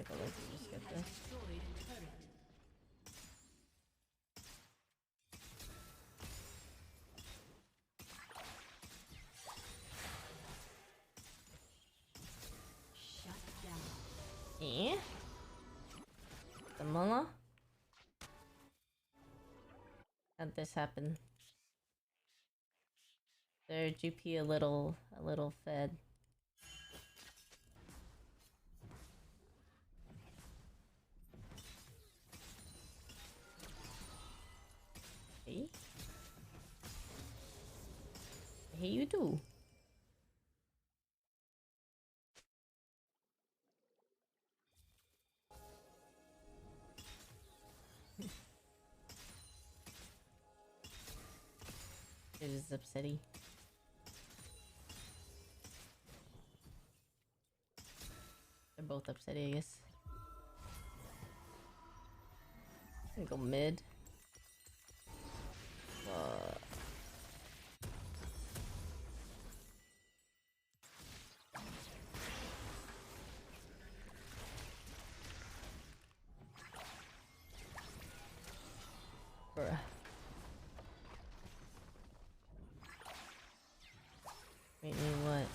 Like, let's just get this. Destroyed a turret. Shut down. Eh? The mullah? How'd this happen? Their GP a little fed. Hey? Hey, you do. It is upsetty. They're both upsetty, I guess. I'm gonna go mid. Bruh. Wait, me what?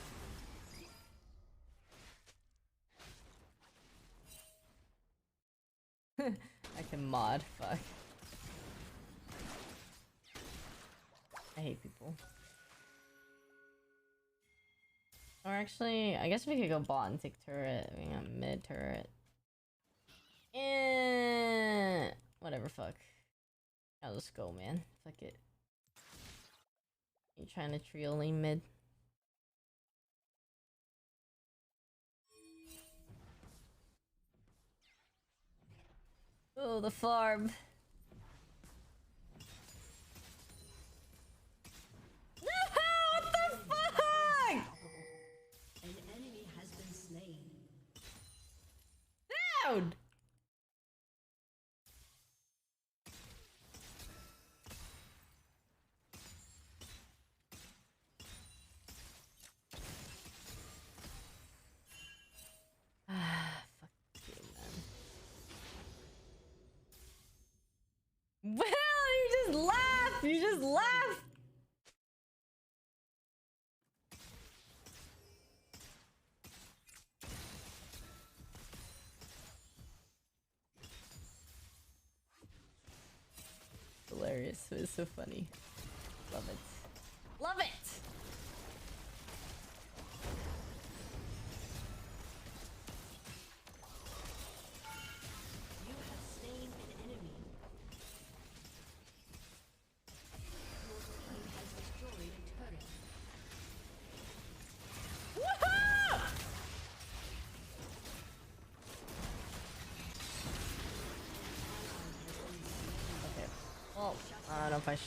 I can mod, fuck. I hate people. Or actually, I guess we could go bot and take turret. We got mid turret. Whatever, fuck. I'll just go, man. Fuck it. You trying to trio lane mid? Oh, the farm. What the fuck? An enemy has been slain. Dude! Ah, fuck this game, man. Well, you just laugh! You just laugh! Hilarious. It was so funny. Love it. Love it! You have slain an enemy. Your team has destroyed a turret. Woohoo! Okay. Well, I don't know if I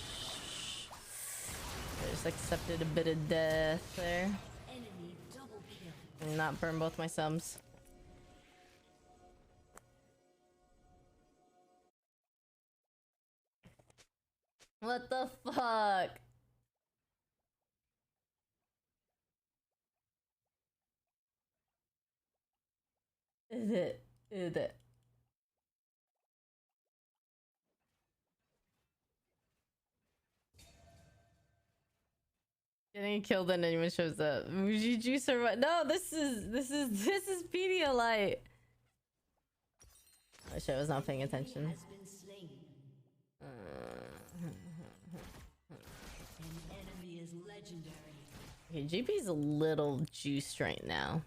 I just accepted a bit of death there. Enemy double kill. And not burn both my sums. What the fuck? Is it? Is it? Getting killed and anyone shows up. Would you survive? No, this is Pedialyte. I wish I was not paying attention. Has been slain. An enemy is legendary. Okay, GP's a little juiced right now.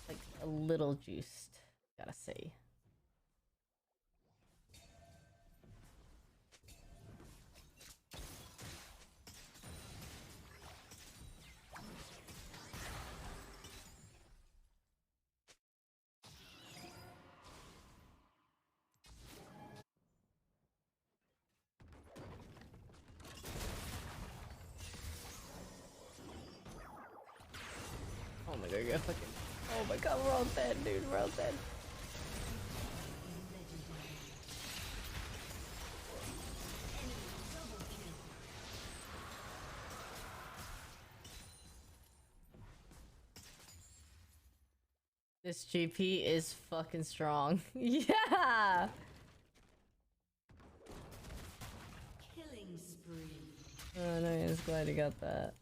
Like a little juiced, gotta say. Oh my god, you're fucking. Oh my god, we're all dead, dude. We're all dead. This GP is fucking strong. Yeah! Killing spree. Oh, nice. Glad you got that.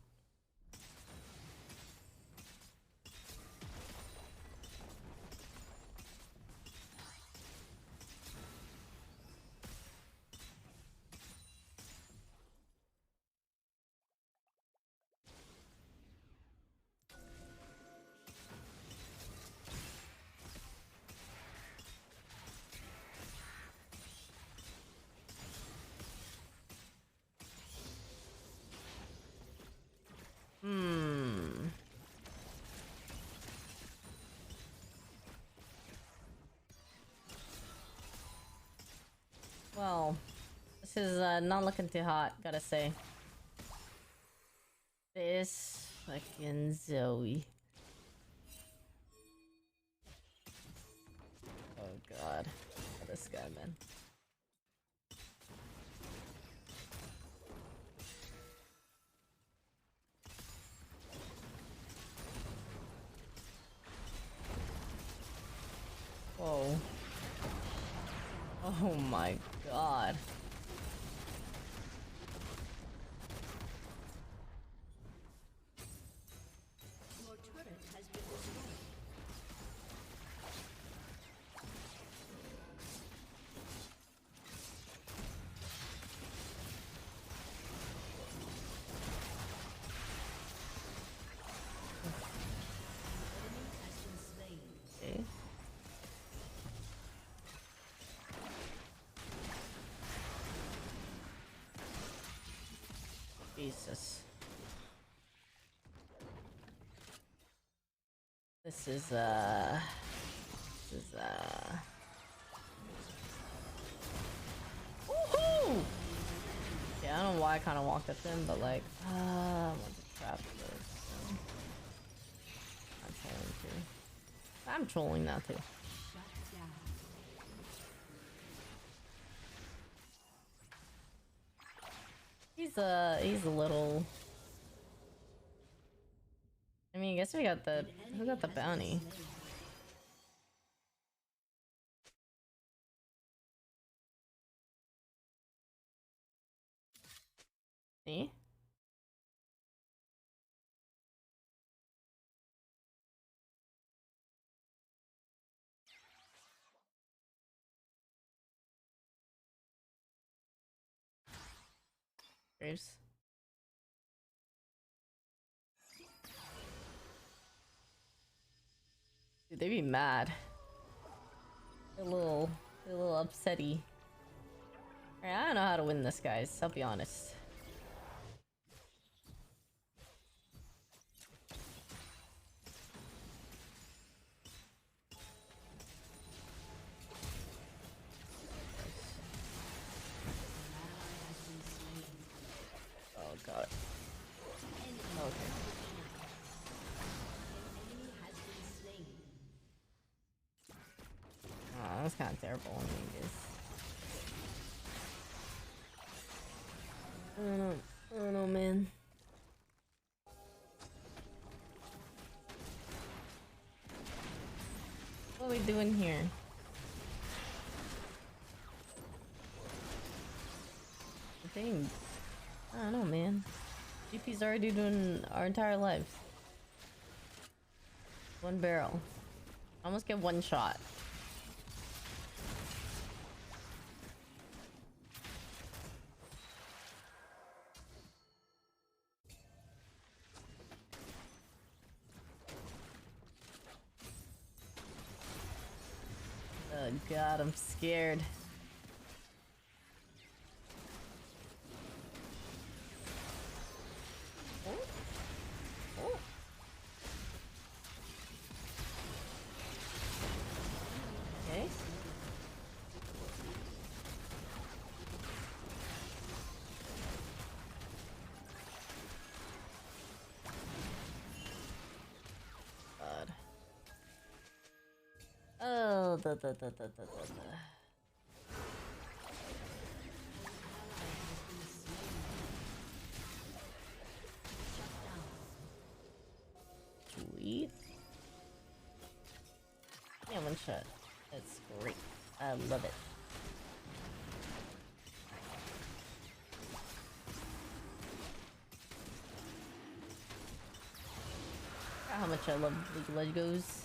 Hmm. Well, this is not looking too hot, gotta say. This fucking Zoe. Oh god. This guy, man. Whoa. Oh my god. Your turret has been destroyed. Okay. Jesus. This is woohoo! Yeah, I don't know why I kind of walked up to him, but like, I want to trap this. So. I'm trolling too. I'm trolling now too. He's a little. I mean, I guess we got the bounty. See? Graves. Dude, they be mad. They're a little upsetty. Alright, I don't know how to win this, guys. I'll be honest. Oh god. Okay. Oh, that's kind of terrible. I mean, I don't know, man. What are we doing here? Dang. I don't know, man. GP's already doing our entire lives. One barrel. Almost get one shot. Oh god, I'm scared. Okay. God. Oh, Sweet. Yeah, one shot. That's great. I love it. How much I love League of Legos.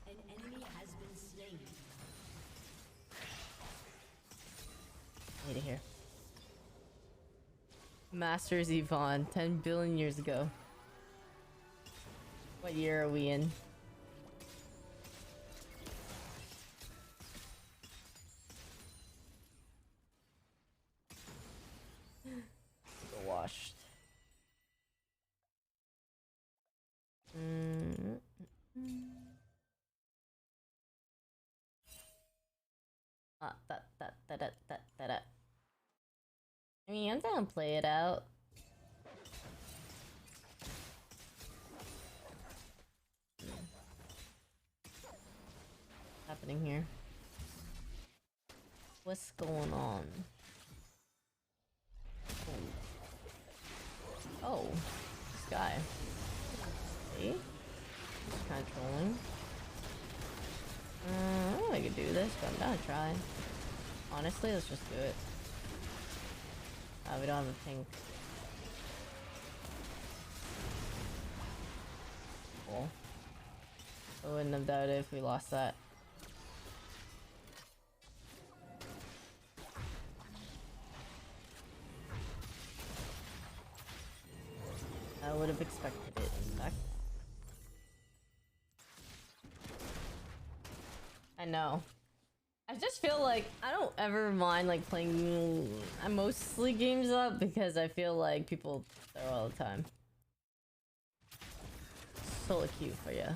An enemy has been slain. Need to hear. Masters Yvonne, 10 billion years ago. What year are we in? Washed. I mean, I'm down to play it out. Happening here? What's going on? Oh, this guy. See? He's kind of trolling. I don't know if I could do this, but I'm gonna try. Honestly, let's just do it. We don't have a pink. Cool. I wouldn't have doubted if we lost that. I would have expected it, in fact. I know. I just feel like I don't ever mind like playing mostly games up because I feel like people there all the time. So cute for you.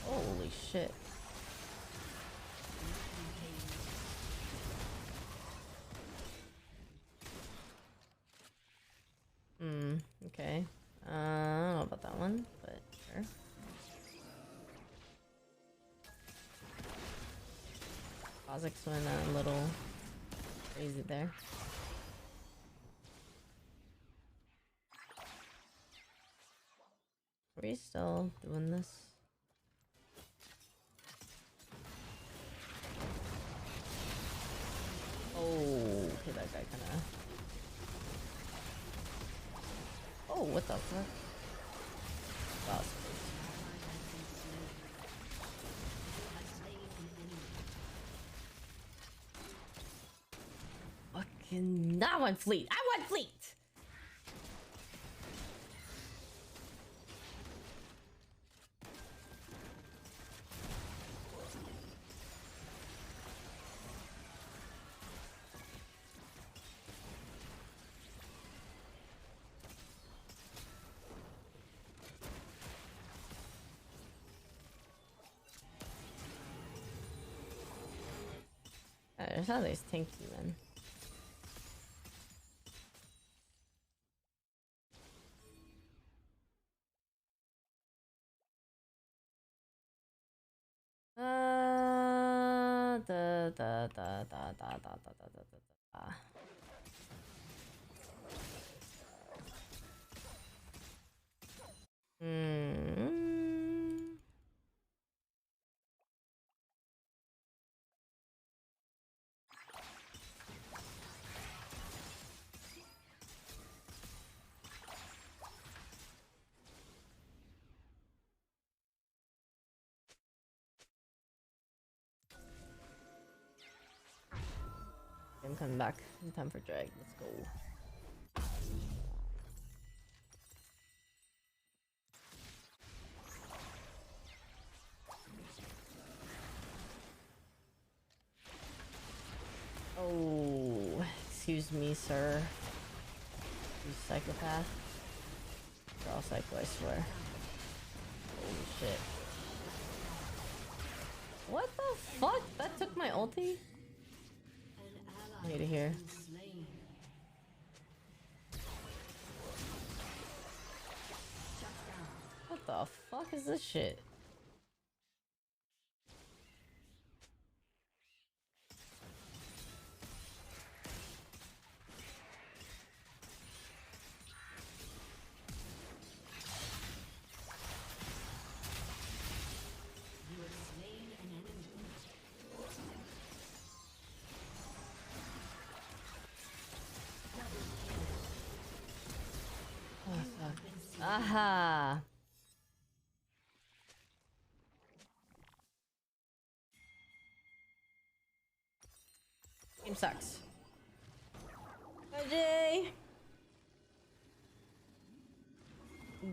Holy shit. Okay. I don't know about that one, but sure. Kha'Zix went a little crazy there. Are we still doing this? Oh, okay, that guy kinda... Oh, what the fuck? Wow. Fucking... I want fleet! I want fleet! There's how these tanky men. I'm coming back in time for drag. Let's go. Oh, excuse me, sir. You psychopath. You're all psycho, I swear. Holy shit. What the fuck? That took my ulti? I need to hear. What the fuck is this shit? Aha. Game sucks. Hi, Jay.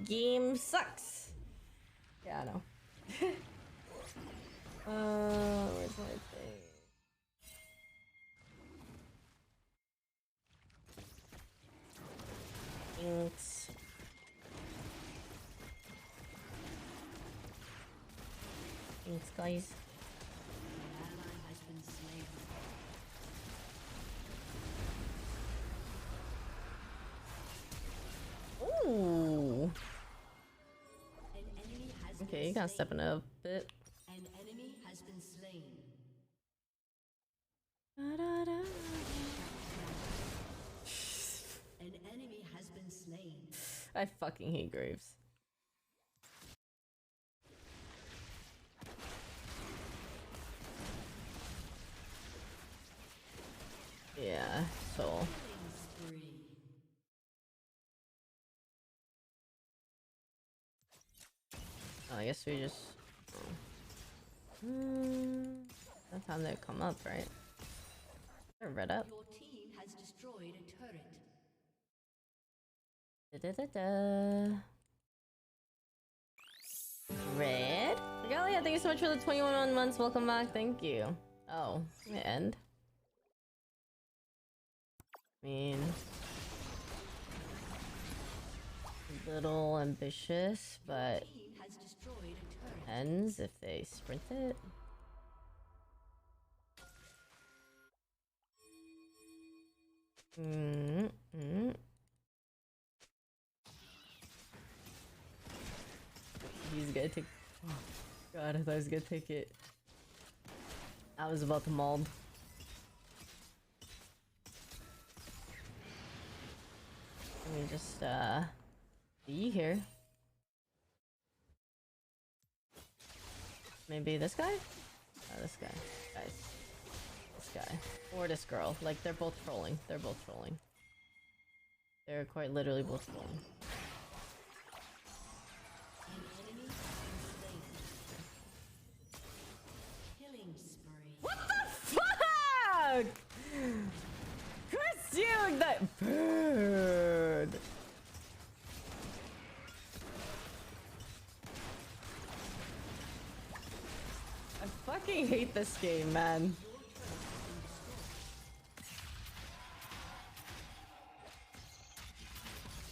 Game sucks. Yeah, I know. Where's my thing? Thanks. Thanks, guys. An ally has been slain. Ooh. An enemy has Okay, been you gotta slain. step it up a bit. An enemy has been slain. Da-da-da. An enemy has been slain. I fucking hate Graves. Yeah, so. Killing spree. I guess we just. That's how they come up, right? They're red up. Your team has destroyed a turret. Da-da-da-da. Red? Regalia, thank you so much for the 21 months. Welcome back. Thank you. Oh, the end. I mean, a little ambitious, but Team has destroyed a turret. ends if they sprint it. Mm-hmm. He's gonna take. Oh, God, I thought he was gonna take it. I was about to mold. Let me just be here. Maybe this guy? Oh, this guy. Guys. This guy. Or this girl. Like, they're both trolling. They're both trolling. They're quite literally both trolling. An enemy has been slain. Killing spree. What the fuck? Chris, you that bird. I fucking hate this game, man.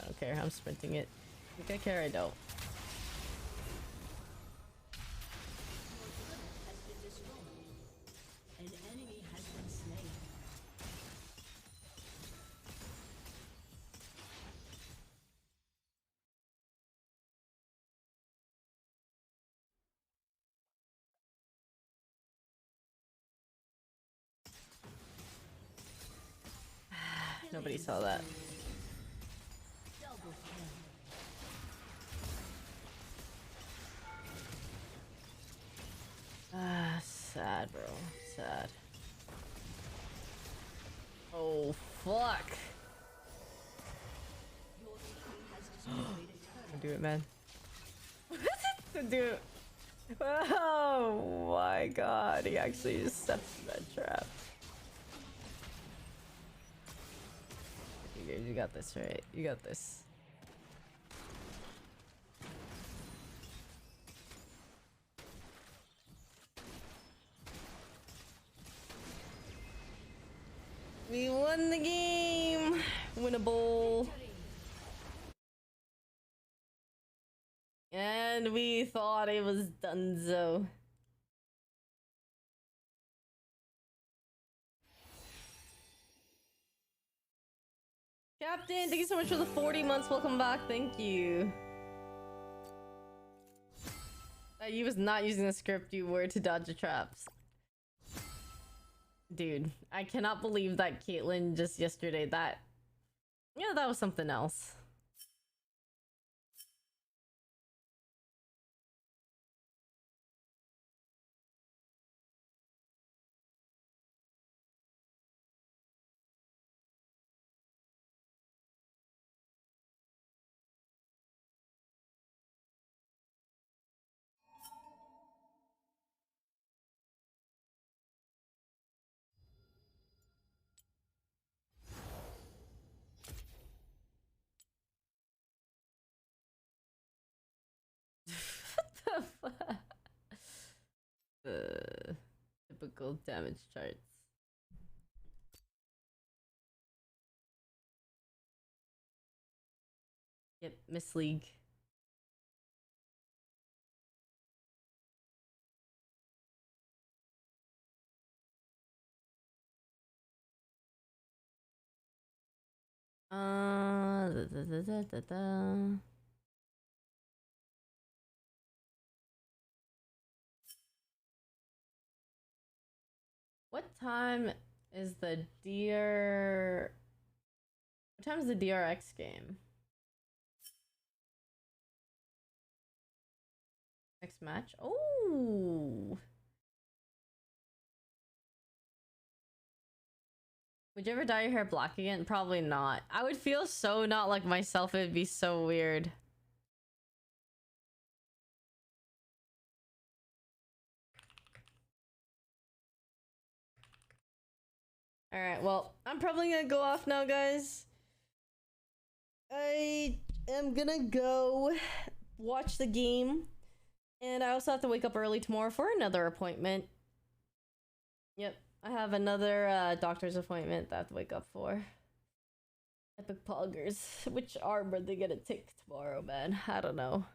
I don't care, I'm sprinting it. I think I care, I don't. Has been destroyed. An enemy has been slain. Nobody saw that. Double kill. Ah, sad, bro. Sad. Oh, fuck. Your team has destroyed a turret. Do it, man. Do it. Oh my god, he actually just steps in that trap. You got this, right? You got this. We won the game! Winnable! And we thought it was donezo. Captain, thank you so much for the 40 months. Welcome back. Thank you. You was not using the script, you were to dodge the traps. Dude, I cannot believe that Caitlyn just yesterday, that was something else. Typical damage charts. Yep, Miss League. Da. What time is the DR? What time is the DRX game? Next match? Oh. Would you ever dye your hair black again? Probably not. I would feel so not like myself. It'd be so weird. Alright, well, I'm probably gonna go off now, guys. I am gonna go watch the game. And I also have to wake up early tomorrow for another appointment. Yep, I have another doctor's appointment that I have to wake up for. Epic Poggers. Which arm are they gonna take tomorrow, man? I don't know.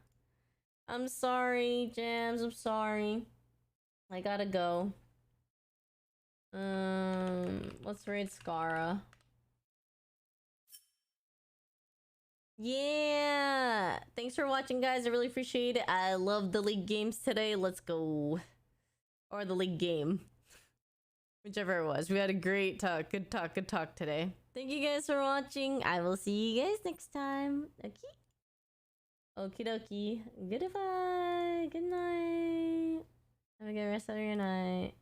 I'm sorry, Jams. I'm sorry. I gotta go. Let's raid Scara. Yeah! Thanks for watching, guys. I really appreciate it. I love the League games today. Let's go. Or the League game. Whichever it was. We had a great talk. Good talk today. Thank you guys for watching. I will see you guys next time. Okay? Okie dokie. Goodbye. Good night. Have a good rest of your night.